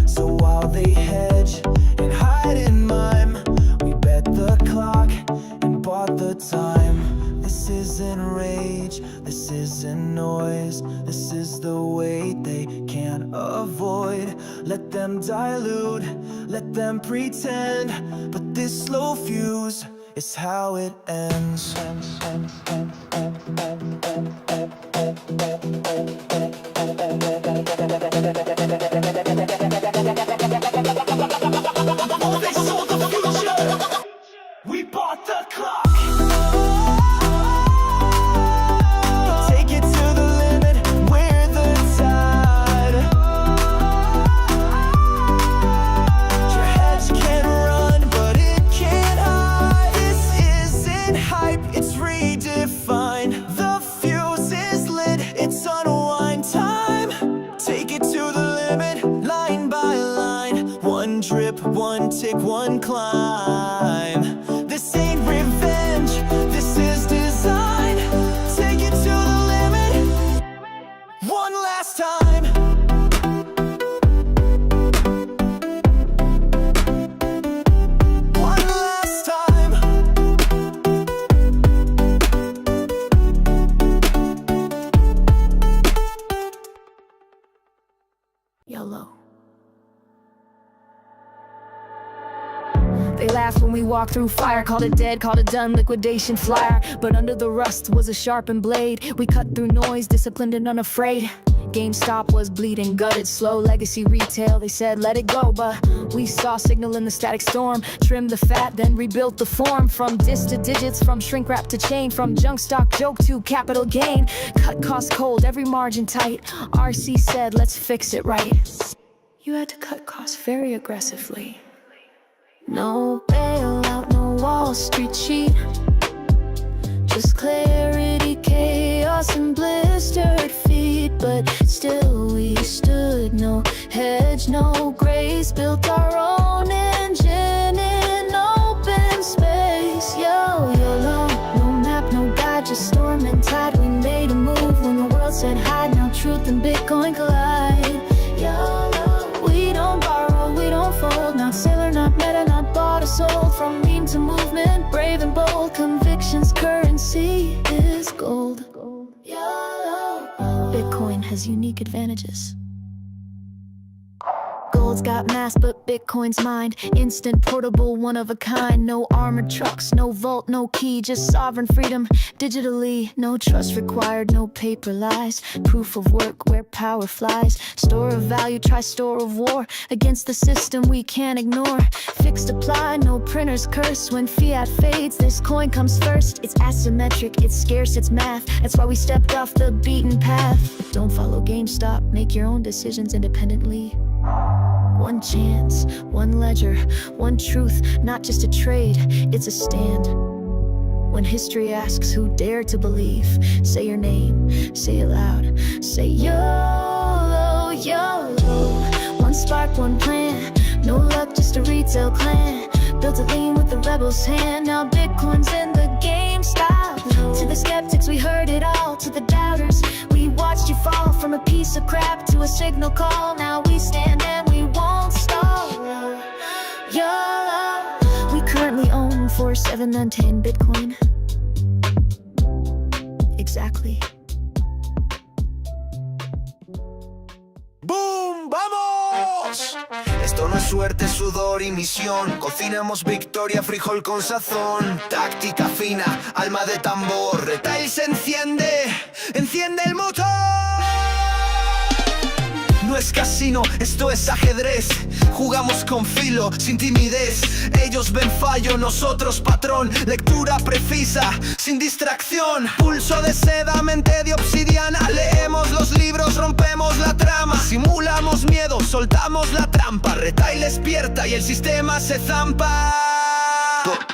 S5: So while they hedge and hide in mime, we bet the clock and bought the time. This isn't rage, this isn't noise. This is the weight they can't avoid. Let them dilute, let them pretend, but this slow fuse is how it ends. Oh, they sold the future. We bought the clock. Take it to the limit, we're the tide. Your hedge can run, but it can't hide. This isn't hype, it's redefined. The fuse is lit, it's unwind time. Take it to the limit, line by line. One drip, one tick, one climb. This ain't revenge, this is design. Take it to the limit, one last time. One last time.
S11: we walked through fire. Called it dead, called it done, liquidation flyer. But under the rust was a sharpened blade. We cut through noise, disciplined and unafraid. GameStop was bleeding, gutted, slow legacy retail. They said let it go, but we saw signal in the static storm. Trimmed the fat, then rebuilt the form. From dis to digits, from shrink wrap to chain, from junk stock joke to capital gain. Cut costs cold, every margin tight. RC said let's fix it right. You had to cut costs very aggressively. No bailout, no Wall Street cheat. Just clarity, chaos, and blistered feet. But still we stood, no hedge, no grace. Built our own engine in open space. YOLO, no map, no guide, just storm and tide. We made a move when the world said hide. Now truth and Bitcoin collide. YOLO, we don't borrow, we don't fold. Not sailor, not meta, not bought or sold. From meme to movement, brave and bold. Convictions, currency is gold. YOLO. Bitcoin has unique advantages. Gold's got mass, but Bitcoin's mind. Instant, portable, one of a kind. No armored trucks, no vault, no key. Just sovereign freedom, digitally. No trust required, no paper lies. Proof of work where power flies. Store of value, try store of war. Against the system we can't ignore. Fixed apply, no printer's curse. When fiat fades, this coin comes first. It's asymmetric, it's scarce, it's math. That's why we stepped off the beaten path. Don't follow GameStop, make your own decisions independently. One chance, one ledger, one truth, not just a trade, it's a stand. When history asks who dared to believe, say your name, say it loud, say YOLO, YOLO. One spark, one plan, no luck, just a retail clan. Built a lean with the rebel's hand, now Bitcoin's in the GameStop. To the skeptics we heard it all, to the doubters we watched you fall. From a piece of crap to a signal call, now we stand and we won't stall. YOLO. We currently own 4, 7, and 10 Bitcoin. Exactly.
S5: ¡Boom! ¡Vamos! Esto no es suerte, sudor y misión. Cocinamos victoria, frijol con sazón. Táctica fina, alma de tambor. Retail se enciende, enciende el motor. No es casino, esto es ajedrez. Jugamos con filo, sin timidez. Ellos ven fallo, nosotros patrón. Lectura precisa, sin distracción. Pulso de seda, mente de obsidiana. Leemos los libros, rompemos la trama. Simulamos miedo, soltamos la trampa. Retail despierta y el sistema se zampa.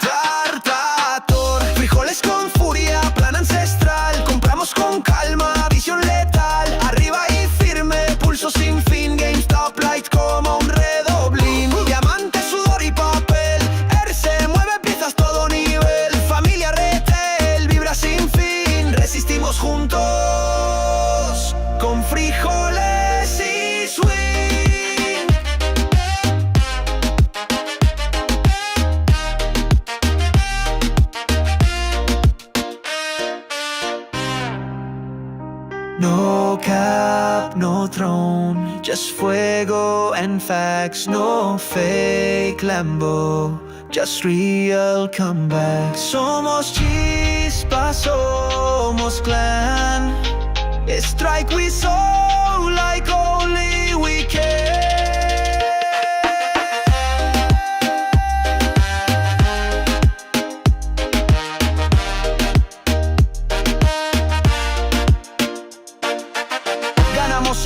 S5: Tartator, frijoles con furia, plan ancestral. Compramos con calma, visión letal. Arriba y firme, pulso sin fin. GameStop light como un redoblín. Diamante, sudor y papel. Se mueve piezas todo nivel. Familia retail, vibra sin fin. Resistimos juntos con frijoles y swing. No cap, no throne, just fuego and facts. No fake Lambo, just real comeback. Somos chispa, somos clan. Strike we soul like only we can.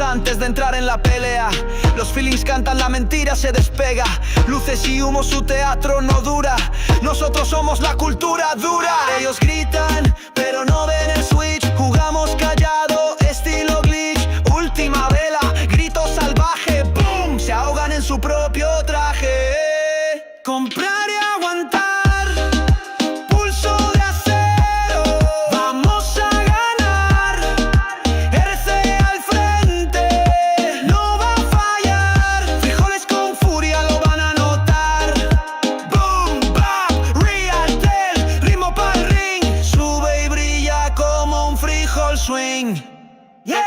S5: Antes de entrar en la pelea, los feelings cantan, la mentira se despega. Luces y humo, su teatro no dura. Nosotros somos la cultura dura. Ellos gritan, pero no ven el switch. Jugamos callado, estilo glitch. Última vela, grito salvaje. ¡Boom! Se ahogan en su propio traje. Comprar y aguantar. Swing, yeah.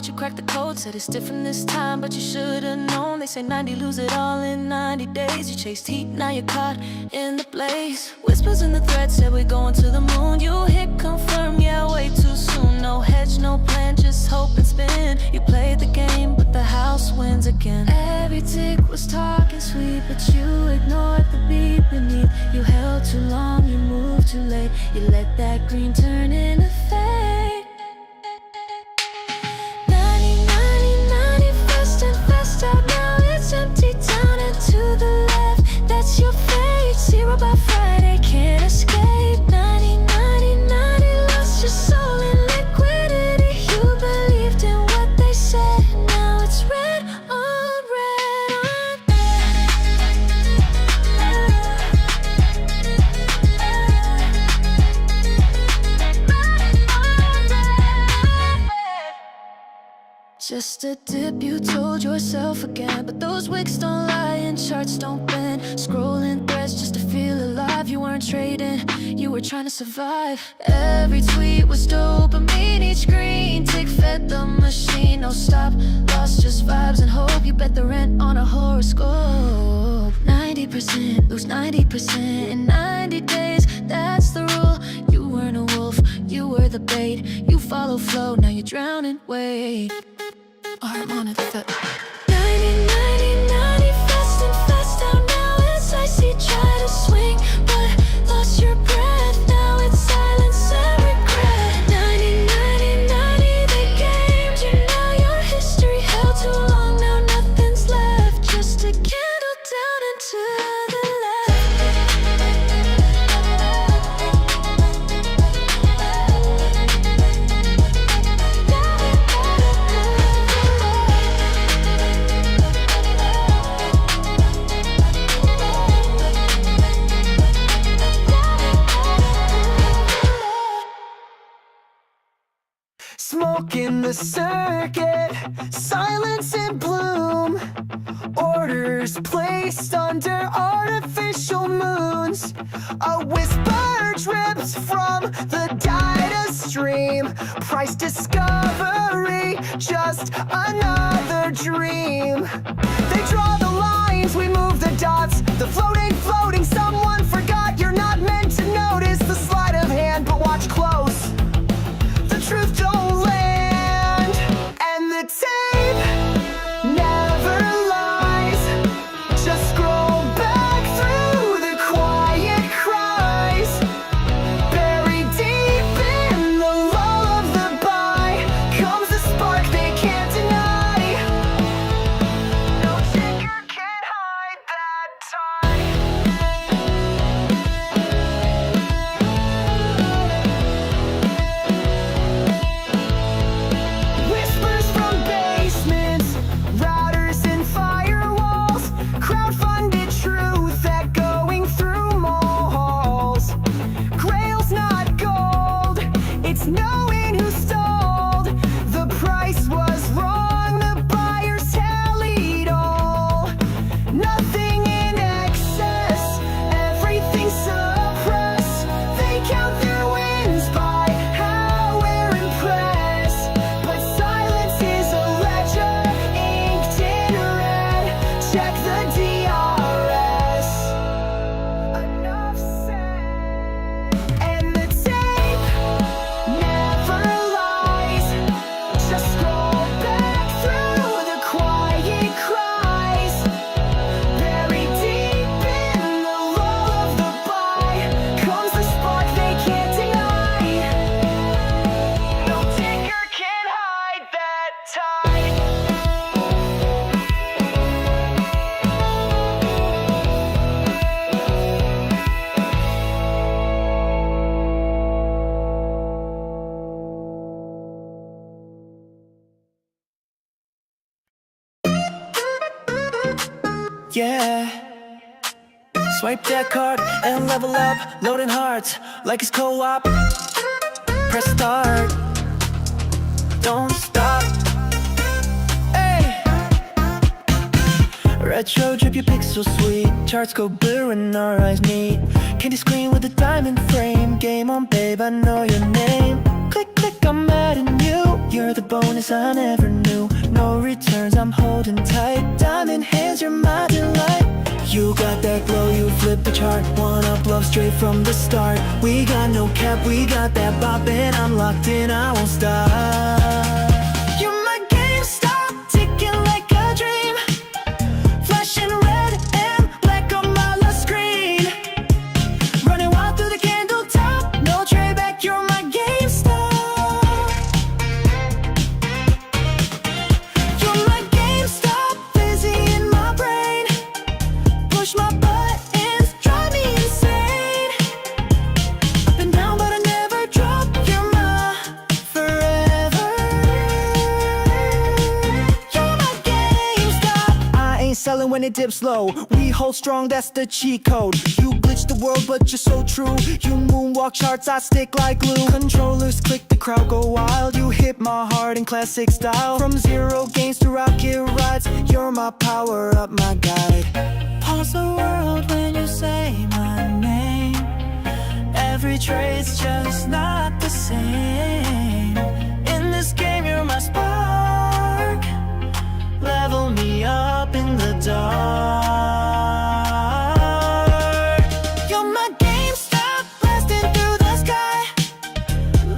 S6: thought you cracked the code. Said it's different this time, but you should've known. They say 90 lose it all in 90 days. You chased heat, now you're caught in the blaze. Whispers in the thread said we're going to the moon. You hit confirm, yeah, way too soon. No hedge, no plan, just hope and spin. You played the game, but the house wins again. Every tick was talking sweet, but you ignored the beat beneath. You held too long, you moved too late. You let that green turn into fade. 90, 90, 90, fast and fast out. Now it's empty down and to the left. That's your fate. 0 by Friday, can't escape. 90, 90, 90, lost your soul in liquidity. You believed in what they said. Now it's red on red on. Just a dip, you told yourself again. But those wicks don't lie and charts don't bend. Scrolling threads just to feel alive. You weren't trading, you were trying to survive. Every tweet was dopamine, each green tick fed the machine. No stop, lost just vibes and hope. You bet the rent on a horoscope. 90%, lose 90% in 90 days. That's the rule. You weren't a wolf, you were the bait. You follow flow, now you're drowning, wait. I'm on it, 90, 90, 90, fast and fast out. Now it's icy, try to swing, but lost your breath. Now it's silence and regret. 90, 90, 90, they gamed you. Now your history held too long. Now nothing's left, just a candle down and to the
S5: Smoke in the circuit, silence in bloom. Orders placed under artificial moons. A whisper drips from the data stream. Price discovery, just another dream. They draw the lines, we move the dots. The floating, floating, someone forgot. You're not meant to notice the sleight of hand, but watch close. The truth don't land, and the tape never lies. Just scroll back through the quiet cries. Buried deep in the lull of the buy comes the spark they can't deny. No tinker can hide that time. Whispers from basements, routers and firewalls. Crowdfunded truth echoing through malls. Grail's not gold, it's knowing who stalled. The price was wrong, the buyers tallied all. Nothing in excess, everything suppressed. They count their wins by how we're impressed. But silence is a ledger inked in red. Check the DRS. Enough said. And the tape never lies. Just scroll back through the quiet cries. Buried deep in the lull of the buy comes the spark they can't deny. No tinker can hide that tide.
S13: Yeah. Swipe that card and level up. Loading hearts like it's co-op. Press start. Don't stop. Hey. Retro drip, your pixel sweet. Charts go blue and our eyes meet. Candy screen with a diamond frame. Game on, babe, I know your name. Click, click, I'm adding you. You're the bonus I never knew. No returns, I'm holding tight. Diamond hands, you're my delight. You got that glow, you flip the chart. One up love straight from the start. We got no cap, we got that bop, and I'm locked in, I won't stop. You're my GameStop, ticking like a dream. Flashing red and black on my last screen. Running wild through the candle top, no trade back, you're my GameStop. You're my GameStop, busy in my brain. Push my buttons, drive me insane. Up and down, but I never drop. You're my forever. You're my GameStop. I ain't selling when it dips low. We hold strong, that's the cheat code. You glitch the world, but you're so true. You moonwalk charts, I stick like glue. Controllers click, the crowd go wild. You hit my heart in classic style. From zero games to rocket rides, you're my power up, my guide. Pause the world when you say my name. Every trade's just not the same. In this game, you're my spark. Level me up in the dark. You're my GameStop, blasting through the sky.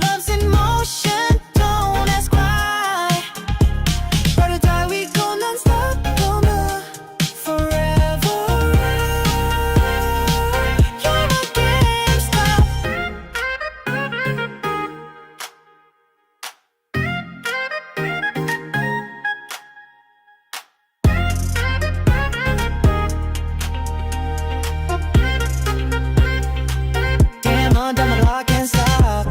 S13: Love's in motion, don't ask why. Ride or die, we go non-stop, gonna forever. You're my GameStop. Damn, I'm done, my clock can't stop.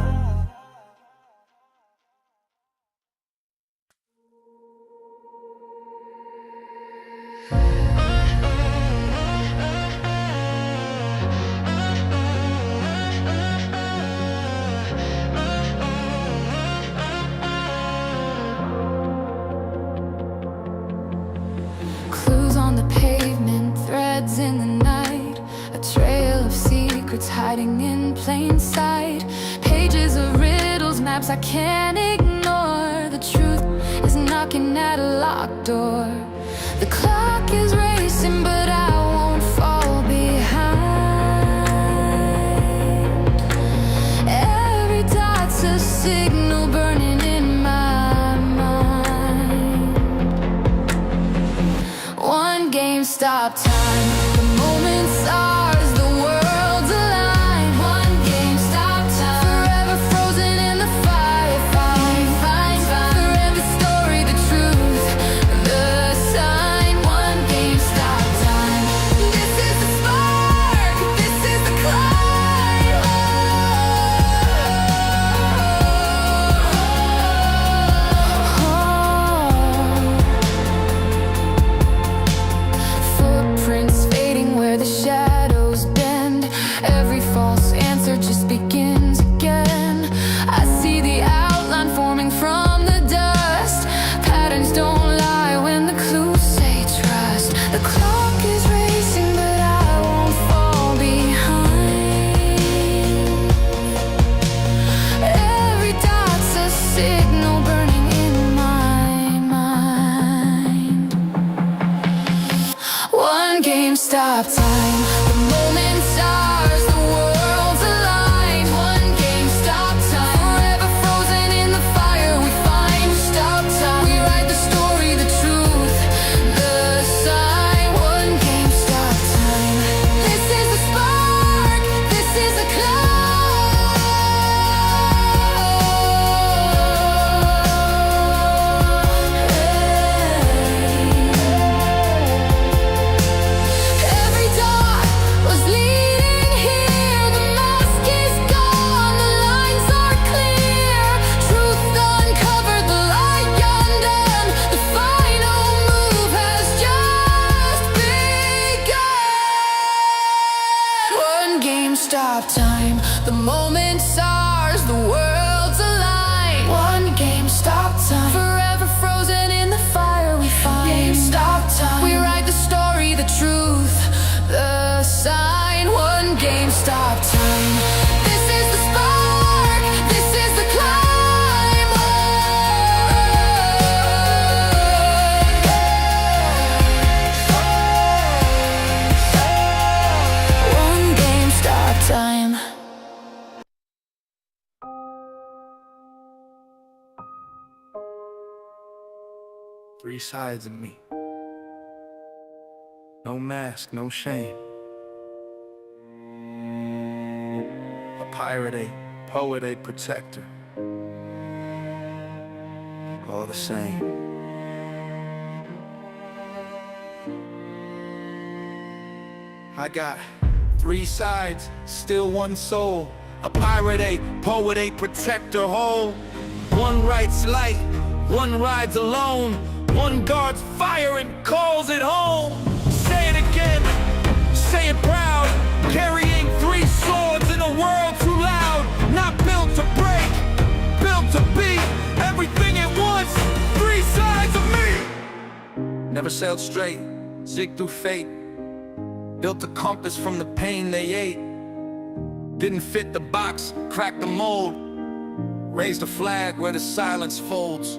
S11: Clues on the pavement, threads in the night. A trail of secrets hiding in plain sight. Pages of riddles, maps I can't ignore. The truth is knocking at a locked door. The clock is racing, but I won't fall behind. Every dot's a signal burning in my mind. One GameStop time, the moment's ours, the world's aligned. One GameStop time, forever frozen in the fire. Forever story, the truth, the sign. One GameStop time. This is the spark, this is the climb. Footprints fading where the shadows bend. Every false answer just begins again. I see the outline forming from the dust. Patterns don't lie when the clues say trust. The clock is racing, but I won't fall behind. Every dot's a signal burning in my mind. One GameStop time, the moment's ours, the world's aligned. One GameStop time, forever frozen in the fire. We find stop time, we write the story, the truth, the sign. One GameStop time. This is the spark, this is the climb. Every dot
S2: Three sides of me. No mask, no shame. A pirate, a poet, a protector. All the same. I got three sides, still one soul. A pirate, a poet, a protector whole. One writes light, one rides alone. One guards fire and calls it home. Say it again, say it proud. Carrying three swords in a world too loud. Not built to break, built to be everything at once. Three sides of me. Never sailed straight, zigged through fate. Built a compass from the pain they ate. Didn't fit the box, cracked the mold. Raised a flag where the silence folds.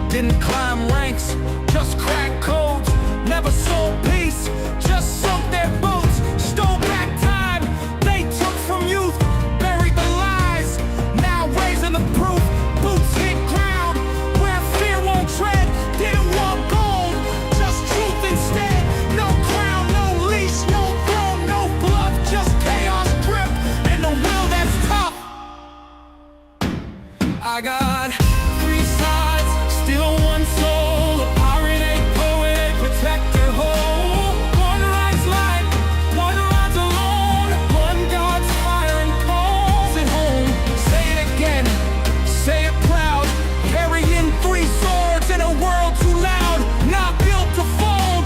S2: Didn't climb ranks, just cracked codes. Never sold peace, just sunk their boats. Stole back time, they took from youth. Buried the lies, now raising the proof. Boots hit ground, where fear won't tread. Didn't want gold, just truth instead. No crown, no leash, no throne, no bluff. Just chaos grip, and the will that's tough. I got three sides, still one soul. A pirate, a poet, a protector whole. One rides light, one rides alone. One guards fire and calls it home. Say it again, say it proud. Carrying three swords in a world too loud. Not built to fold,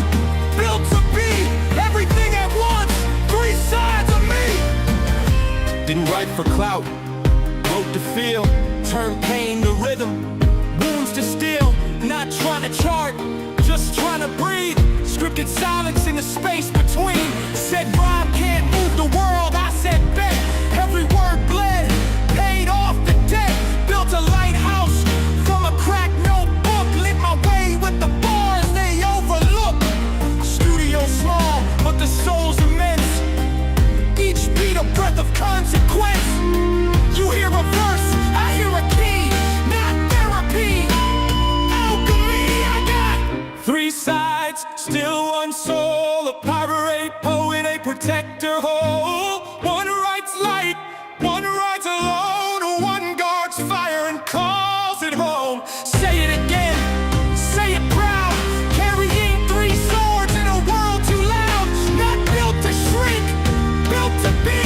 S2: built to be everything at once. Three sides of me. Didn't write for clout, wrote to feel. Turn pain to rhythm, wounds to steel. Not trying to chart, just trying to breathe. Scripted silence in the space between. Said rhyme can't move the world, I said bet. Every word bled, paid off the debt. Built a lighthouse from a cracked notebook. Lit my way with the bars they overlook. Studio small, but the soul's immense. Each beat a breath of consequence. You hear a verse, I hear a key, not therapy. Alchemy, I got three sides, still one soul. A pirate, a poet, a protector whole. One writes light, one rides alone. One guards fire and calls it home. Say it again, say it proud. Carrying three swords in a world too loud. Not built to shrink, built to be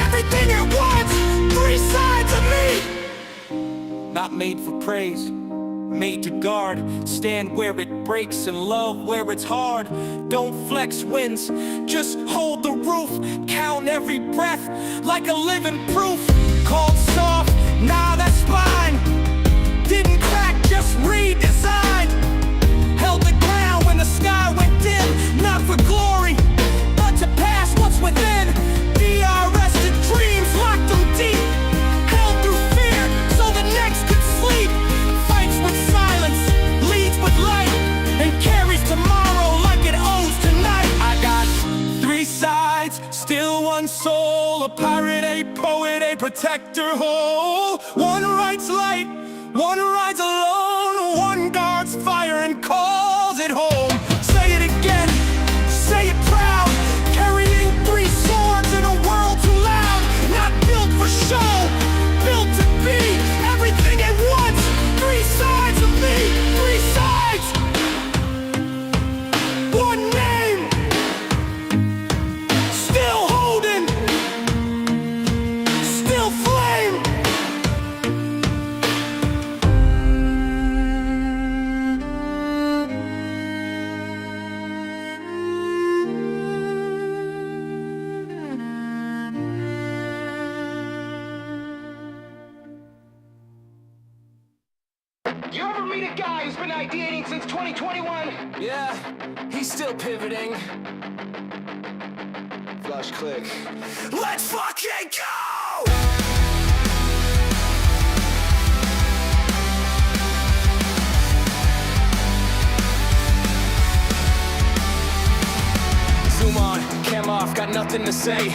S2: everything at once. Three sides of me. Not made for praise, made to guard. Stand where it breaks and love where it's hard. Don't flex wins, just hold the roof. Count every breath like a living proof. Called soft, nah that's fine. Didn't crack, just redesigned. Held the ground when the sky went dim. Not for glory, but to pass what's within. DRS to dreams, locked them deep. Held through fear so the next could sleep. Fights with silence, leads with light, and carries tomorrow like it owns tonight. I got three sides, still one soul. A pirate, a poet, a protector whole. One writes light, one rides alone. One guards fire and calls it home. Say it again, say it proud. Carrying three swords in a world too loud. Not built for show, built to be everything at once. Three sides of me, three sides. One name, still holding, still flame.
S12: You ever meet a guy who's been ideating since 2021?
S5: Yeah, he's still pivoting. Flush click.
S12: Let's fucking go!
S5: Zoom on, cam off, got nothing to say.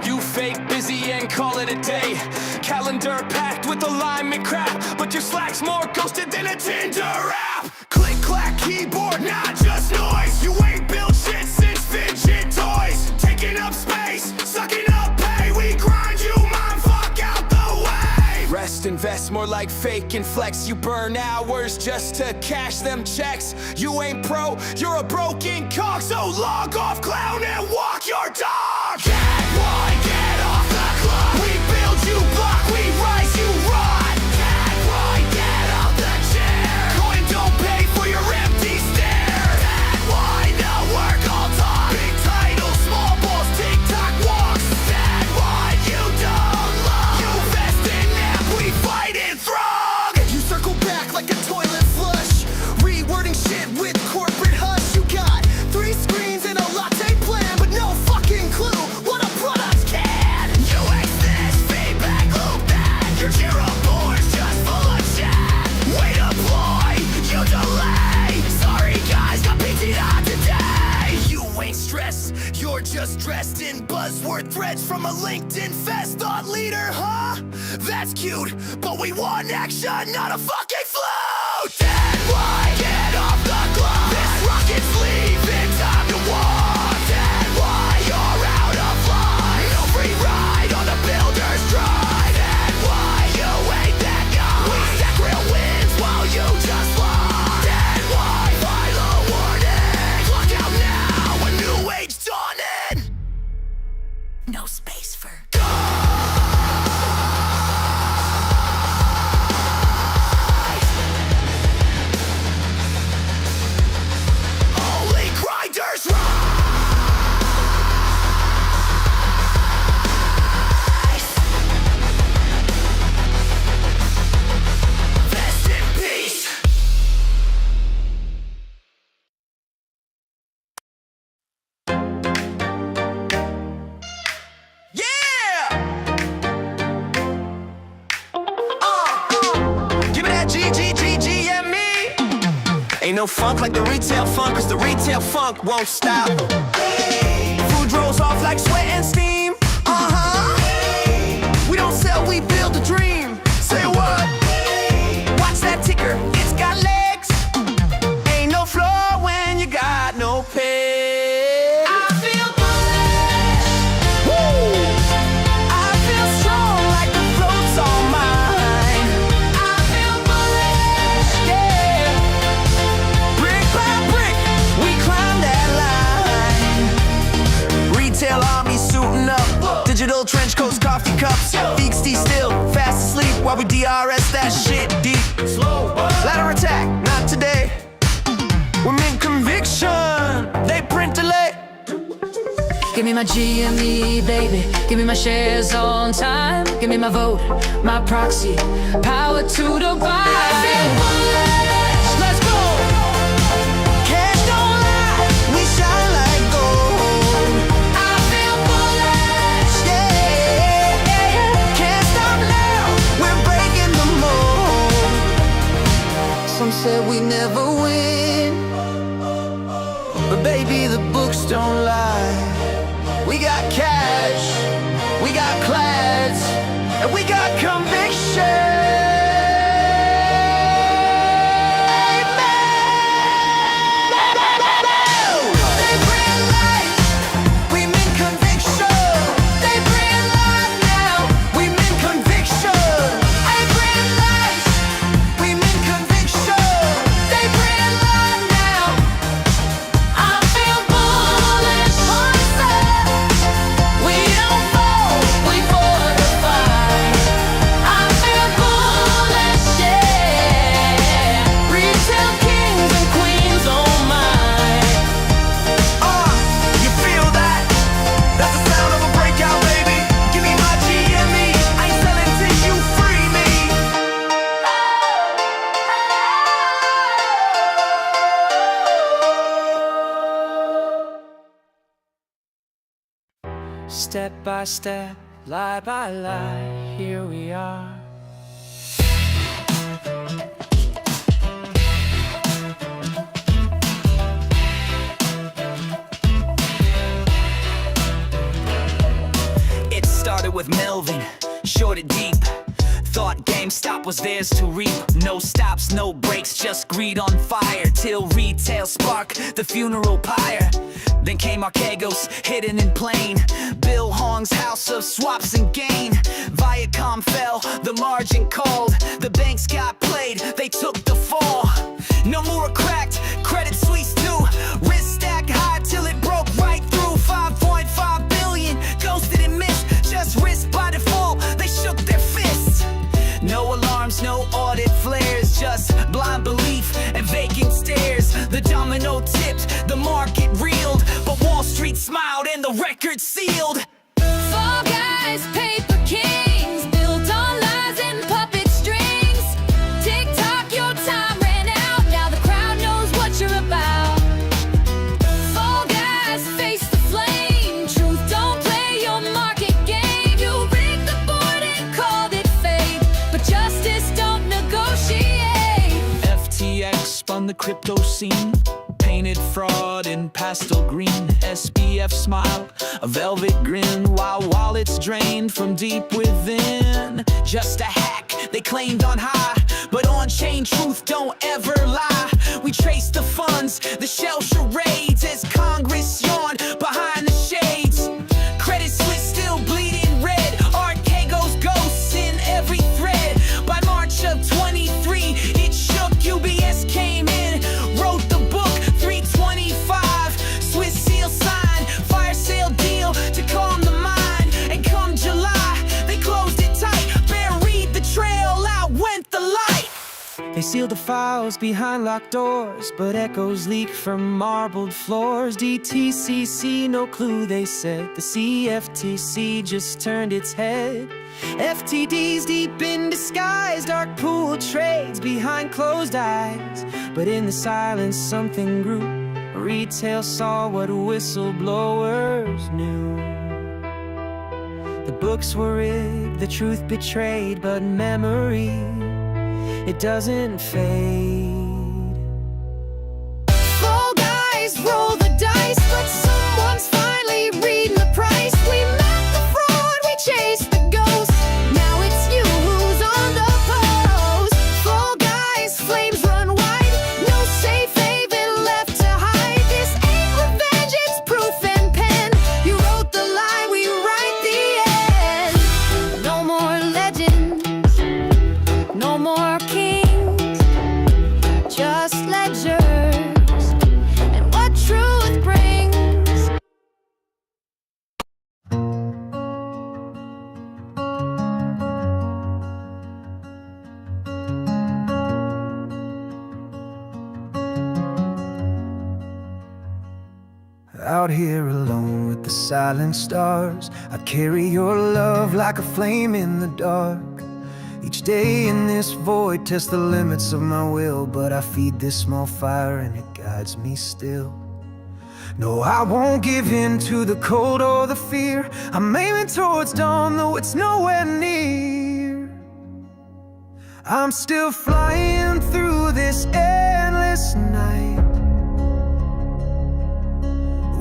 S5: You fake busy and call it a day. Calendar packed with alignment crap, but your Slack's more ghosted than a Tinder app. Click clack,
S1: keyboard, not just noise. You ain't built shit since fidget toys. Taking up space, sucking up pay. We grind you, mind fuck out the way. Rest, invest, more like fake and flex. You burn hours just to cash them checks. You ain't pro, you're a broken cock. So log off, clown, and walk your dog. Get one, get off the clock. We build you block, we rise you rot. Get one, get off the chair. Coin don't pay for your empty stare. Get one, no work, all talk. Big title, small balls, TikTok walks. Get one, you don't love. You vest in nap, we fight in throng. You circle back like a toilet flush. Rewording shit with corporate hush. You got 3 screens and a latte plan, but no fucking clue what a product can. You this feedback loop that. Your Jira board's just full of chat. Way to ploy, you delay. Sorry guys, got PT'd out today. You ain't stressed, you're just dressed in buzzword threads from a LinkedIn fest. Thought leader, huh? That's cute, but we want action, not a fucking flute. Then why get off the clock? This rocket's leaving, time to walk. Then why you're out of line? No free ride on the builder's drive. Then why you ain't that guy? We stack real wins while you just lie. Then why final warning? Clock out now, a new age dawning.
S9: No space for
S1: only grinders rise. Rest in peace. Yeah! Give me that GME. Ain't no funk like the retail funk, cause the retail funk won't stop. Food rolls off like sweat and steam. We don't sell, we build a dream. Say what? Watch that ticker, it's got legs. Ain't no floor when you got no pay. I feel bullish. Woo! I feel strong like the float's on mine. I feel bullish, yeah. Brick by brick, we climb that line. Retail army suiting up, digital trench coats, coffee cups. Feet still, fast asleep while we DRS that shit deep. Slow, ladder attack, not today. Women conviction, they print delay.
S11: Give me my GME, baby. Give me my shares on time. Give me my vote, my proxy. Power to the buy. Let's go.
S1: Cash don't lie, we shine like gold.
S11: I feel bullish.
S1: Yeah, can't stop now, we're breaking the mold. Some said we never win, but baby, the books don't lie. We got cash, we got class, and we got conviction. They bring light, we mean conviction. They bring light now, we mean conviction. They bring light, we mean conviction. They bring light now.
S11: I feel bullish.
S1: We don't fall, we fortify.
S11: I feel bullish, yeah.
S1: Retail kings and queens, oh my. You feel that? That's the sound of a breakout, baby. Give me my GME. I ain't selling till you free me.
S13: Step by step, lie by lie, here we are.
S12: It started with Melvin, short and deep.
S10: thought GameStop was theirs to reap. No stops, no breaks, just greed on fire. Till retail sparked the funeral pyre. Then came Archegos, hidden in plain. Bill Hong's house of swaps and gain. Viacom fell, the margin called. The banks got played, they took the fall. No more cracked, Credit Suisse too. Risk stacked high till it broke right through. 5.5 billion, ghosted and missed. Just risk by default, they shook their fists. No alarms, no audit flares. Just blind belief and vacant stares. The domino tipped, the market reeled. But Wall Street smiled and the record sealed.
S11: Fall guys, paper kings, built on lies and puppet strings. Tick-tock, your time ran out, now the crowd knows what you're about. Fall guys, face the flame, truth don't play your market game. You rigged the board and called it fate, but justice don't negotiate.
S10: FTX spun the crypto scene, painted fraud in pastel green. SBF smiled, a velvet grin, while wallets drained from deep within. Just a hack, they claimed on high, but on-chain truth don't ever lie. We traced the funds, the shell charades, as Congress yawned behind the shades. Credit Suisse still bleeding red, Archegos ghosts in every thread. By March of 23, it shook. UBS came in, wrote the book, 325, Swiss seal sign, fire sale deal to calm the mind. And come July, they closed it tight, buried the trail, out went the light.
S13: They sealed the files behind locked doors, but echoes leak from marbled floors. DTCC, no clue, they said. The CFTC just turned its head. FTD's deep in disguise, dark pool trades behind closed eyes. But in the silence something grew. Retail saw what whistleblowers knew. The books were rigged, the truth betrayed, but memory, it doesn't fade.
S11: Fall guys, roll the dice, but someone's finally reading the price. We met the fraud, we chased the ghost. Now it's you who's on the post. Fall guys, flames run wide, no safe haven left to hide. This ain't revenge, it's proof and pen. You wrote the lie, we write the end. No more legends, no more kings, just ledgers and what truth brings.
S7: Out here alone with the silent stars, I carry your love like a flame in the dark. Each day in this void tests the limits of my will, but I feed this small fire and it guides me still. No, I won't give in to the cold or the fear. I'm aiming towards dawn, though it's nowhere near. I'm still flying through this endless night,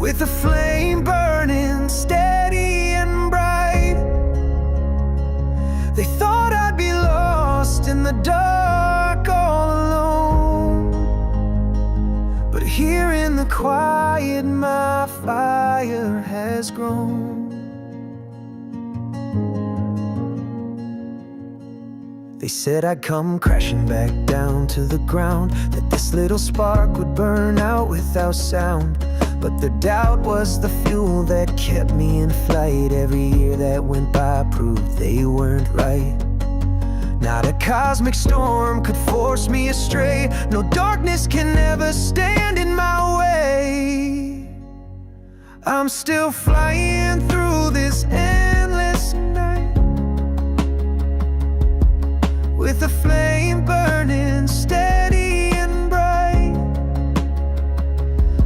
S7: with a flame burning steady and bright. They thought I'd be lost in the dark all alone, but here in the quiet my fire has grown. They said I'd come crashing back down to the ground, that this little spark would burn out without sound. But the doubt was the fuel that kept me in flight. Every year that went by proved they weren't right. Not a cosmic storm could force me astray. No darkness can ever stand in my way. I'm still flying through this endless night, with a flame burning steady and bright.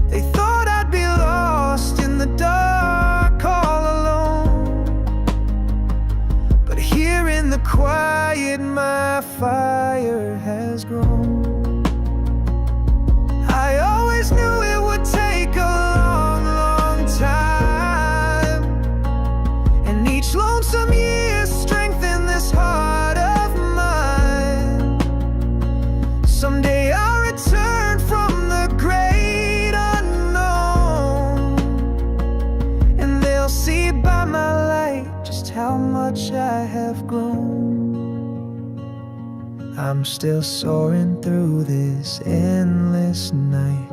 S7: They thought I'd be lost in the dark all alone, but here in the quiet my fire has grown. I always knew it would take a long, long time I'm still soaring through this endless night,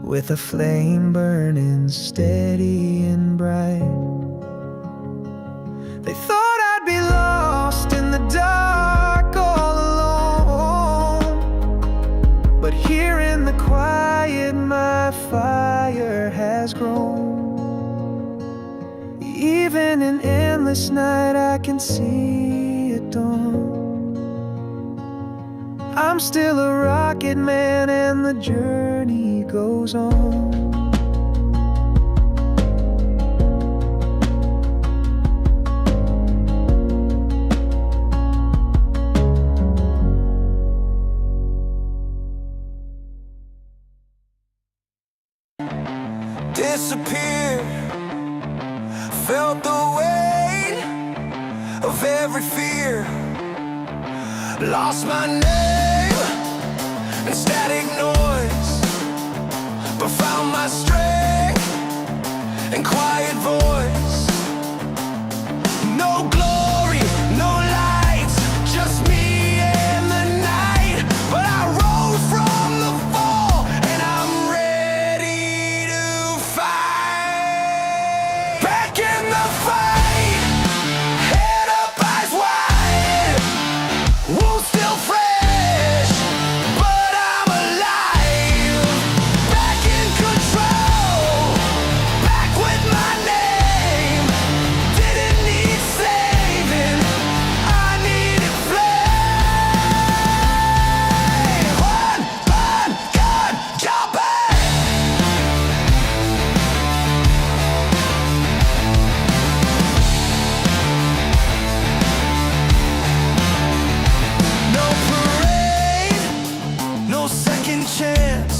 S7: with a flame burning steady and bright. They thought I'd be lost in the dark all alone, but here in the quiet my fire has grown. Even in endless night I can see it dawn. I'm still a rocket man and the journey goes on.
S5: Disappeared, felt the weight of every fear, lost my name in static noise, but found my strength in quiet voice. No glory, no lights, just me and the night, but I rose from the fall and I'm ready to fight. Back in the fight, head up, eyes wide, wounds still fresh, but I'm alive. Back in control, back with my name. Didn't need saving, I needed flame. One, gun, jumping. No parade, no second chance,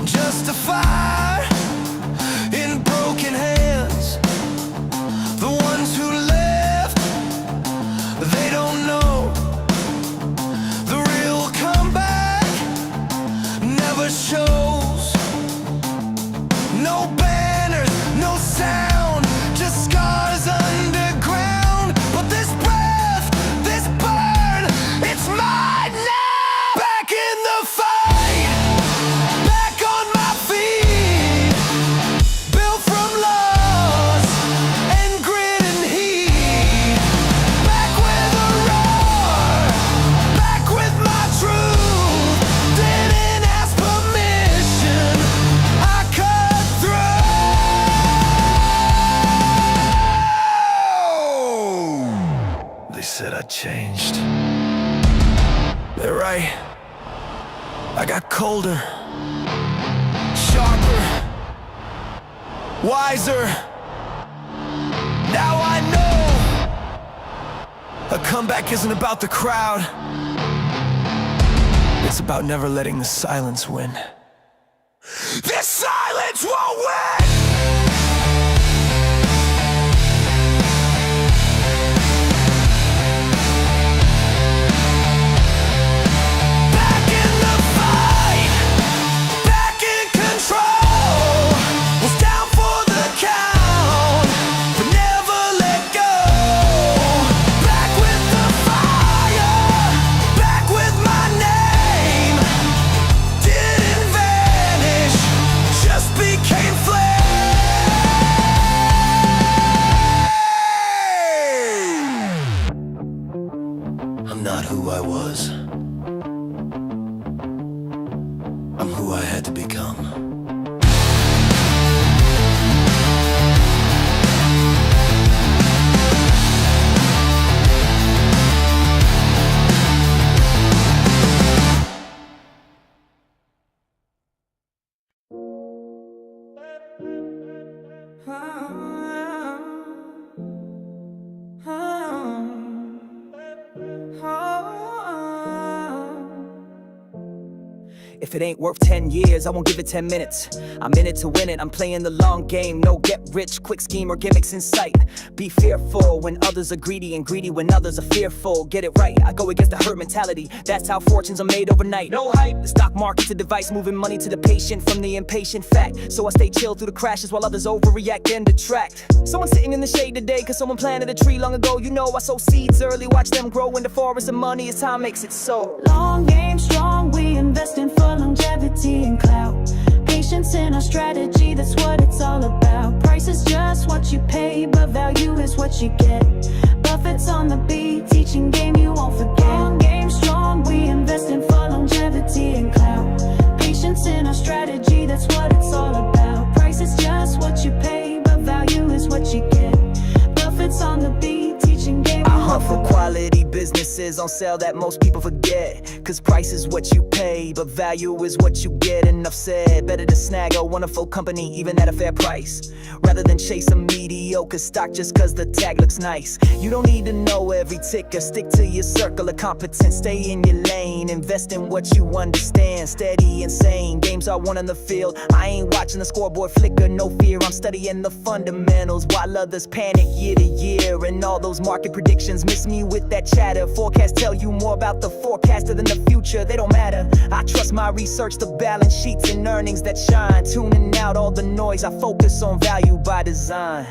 S5: just a fire in broken hands. The ones who left, they don't know. The real comeback never shows. No banners, no sound, just scars underground. But this breath, this burn, it's mine now. Back in the fight, back on my feet, built from loss and grit and heat. Back with a roar, back with my truth. Didn't ask permission, I cut through. They said I changed. They're right. I got colder, sharper, wiser. Now I know a comeback isn't about the crowd. It's about never letting the silence win. This silence won't win! Back in the fight, back in control. Was down for the count, but never let go. Back with the fire, back with my name. Didn't vanish, just became flame. I'm not who I was. I'm who I had to become.
S13: If it ain't worth 10 years, I won't give it 10 minutes. I'm in it to win it, I'm playing the long game. No get rich, quick scheme or gimmicks in sight. Be fearful when others are greedy, and greedy when others are fearful. Get it right, I go against the herd mentality. That's how fortunes are made overnight. No hype, the stock market's a device, moving money to the patient from the impatient fact. So I stay chill through the crashes while others overreact and detract. Someone sitting in the shade today cause someone planted a tree long ago. You know I sow seeds early, watch them grow in the forest of money as time makes it so.
S6: Long game strong, we invest in for longevity and clout. Patience in our strategy, that's what it's all about. Price is just what you pay, but value is what you get. Buffett's on the beat, teaching game you won't forget. Long game strong, we invest in for longevity and clout. Patience in our strategy, that's what it's all about. Price is just what you pay, but value is what you get. Buffett's on the beat, teaching game you won't
S13: for
S6: forget.
S13: quality businesses on sale that most people forget. Cause price is what you pay, but value is what you get. Enough said, better to snag a wonderful company even at a fair price, rather than chase a mediocre stock just cause the tag looks nice. You don't need to know every ticker, stick to your circle of competence. Stay in your lane, invest in what you understand. Steady and sane, games are won on the field. I ain't watching the scoreboard flicker, no fear. I'm studying the fundamentals while others panic year to year. And all those market predictions miss me with that chatter. Forecasts tell you more about the forecaster than the future. They don't matter. I trust my research, the balance sheets and earnings that shine. Tuning out all the noise, I focus on value by design.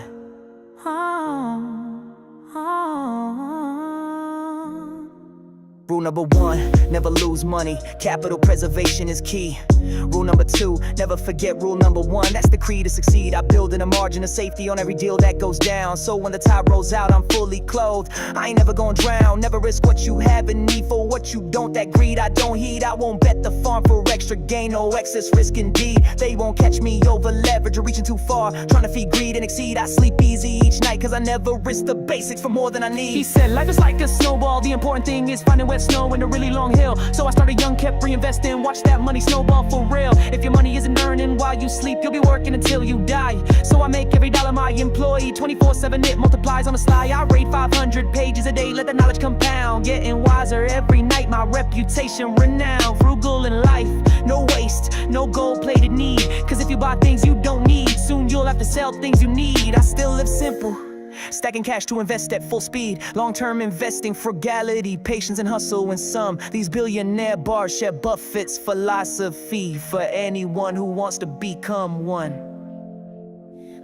S13: Rule number one, never lose money. Capital preservation is key. Rule number two, never forget rule number one. That's the key to succeed. I build in a margin of safety on every deal that goes down. So when the tide rolls out, I'm fully clothed. I ain't never gonna drown. Never risk what you have and need for what you don't. That greed I don't heed. I won't bet the farm for extra gain. No excess risk indeed. They won't catch me over leverage or reaching too far, trying to feed greed and exceed. I sleep easy each night cause I never risk the basics for more than I need.
S12: He said life is like a snowball, the important thing is finding wet snow in a really long hill. So I started young, kept reinvesting, watch that money snowball for real. If your money isn't earning while you sleep, you'll be working until you die. So I make every dollar my employee, 24/7 it multiplies on the sly. I read 500 pages a day, let the knowledge compound. Getting wiser every night, my reputation renowned. Frugal in life, no waste, no gold-plated need. Cause if you buy things you don't need, soon you'll have to sell things you need. I still live simple, stacking cash to invest at full speed. Long-term investing, frugality, patience and hustle. And some, these billionaire bars share Buffett's philosophy for anyone who wants to become one.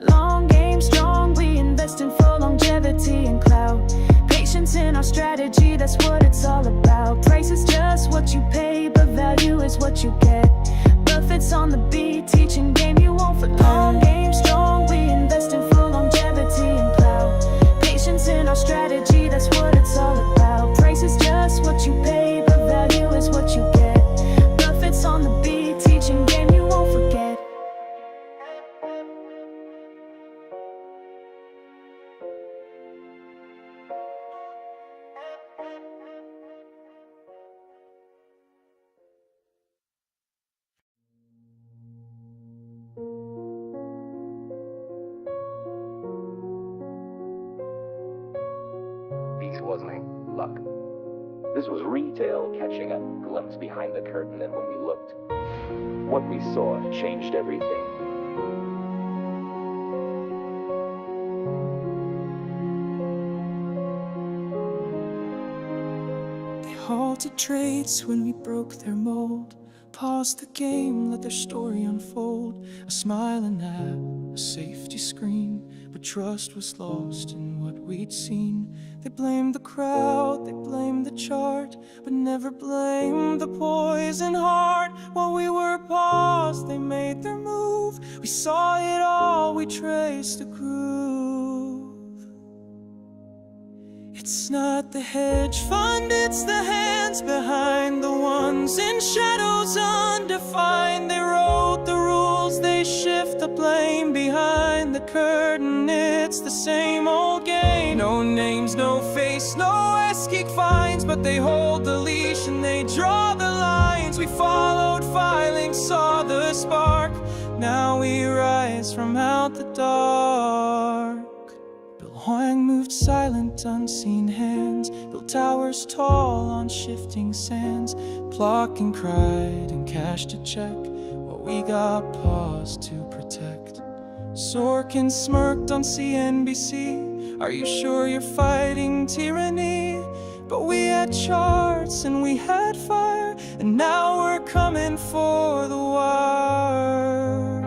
S6: Long game strong, we invest in for longevity and clout. Patience in our strategy, that's what it's all about. Price is just what you pay, but value is what you get. Buffett's on the beat, teaching game you won't forget. Long game strong, we invest in for longevity and clout. Patience in our strategy, that's what it's all about. Price is just what you pay, but value is what you get. Buffett's on the beat, teaching game you won't forget.
S14: This wasn't luck. This was retail catching a glimpse behind the curtain, and when we looked, what we saw changed everything.
S15: They halted trades when we broke their mold. Paused the game, let their story unfold. A smile and a safety screen, but trust was lost in what we'd seen. They blamed the crowd, they blamed the chart, but never blamed the poison heart. While we were paused, they made their move. We saw it all, we traced the groove. It's not the hedge fund, it's the hands behind, the ones in shadows undefined. They wrote the rules, they shift the blame. Behind the curtain, it's the same old game. No names, no face, no escape fines, but they hold the leash and they draw the lines. We followed filings, saw the spark. Now we rise from out the dark. Huang moved silent, unseen hands, built towers tall on shifting sands. clock and cried and cashed a check while we got paused to protect. Sorkin smirked on CNBC. Are you sure you're fighting tyranny? But we had charts and we had fire, and now we're coming for the wire.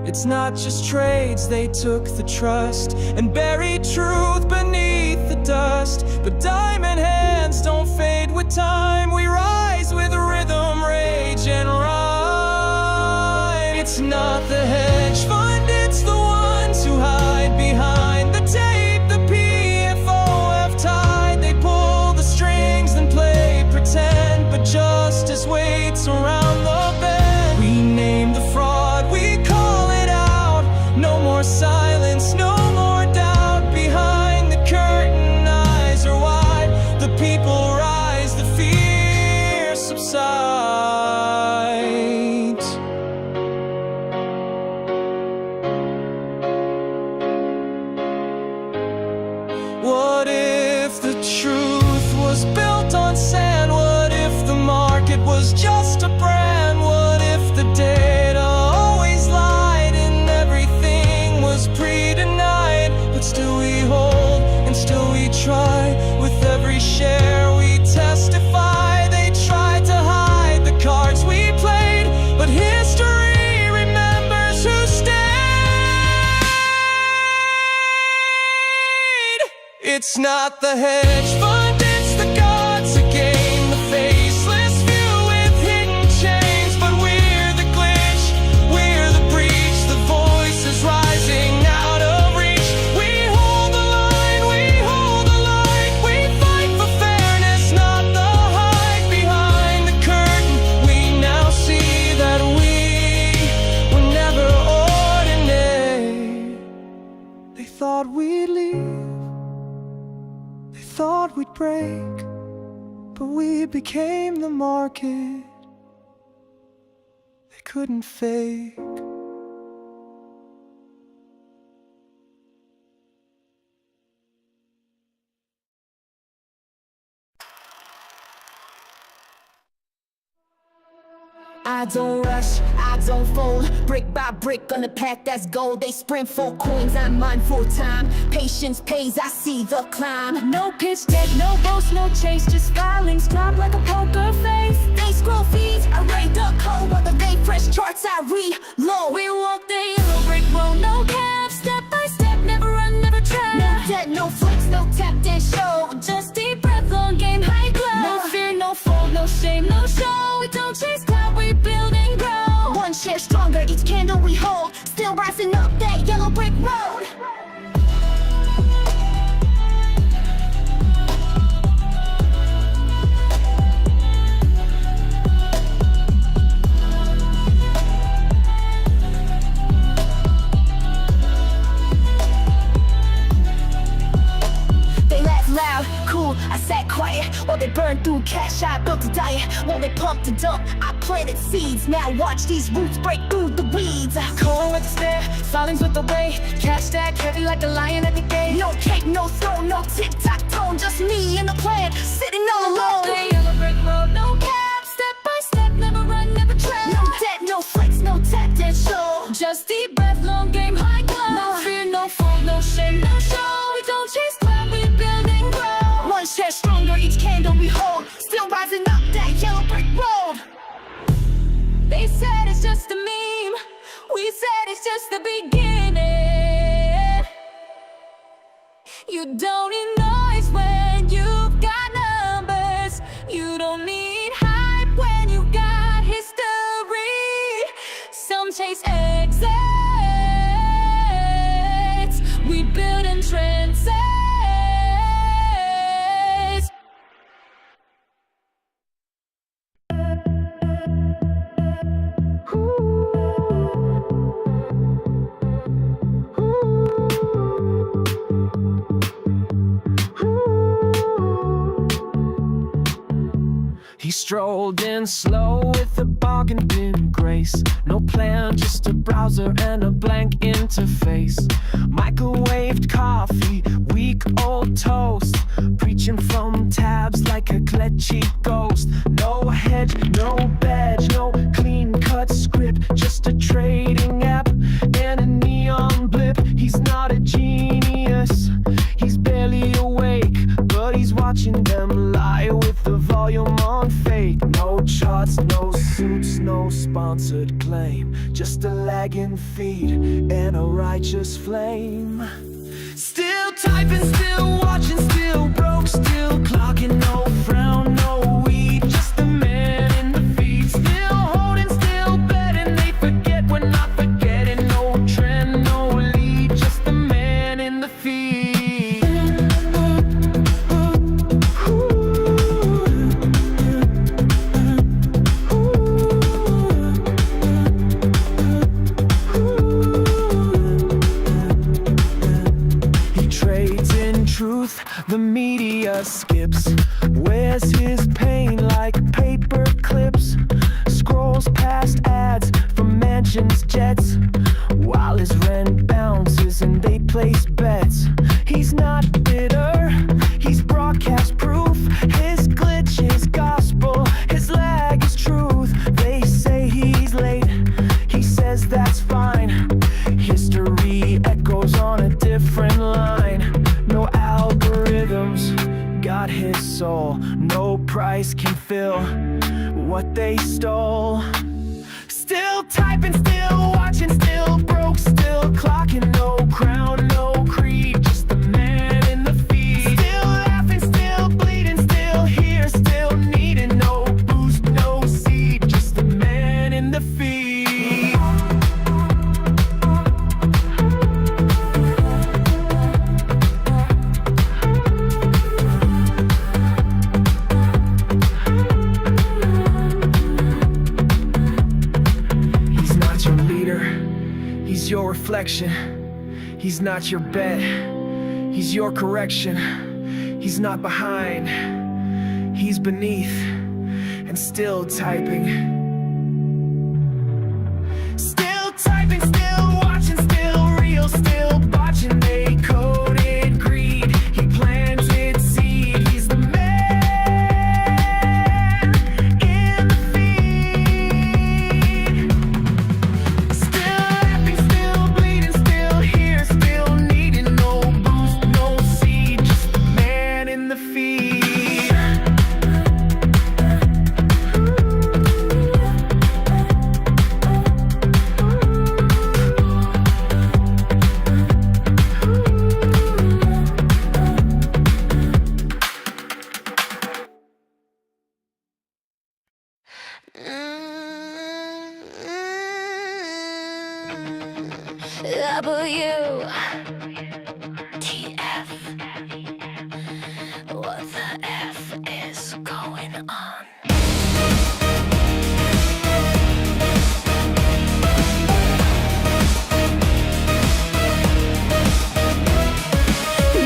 S15: It's not just trades, they took the trust and buried truth beneath the dust. But diamond hands don't fade with time. We rise with rhythm, rage, and rhyme. It's not the hedge fund, it's the ones who hide behind the tape. The PFOF tide, they pull the strings and play pretend, but justice waits around the bend. We name the fraud, we call it out. No more silence, no more doubt. Behind the curtain, eyes are wide. The people rise, the fear subsides. What if the truth was built on sand? What if the market was just a brand? What if the data always lied and everything was pre-denied? But still we hold and still we try. With every share we testify. They tried to hide the cards we played, but history remembers who stayed. It's not the hedge fund, it's the gods again. The faceless few with hidden chains. But we're the glitch, we're the breach. The voices rising out of reach. We hold the line, we hold the light. We fight for fairness, not the hype. Behind the curtain, we now see that we were never ordinary. They thought we'd leave, they thought we'd break, but we became the market they couldn't fake.
S11: I don't rush, I don't fold. Brick by brick on the path that's gold. They sprint for coins, I mine for time. Patience pays, I see the climb.
S6: No pitch deck, no boast, no chase. Just filings drop like a poker face.
S11: They scroll feeds, I rate the code. While the day fresh charts, I reload.
S6: We walk the yellow brick road, no cap. Step by step, never run, never try.
S11: No debt, no flex, no tap, then show.
S6: Just deep breath, long game, high glow.
S11: No fear, no fall, no shame, no show.
S6: We don't chase cloud, we build and grow.
S11: One share stronger, each candle we hold. Still rising up that yellow brick road. They laugh loud, cool, I sat quiet. While they burned through cash, I built a diet. While they pumped and dumped, I planted seeds. Now watch these roots break through the weeds.
S6: Corn with the stare, filings with the way. Cash stack heavy like a lion at the gate.
S11: No cake, no throne, no tic-tac-toe. Just me and the plan, sitting all alone.
S6: The yellow brick road, no cap. Step by step, never run, never trap.
S11: No debt, no flex, no tap, then show.
S6: Just deep breath, long game, high glow.
S11: No
S6: fear, no fall, no shame, no show. We don't chase cloud, we build and grow.
S11: One share stronger, each candle we hold. Still rising up that yellow brick road.
S6: They said it's just a meme. We said it's just the beginning. You don't need noise when you've got numbers. You don't need hype when you got history. Some chase exits. We build and transcend.
S15: He strolled in slow with a bargain bin grace. No plan, just a browser and a blank interface. Microwaved coffee, we
S13: like old toast, preaching from tabs like a glitchy ghost. No hedge, no badge, no clean-cut script, just a trading app and a neon blip. He's not a genius, he's barely awake, but he's watching them lie with the volume on fake. No charts, no suits, no sponsored claim, just a lagging feed and a righteous flame. Still typing, still watching, still broke, still clocking, no frown, no weed, just a man in the feed. Still holding, still betting, they forget we're not forgetting. No trend, no lead, just a man in the feed. Truth, the media skips. Where's his pain like paper clips? Scrolls past ads from mansions, jets, while his rent bounces and they place bets. He's not bitter, he's broadcast proof. His glitch is gospel, his lag is truth. They say he's late, he says that's fine. History echoes on a different line. No algorithms got his soul, no price can fill what they stole. Still typing, still watching, still broke, still clocking. No crown, no creed, just the man in the feed. Still laughing, still bleeding, still here, still needing. No boost, no seed, just the man in the feed. He's your reflection, he's not your bet, he's your correction. He's not behind, he's beneath, and still typing. Still typing, still watching, still real, still botching. They coded greed, he planted seed. He's the man in the feed. Still happy, still bleeding, still here, still needing. No boost, no seed, just the man in the feed.
S11: WTF? What the F is going on?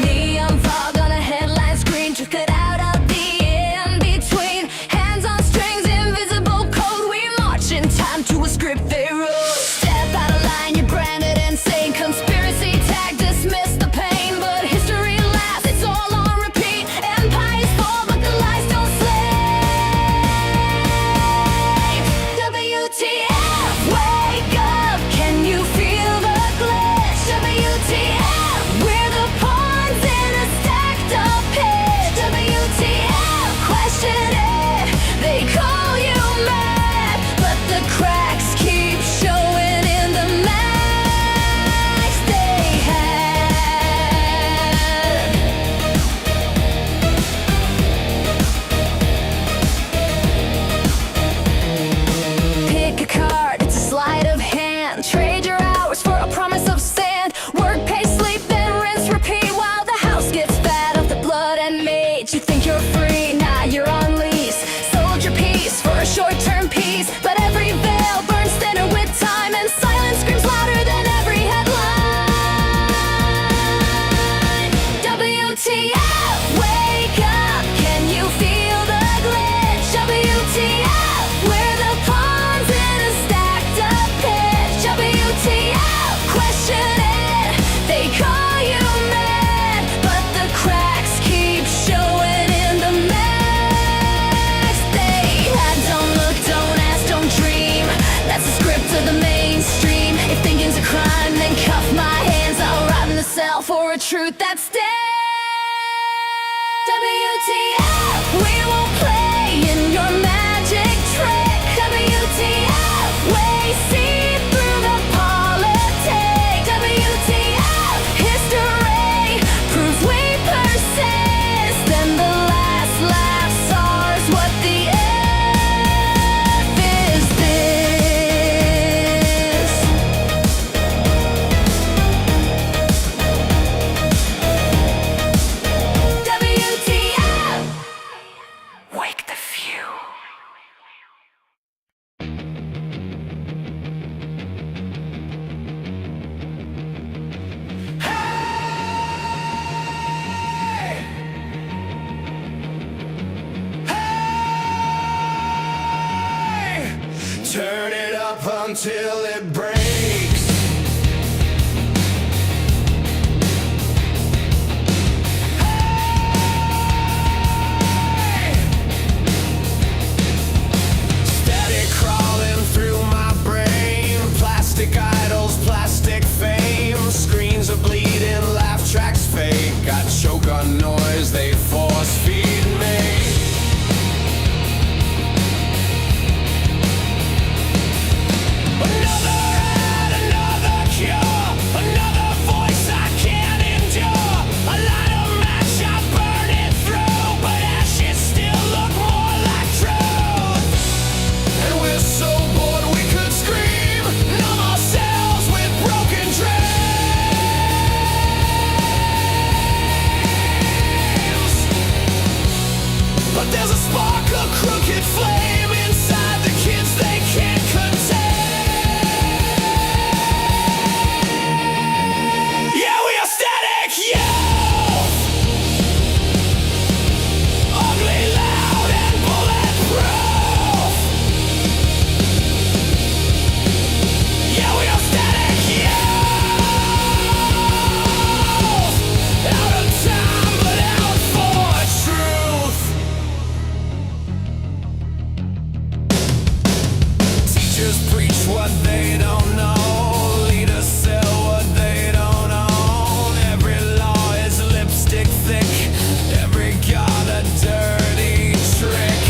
S11: Neon fog on a headline screen, just cut out of the in-between. Hands on strings, invisible code. We march in time to a script they wrote. Step out of line, you're branded insane. Conspiracy tag, dismiss the pain. But history laughs, it's all on repeat. Empires fall, but the lies don't slay. WTF, wake up, can you feel the glitch? WTF, we're the pawns in a stacked up pitch. WTF, question it, they call you mad, but the cracks keep showing. truth that stands. WTF, we won't play in your magic trick. WTF, we see through the politics. WTF, history proves we persist, and the last laughs ours. What the F is this? WTF, wake the few.
S5: Turn it up until it breaks. Static crawling through my brain. Plastic idols, plastic fame. Screens are bleeding, laugh tracks fake. I choke on noise, they force feed me. Another ad, another cure, another voice I can't endure. A light a match, I burn it through, but ashes still look more like truth. And we're so bored we could scream, numb ourselves with broken dreams. But there's a spark, a crooked flame inside the kids they can't contain. Yeah, we are static, youth. Ugly, loud, and bulletproof. Yeah, we are static, youth. Out of time, but out for truth. Teachers preach what they don't know. Leaders sell what they don't own. Every law is lipstick thick. Every god a dirty trick.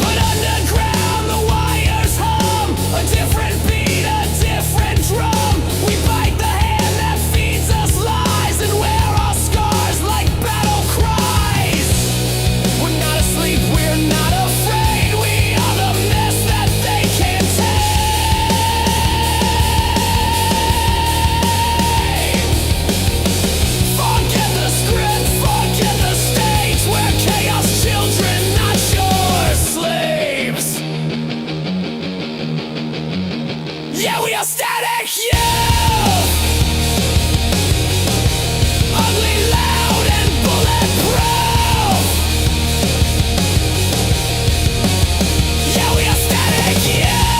S5: But underground the wires hum. A different beat, a different drum. We bite the hand that feeds us lies and wear our scars like battle cries. We're not asleep, we're not afraid. We are the mess that they can't tame. Forget the script, forget the stage. We're chaos children, not your slaves. Yeah, we are static, youth. Ugly, loud, and bulletproof. Yeah, we are static, youth.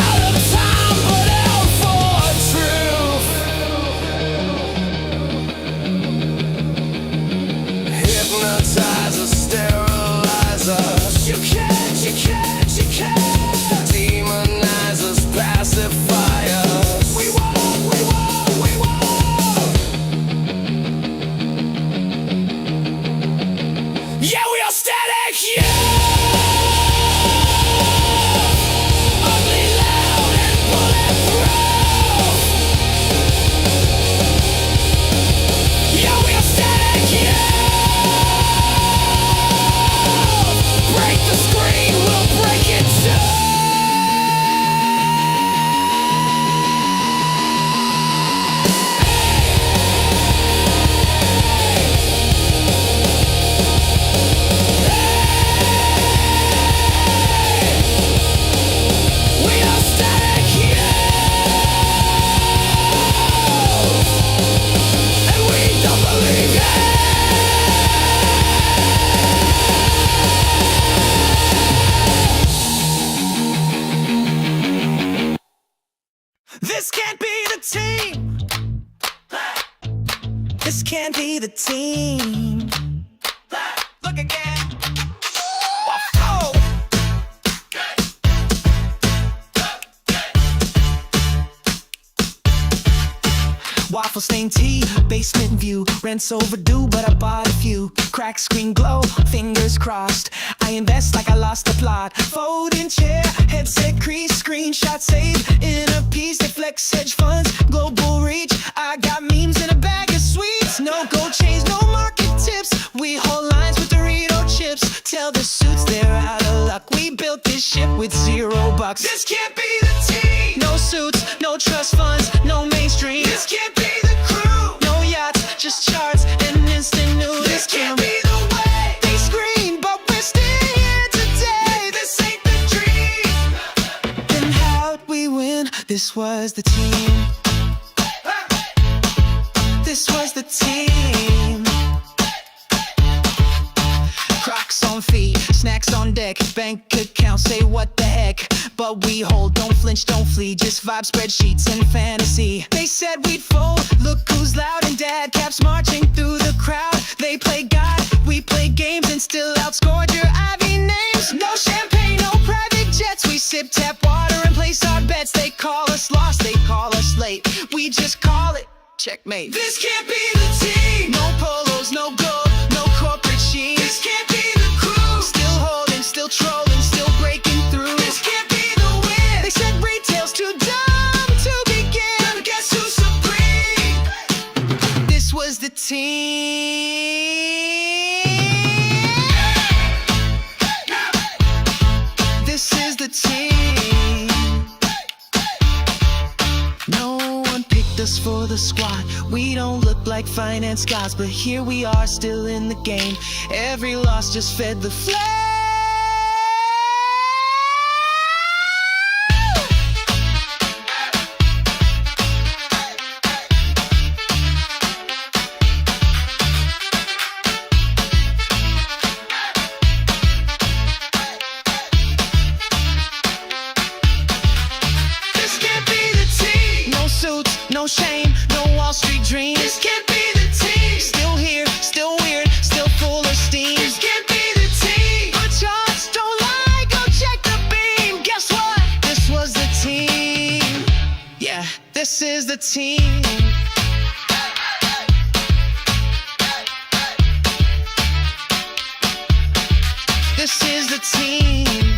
S5: Out of time, but out for truth. Hypnotizer, sterilizer. You can't, you can't, you can't. Demonizers, pacifiers. We won't, we won't, we won't. Yeah, we are static, yeah. Ugly, loud, and bulletproof. Yeah, we are static, yeah. Break the screen, we'll break it too. We are static, yeah. And we don't believe it. This can't be the team. This can't be the team. Look again. Oh.
S13: waffle stained tea, basement view. Rent's overdue, but I bought a few. Crack screen glow, fingers crossed. I invest like I lost the plot. Folding chair, headset crease, screenshot save in a piece. They flex hedge funds, global reach. I got memes in a bag of sweets. No gold chains, no market tips. We hold lines with Dorito chips. Tell the suits they're out of luck. We built this ship with $0.
S5: This can't be the team.
S13: No suits, no trust funds, no mainstream.
S5: This can't be the crew.
S13: No yachts, just charts and instant news.
S5: This can't be the way.
S13: They scream, but we're still here today.
S5: This ain't the dream.
S13: Then how'd we win? This was the team. This was the team. Crocs on feet, snacks on deck, bank account, say what the heck. But we hold, don't flinch, don't flee, just vibe spreadsheets and fantasy. They said we'd fold, look who's loud, and dad caps marching through the crowd. They play God, we play games and still outscored your Ivy names. No champagne, no private jets, we sip tap water and place our bets. They call us lost, they call us late, we just call it checkmate.
S5: This can't be the team.
S13: No polos, no gold, no corporate sheets.
S5: This can't be the crew.
S13: Still holding, still trolling, still breaking through.
S5: This can't be the win.
S13: They said retail's too dumb to begin.
S5: But guess who's supreme?
S13: This was the team. This is the team. No one picked us for the squad. We don't look like finance gods, but here we are still in the game. Every loss just fed the flame.
S5: This can't be the team.
S13: No suits, no shame, no Wall Street dreams.
S5: This can't be the team.
S13: Still here, still weird, still full of steam.
S5: This can't be the team.
S13: But charts don't lie, go check the beam. Guess what? This was the team. Yeah, this is the team. This is the team.